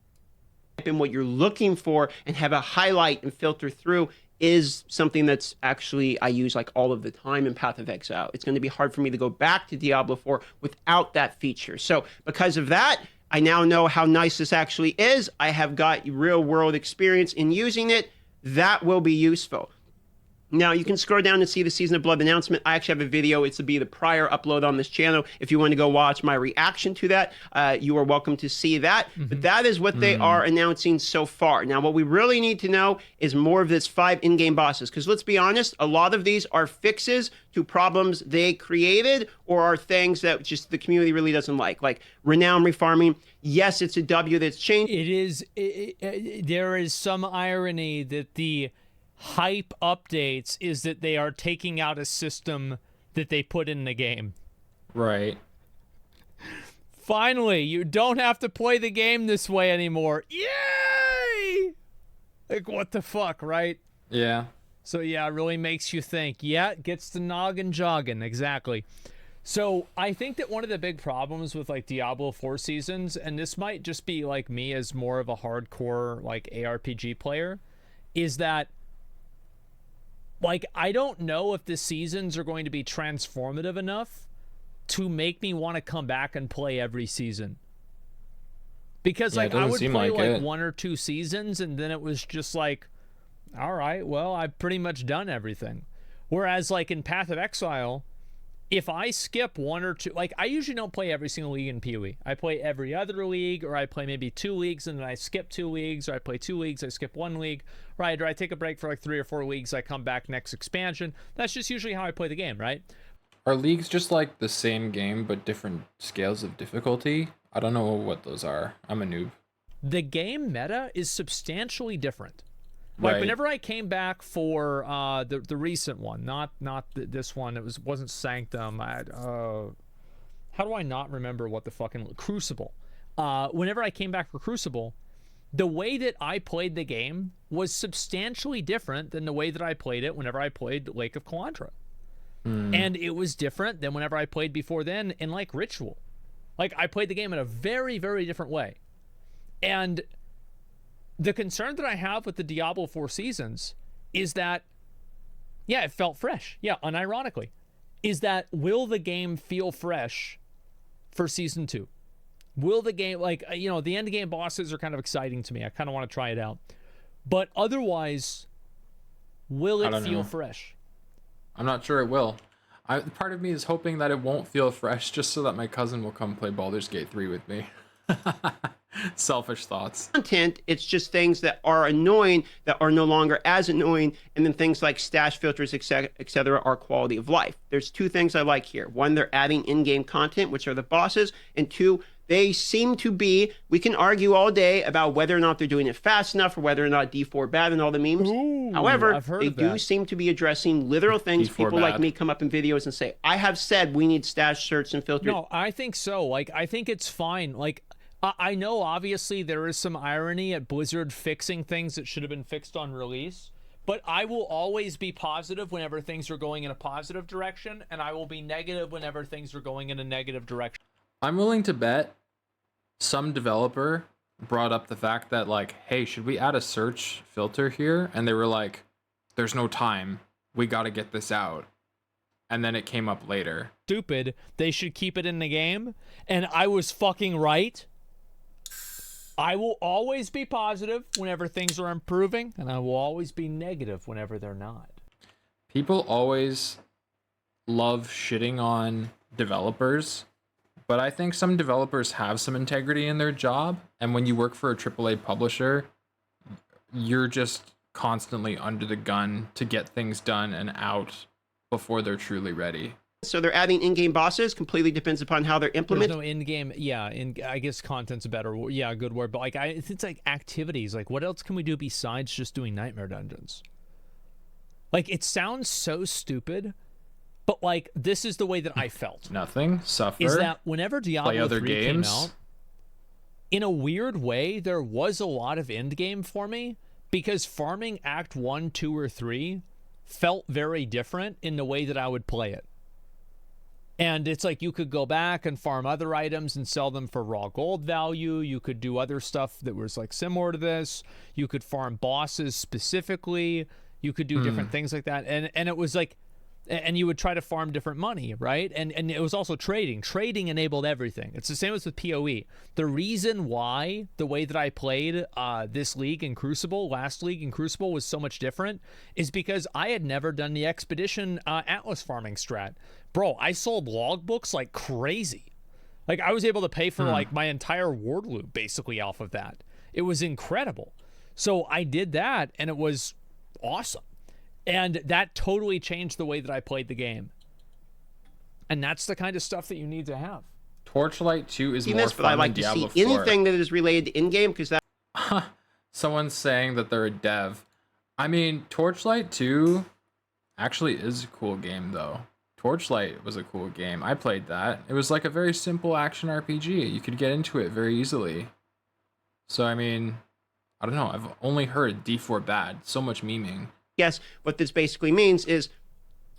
In what you're looking for and have a highlight and filter through is something that's actually I use like all of the time in Path of Exile. It's going to be hard for me to go back to Diablo 4 without that feature. So because of that, I now know how nice this actually is. I have got real world experience in using it. That will be useful. Now, you can scroll down and see the Season of Blood announcement. I actually have a video. It's to be the prior upload on this channel. If you want to go watch my reaction to that, you are welcome to see that. But that is what they are announcing so far. Now, what we really need to know is more of this 5 in-game bosses. Because let's be honest, a lot of these are fixes to problems they created or are things that just the community really doesn't like renown refarming. Yes, it's a W that's changed. It is. There is some irony that the hype updates is that they are taking out a system that they put in the game. Right. Finally, you don't have to play the game this way anymore. Yay! Like, what the fuck, right? Yeah. So yeah, it really makes you think. Yeah, it gets the noggin jogging, exactly. So I think that one of the big problems with like Diablo 4 seasons, and this might just be like me as more of a hardcore like ARPG player, is that like, I don't know if the seasons are going to be transformative enough to make me want to come back and play every season. Because, like, I would play, like, 1 or 2 seasons, and then it was just like, all right, well, I've pretty much done everything. Whereas, like, in Path of Exile, if I skip 1 or 2... Like, I usually don't play every single league in PoE. I play every other league, or I play maybe 2 leagues, and then I skip 2 leagues, or I play 2 leagues, I skip 1 league, right? Or I take a break for, like, 3 or 4 leagues, I come back next expansion. That's just usually how I play the game, right? Are leagues just, like, the same game, but different scales of difficulty? I don't know what those are. I'm a noob. The game meta is substantially different. Like, whenever I came back for the recent one, not this one, wasn't Sanctum. How do I not remember what the fucking Crucible? Whenever I came back for Crucible, the way that I played the game was substantially different than the way that I played it whenever I played Lake of Kalandra. And it was different than whenever I played before then in like Ritual. Like, I played the game in a very, very different way. And the concern that I have with the Diablo 4 seasons is that, yeah, it felt fresh. Yeah, unironically. Is that, will the game feel fresh for Season 2? Will the game, like, you know, the end game bosses are kind of exciting to me. I kind of want to try it out. But otherwise, will it feel fresh? I'm not sure it will. Part of me is hoping that it won't feel fresh just so that my cousin will come play Baldur's Gate 3 with me. Selfish thoughts. Content, it's just things that are annoying that are no longer as annoying, and then things like stash filters, etc., are quality of life. There's 2 things I like here. 1, they're adding in-game content, which are the bosses, and 2, they seem to be, we can argue all day about whether or not they're doing it fast enough or whether or not D4 bad and all the memes. However, they do seem to be addressing literal things. People like me come up in videos and say, I have said we need stash search and filters. No, I think so. Like, I think it's fine. Like, I know obviously there is some irony at Blizzard fixing things that should have been fixed on release, but I will always be positive whenever things are going in a positive direction, and I will be negative whenever things are going in a negative direction. I'm willing to bet some developer brought up the fact that, like, hey, should we add a search filter here? And they were like, there's no time. We got to get this out. And then it came up later. Stupid. They should keep it in the game. And I was fucking right. I will always be positive whenever things are improving, and I will always be negative whenever they're not. People always love shitting on developers, but I think some developers have some integrity in their job, and when you work for a AAA publisher, you're just constantly under the gun to get things done and out before they're truly ready. So they're adding in-game bosses. Completely depends upon how they're There's implemented. no in-game, yeah, I guess content's a better, yeah, good word, but like, it's like activities. Like, what else can we do besides just doing nightmare dungeons? Like, it sounds so stupid, but like, this is the way that I felt. Nothing. Suffer. Is that whenever Diablo 3 came games. out, in a weird way, there was a lot of end game for me, because farming Act 1, 2, or 3 felt very different in the way that I would play it. And it's like you could go back and farm other items and sell them for raw gold value. You could do other stuff that was like similar to this. You could farm bosses specifically. You could do different things like that. And it was like, and you would try to farm different money, right? And it was also trading. Trading enabled everything. It's the same as with PoE. The reason why the way that I played this league in Crucible, last league in Crucible, was so much different is because I had never done the Expedition Atlas farming strat. Bro, I sold logbooks like crazy. Like, I was able to pay for like my entire ward loop basically off of that. It was incredible. So I did that, and it was awesome. And that totally changed the way that I played the game. And that's the kind of stuff that you need to have. Torchlight 2 is more fun I like than to Diablo see 4. anything that is related to in-game, because that. Someone's saying that they're a dev. I mean, Torchlight 2 actually is a cool game, though. Torchlight was a cool game. I played that. It was like a very simple action RPG. You could get into it very easily. So, I mean, I don't know. I've only heard D4 bad. So much memeing. Yes, what this basically means is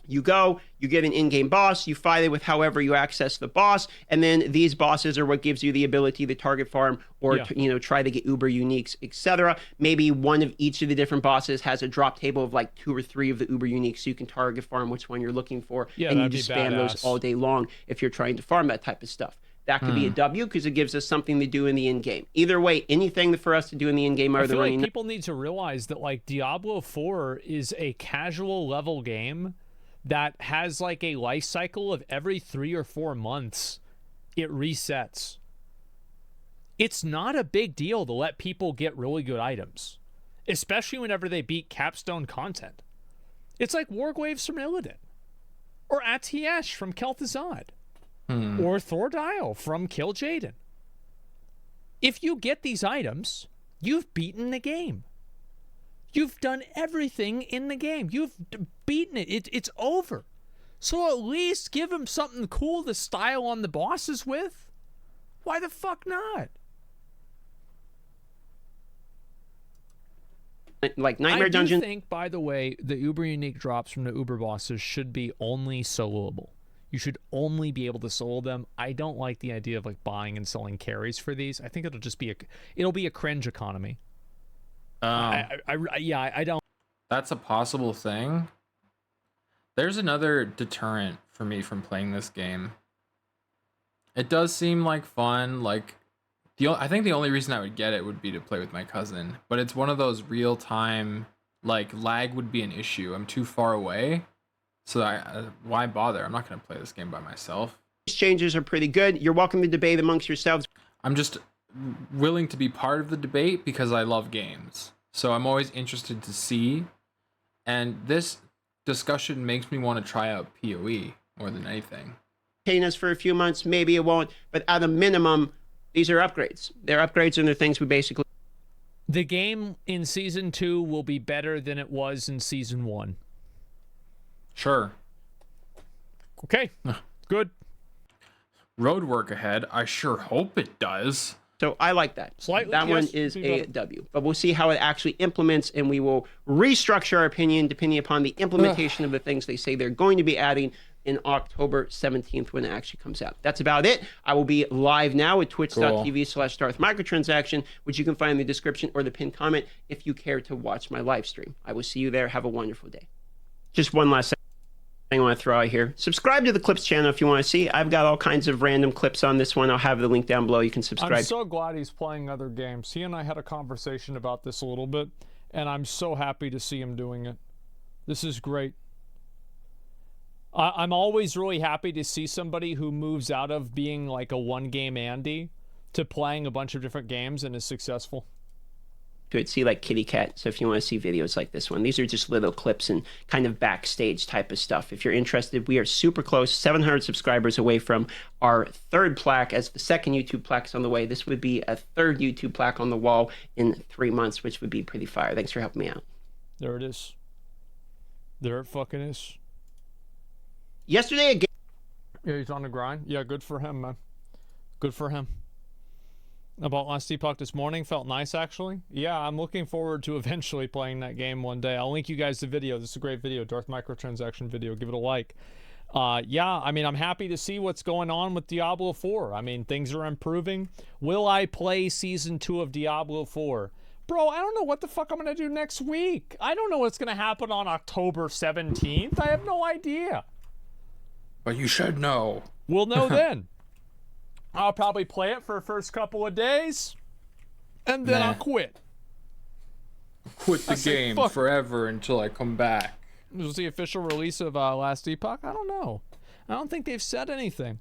you go, you get an in-game boss, you fight it with however you access the boss, and then these bosses are what gives you the ability to target farm or try to get uber uniques, etc. Maybe one of each of the different bosses has a drop table of like 2 or 3 of the uber uniques, so you can target farm which one you're looking for, and you just spam those all day long if you're trying to farm that type of stuff. That could be a W because it gives us something to do in the in-game. Either way, anything for us to do in the in-game. I feel like people need to realize that like Diablo 4 is a casual level game that has like a life cycle of every 3 or 4 months it resets. It's not a big deal to let people get really good items, especially whenever they beat capstone content. It's like Wargwaves from Illidan, or Atiesh from Kel'Thuzad, or Thordile from Kill Jaden. If you get these items, you've beaten the game. You've done everything in the game. You've beaten it. It's over. So at least give them something cool to style on the bosses with. Why the fuck not? Like Nightmare Dungeon. I do think, by the way, the uber unique drops from the uber bosses should be only soloable. You should only be able to solo them. I don't like the idea of like buying and selling carries for these. I think it'll just be a cringe economy. I don't. That's a possible thing. There's another deterrent for me from playing this game. It does seem like fun. Like I think the only reason I would get it would be to play with my cousin. But it's one of those real time, like lag would be an issue. I'm too far away. So why bother? I'm not going to play this game by myself. These changes are pretty good. You're welcome to debate amongst yourselves. I'm just willing to be part of the debate because I love games. So I'm always interested to see. And this discussion makes me want to try out PoE more than anything. Paying us for a few months, maybe it won't. But at a minimum, these are upgrades. They're upgrades and they're things we basically... The game in Season 2 will be better than it was in Season 1. Sure. Okay. Good. Road work ahead. I sure hope it does. So I like that. Slightly, that one is a W. But we'll see how it actually implements, and we will restructure our opinion depending upon the implementation of the things they say they're going to be adding in October 17th when it actually comes out. That's about it. I will be live now at twitch.tv/StarthMicrotransaction, which you can find in the description or the pinned comment if you care to watch my live stream. I will see you there. Have a wonderful day. Just one last thing I want to throw out here. Subscribe to the Clips channel if you want to see. I've got all kinds of random clips on this one. I'll have the link down below. You can subscribe. I'm so glad he's playing other games. He and I had a conversation about this a little bit, and I'm so happy to see him doing it. This is great. I'm always really happy to see somebody who moves out of being like a one-game Andy to playing a bunch of different games and is successful. to see like kitty cat. So if you want to see videos like this one, these are just little clips and kind of backstage type of stuff. If you're interested, we are super close, 700 subscribers away from our third plaque, as the second YouTube plaque is on the way. This would be a third YouTube plaque on the wall in 3 months, which would be pretty fire. Thanks for helping me out. There it is. There it fucking is. Yesterday again. Yeah, he's on the grind. Yeah, good for him, man. Good for him. I bought last Epoch this morning. Felt nice, actually. Yeah, I'm looking forward to eventually playing that game one day. I'll link you guys the video. This is a great video. Darth microtransaction video. Give it a like. Yeah, I mean, I'm happy to see what's going on with Diablo 4. I mean, things are improving. Will I play Season 2 of Diablo 4? Bro, I don't know what the fuck I'm going to do next week. I don't know what's going to happen on October 17th. I have no idea. But you should know. We'll know then. I'll probably play it for the first couple of days, and then I'll quit. Quit the game forever until I come back. This was the official release of Last Epoch? I don't know. I don't think they've said anything.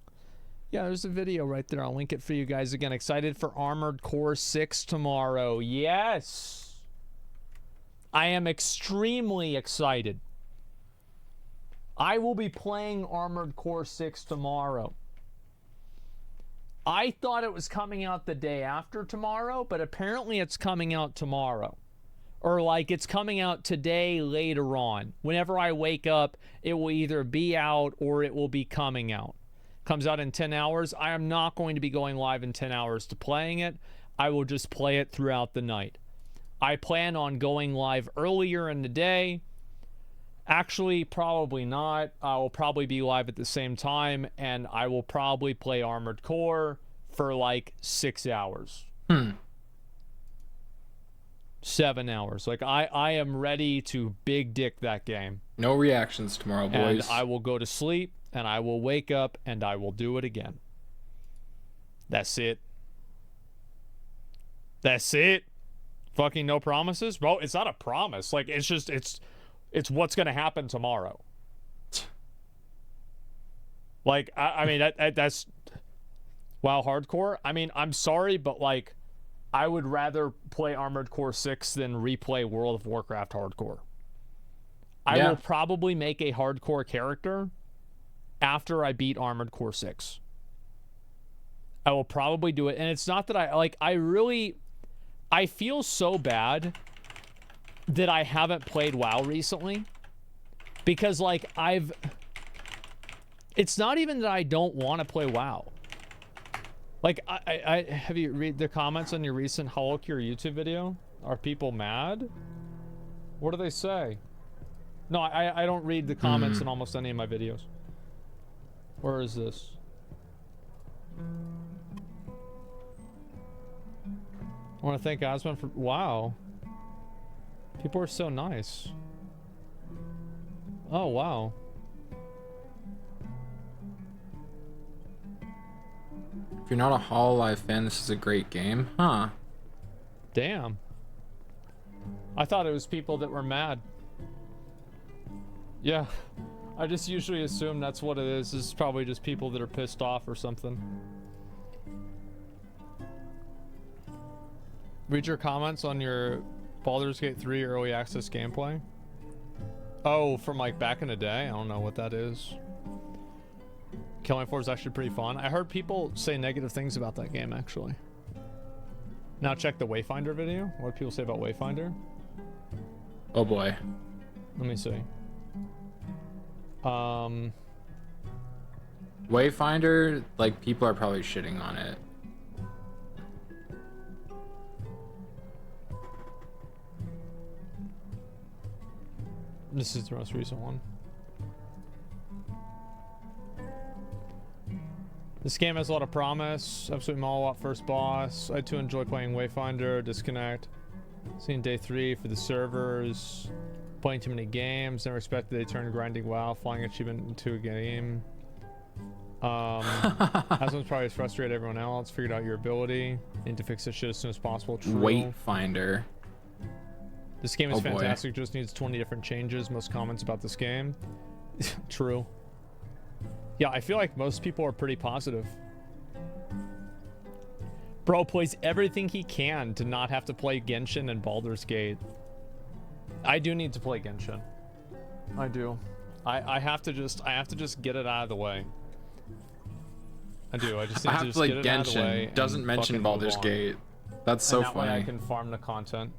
Yeah, there's a video right there. I'll link it for you guys again. Excited for Armored Core 6 tomorrow. Yes. I am extremely excited. I will be playing Armored Core 6 tomorrow. I thought it was coming out the day after tomorrow, but apparently it's coming out tomorrow. Or like it's coming out today later on. Whenever I wake up, it will either be out or it will be coming out. Comes out in 10 hours. I am not going to be going live in 10 hours to playing it. I will just play it throughout the night. I plan on going live earlier in the day. Actually, probably not. I will probably be live at the same time, and I will probably play Armored Core for like 6 hours. 7 hours. Like, I am ready to big dick that game. No reactions tomorrow, boys. And I will go to sleep, and I will wake up, and I will do it again. That's it. That's it. Fucking no promises? Bro, it's not a promise. Like, it's just, it's what's going to happen tomorrow. Like, I mean, that's... WoW Hardcore? I mean, I'm sorry, but, like, I would rather play Armored Core 6 than replay World of Warcraft Hardcore. I will probably make a hardcore character after I beat Armored Core 6. I will probably do it. And it's not that I feel so bad that I haven't played WoW recently. Because, like, it's not even that I don't want to play WoW. Like, I have you read the comments on your recent Holocure YouTube video? Are people mad? What do they say? No, I don't read the comments in almost any of my videos. Where is this? I want to thank Asmon for... Wow. People are so nice. Oh, wow. If you're not a Hololive fan, this is a great game. Huh. Damn. I thought it was people that were mad. Yeah. I just usually assume that's what it is. This is probably just people that are pissed off or something. Read your comments on your Baldur's Gate 3 early access gameplay. Oh, from like back in the day? I don't know what that is. Killing Floor is actually pretty fun. I heard people say negative things about that game, actually. Now check the Wayfinder video. What do people say about Wayfinder? Oh boy. Let me see. Wayfinder, like, people are probably shitting on it. This is the most recent one. This game has a lot of promise. Absolutely Mall first boss. I too enjoy playing Wayfinder, Disconnect. Seeing day 3 for the servers. Playing too many games. Never expected they turned grinding WoW, flying achievement into a game. Asmon's probably as frustrated everyone else. Figured out your ability. Need to fix this shit as soon as possible. True. Wayfinder. This game is fantastic. Just needs 20 different changes. Most comments about this game. True. Yeah, I feel like most people are pretty positive. Bro plays everything he can to not have to play Genshin and Baldur's Gate. I do need to play Genshin. I do. I have to just get it out of the way. I do. I just need to just play get it out of the way. Genshin. Doesn't and mention fucking Baldur's move on. Gate. That's so and that funny. way I can farm the content.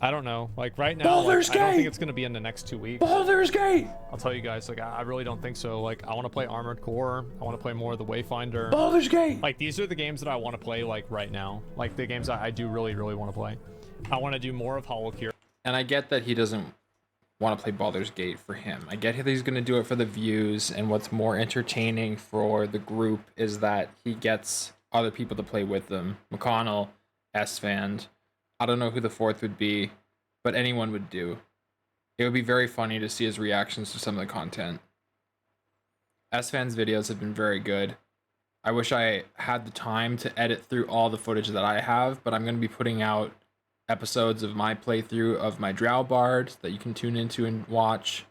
I don't know. Like right now, Baldur's I don't Gate! think it's gonna be in the next 2 weeks. Baldur's Gate! I'll tell you guys, like I really don't think so. Like I want to play Armored Core. I want to play more of the Wayfinder. Baldur's Gate! Like these are the games that I want to play like right now. Like the games I do really want to play. I want to do more of Hollow Cure. And I get that he doesn't want to play Baldur's Gate for him. I get that he's going to do it for the views, and what's more entertaining for the group is that he gets other people to play with them. McConnell, S-Fand. I don't know who the fourth would be, but anyone would do. It would be very funny to see his reactions to some of the content. S-Fand's videos have been very good. I wish I had the time to edit through all the footage that I have, but I'm going to be putting out episodes of my playthrough of my Drow Bard that you can tune into and watch.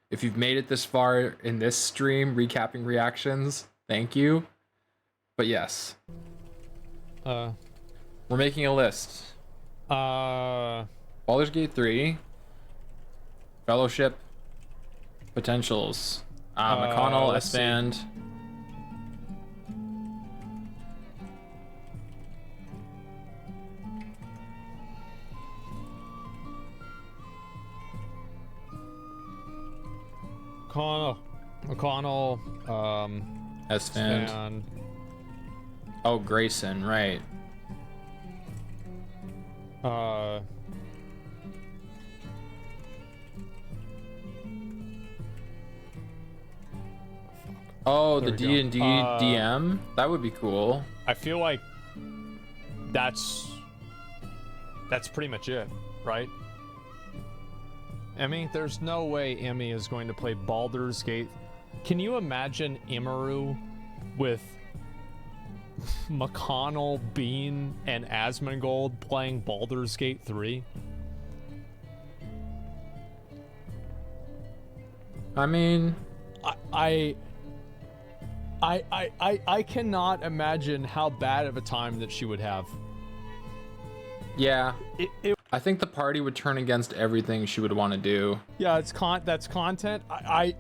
If you've made it this far in this stream, recapping reactions, thank you. But yes. We're making a list. Baldur's Gate 3. Fellowship. Potentials. McConnell, let's see. S-Band. McConnell, S-Band. Oh, Grayson, right. Oh, the There we go. D&D DM? That would be cool. I feel like that's pretty much it, right? Emmy, there's no way Emmy is going to play Baldur's Gate. Can you imagine Immeru with McConnell, Bean, and Asmongold playing Baldur's Gate 3? I mean, I cannot imagine how bad of a time that she would have. yeah. I think the party would turn against everything she would want to do. Yeah, that's content. I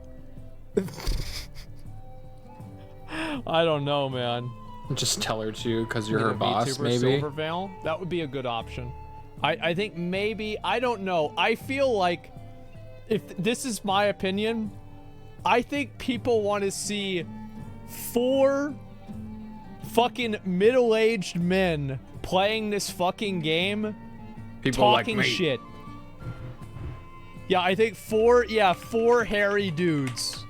don't know, man. Just tell her to, because you're You her know, boss, VTuber maybe. Silvervale, that would be a good option. I think maybe, I don't know. I feel like, if this is my opinion, I think people want to see 4 fucking middle-aged men playing this fucking game, People like talking me. shit. Yeah, I think 4 hairy dudes.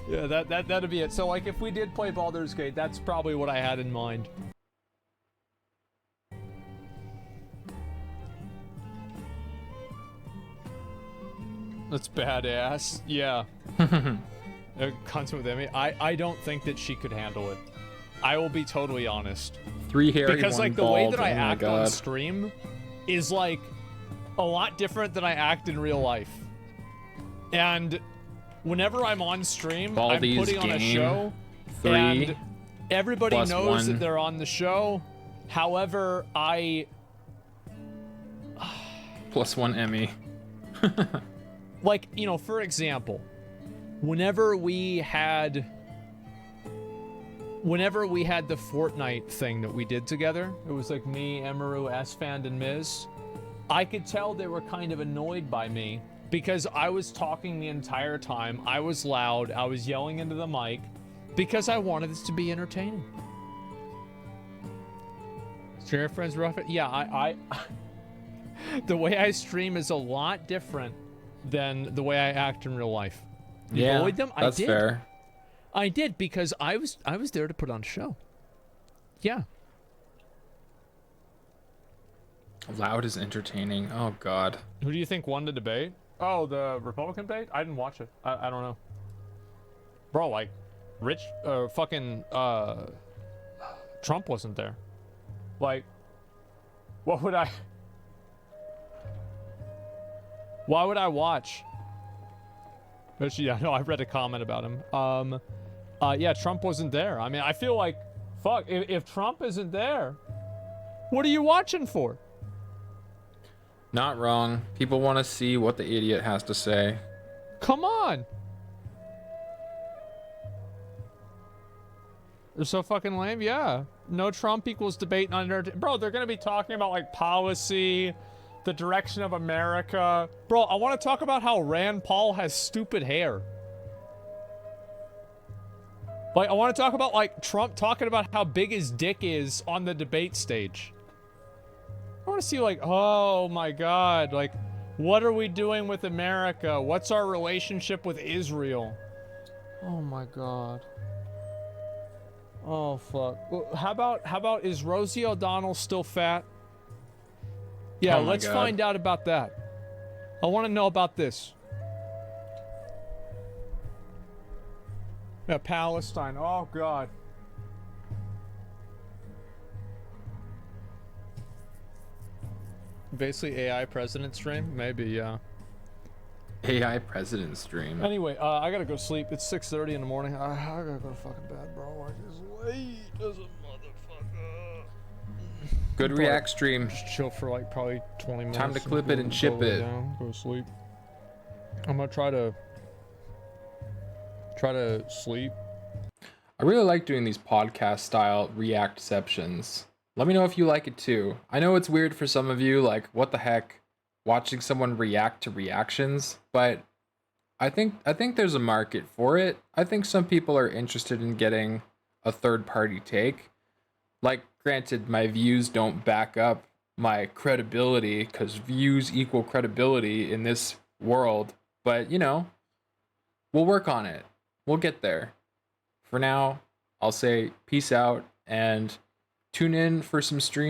Yeah, that'd be it. So like if we did play Baldur's Gate, that's probably what I had in mind. That's badass. Yeah. Content with Emmy. I don't think that she could handle it. I will be totally honest. 3 hairy, Because 1 like the way bald. that I Oh my act on God. stream is like a lot different than I act in real life. And whenever I'm on stream, Baldi's I'm putting on a game, show 3 and everybody plus knows 1. that they're on the show. However, Plus 1 Emmy. like, you know, for example, whenever we had the Fortnite thing that we did together, it was like me, Emeru, S-Fand, and Miz. I could tell they were kind of annoyed by me because I was talking the entire time. I was loud. I was yelling into the mic because I wanted this to be entertaining. Streamer friends rough it? Yeah, I the way I stream is a lot different than the way I act in real life. You Yeah, avoid them? that's I did. fair. I did because I was there to put on a show. Yeah. Loud is entertaining. Oh God. Who do you think won the debate? Oh, the Republican debate? I didn't watch it. I don't know. Bro, like, Trump wasn't there. Like, what would I... Why would I watch? Actually, yeah, no, I read a comment about him. Yeah, Trump wasn't there. I mean, I feel like, fuck, if Trump isn't there, what are you watching for? Not wrong. People want to see what the idiot has to say. Come on. They're so fucking lame. Yeah. No Trump equals debate under. Bro, they're going to be talking about like policy, the direction of America. Bro, I want to talk about how Rand Paul has stupid hair. Like, I want to talk about like Trump talking about how big his dick is on the debate stage. I want to see like, oh my God, like, what are we doing with America? What's our relationship with Israel? Oh my God. Oh fuck. How about is Rosie O'Donnell still fat? Yeah, Oh my let's God. find out about that. I want to know about this. Yeah, Palestine. Oh God. Basically AI president stream? Maybe, yeah. AI president stream. Anyway, I gotta go sleep. It's 6:30 in the morning. I gotta go to fucking bed, bro. Like, it's late as a motherfucker. Good React stream. Just chill for like probably 20 minutes. Time to clip it and ship go lay it. down, go to sleep. I'm gonna try to sleep. I really like doing these podcast style React-ceptions. Let me know if you like it too. I know it's weird for some of you, like, what the heck, watching someone react to reactions, but I think there's a market for it. I think some people are interested in getting a third-party take. Like, granted, my views don't back up my credibility, because views equal credibility in this world, but, you know, we'll work on it. We'll get there. For now, I'll say peace out and tune in for some streams.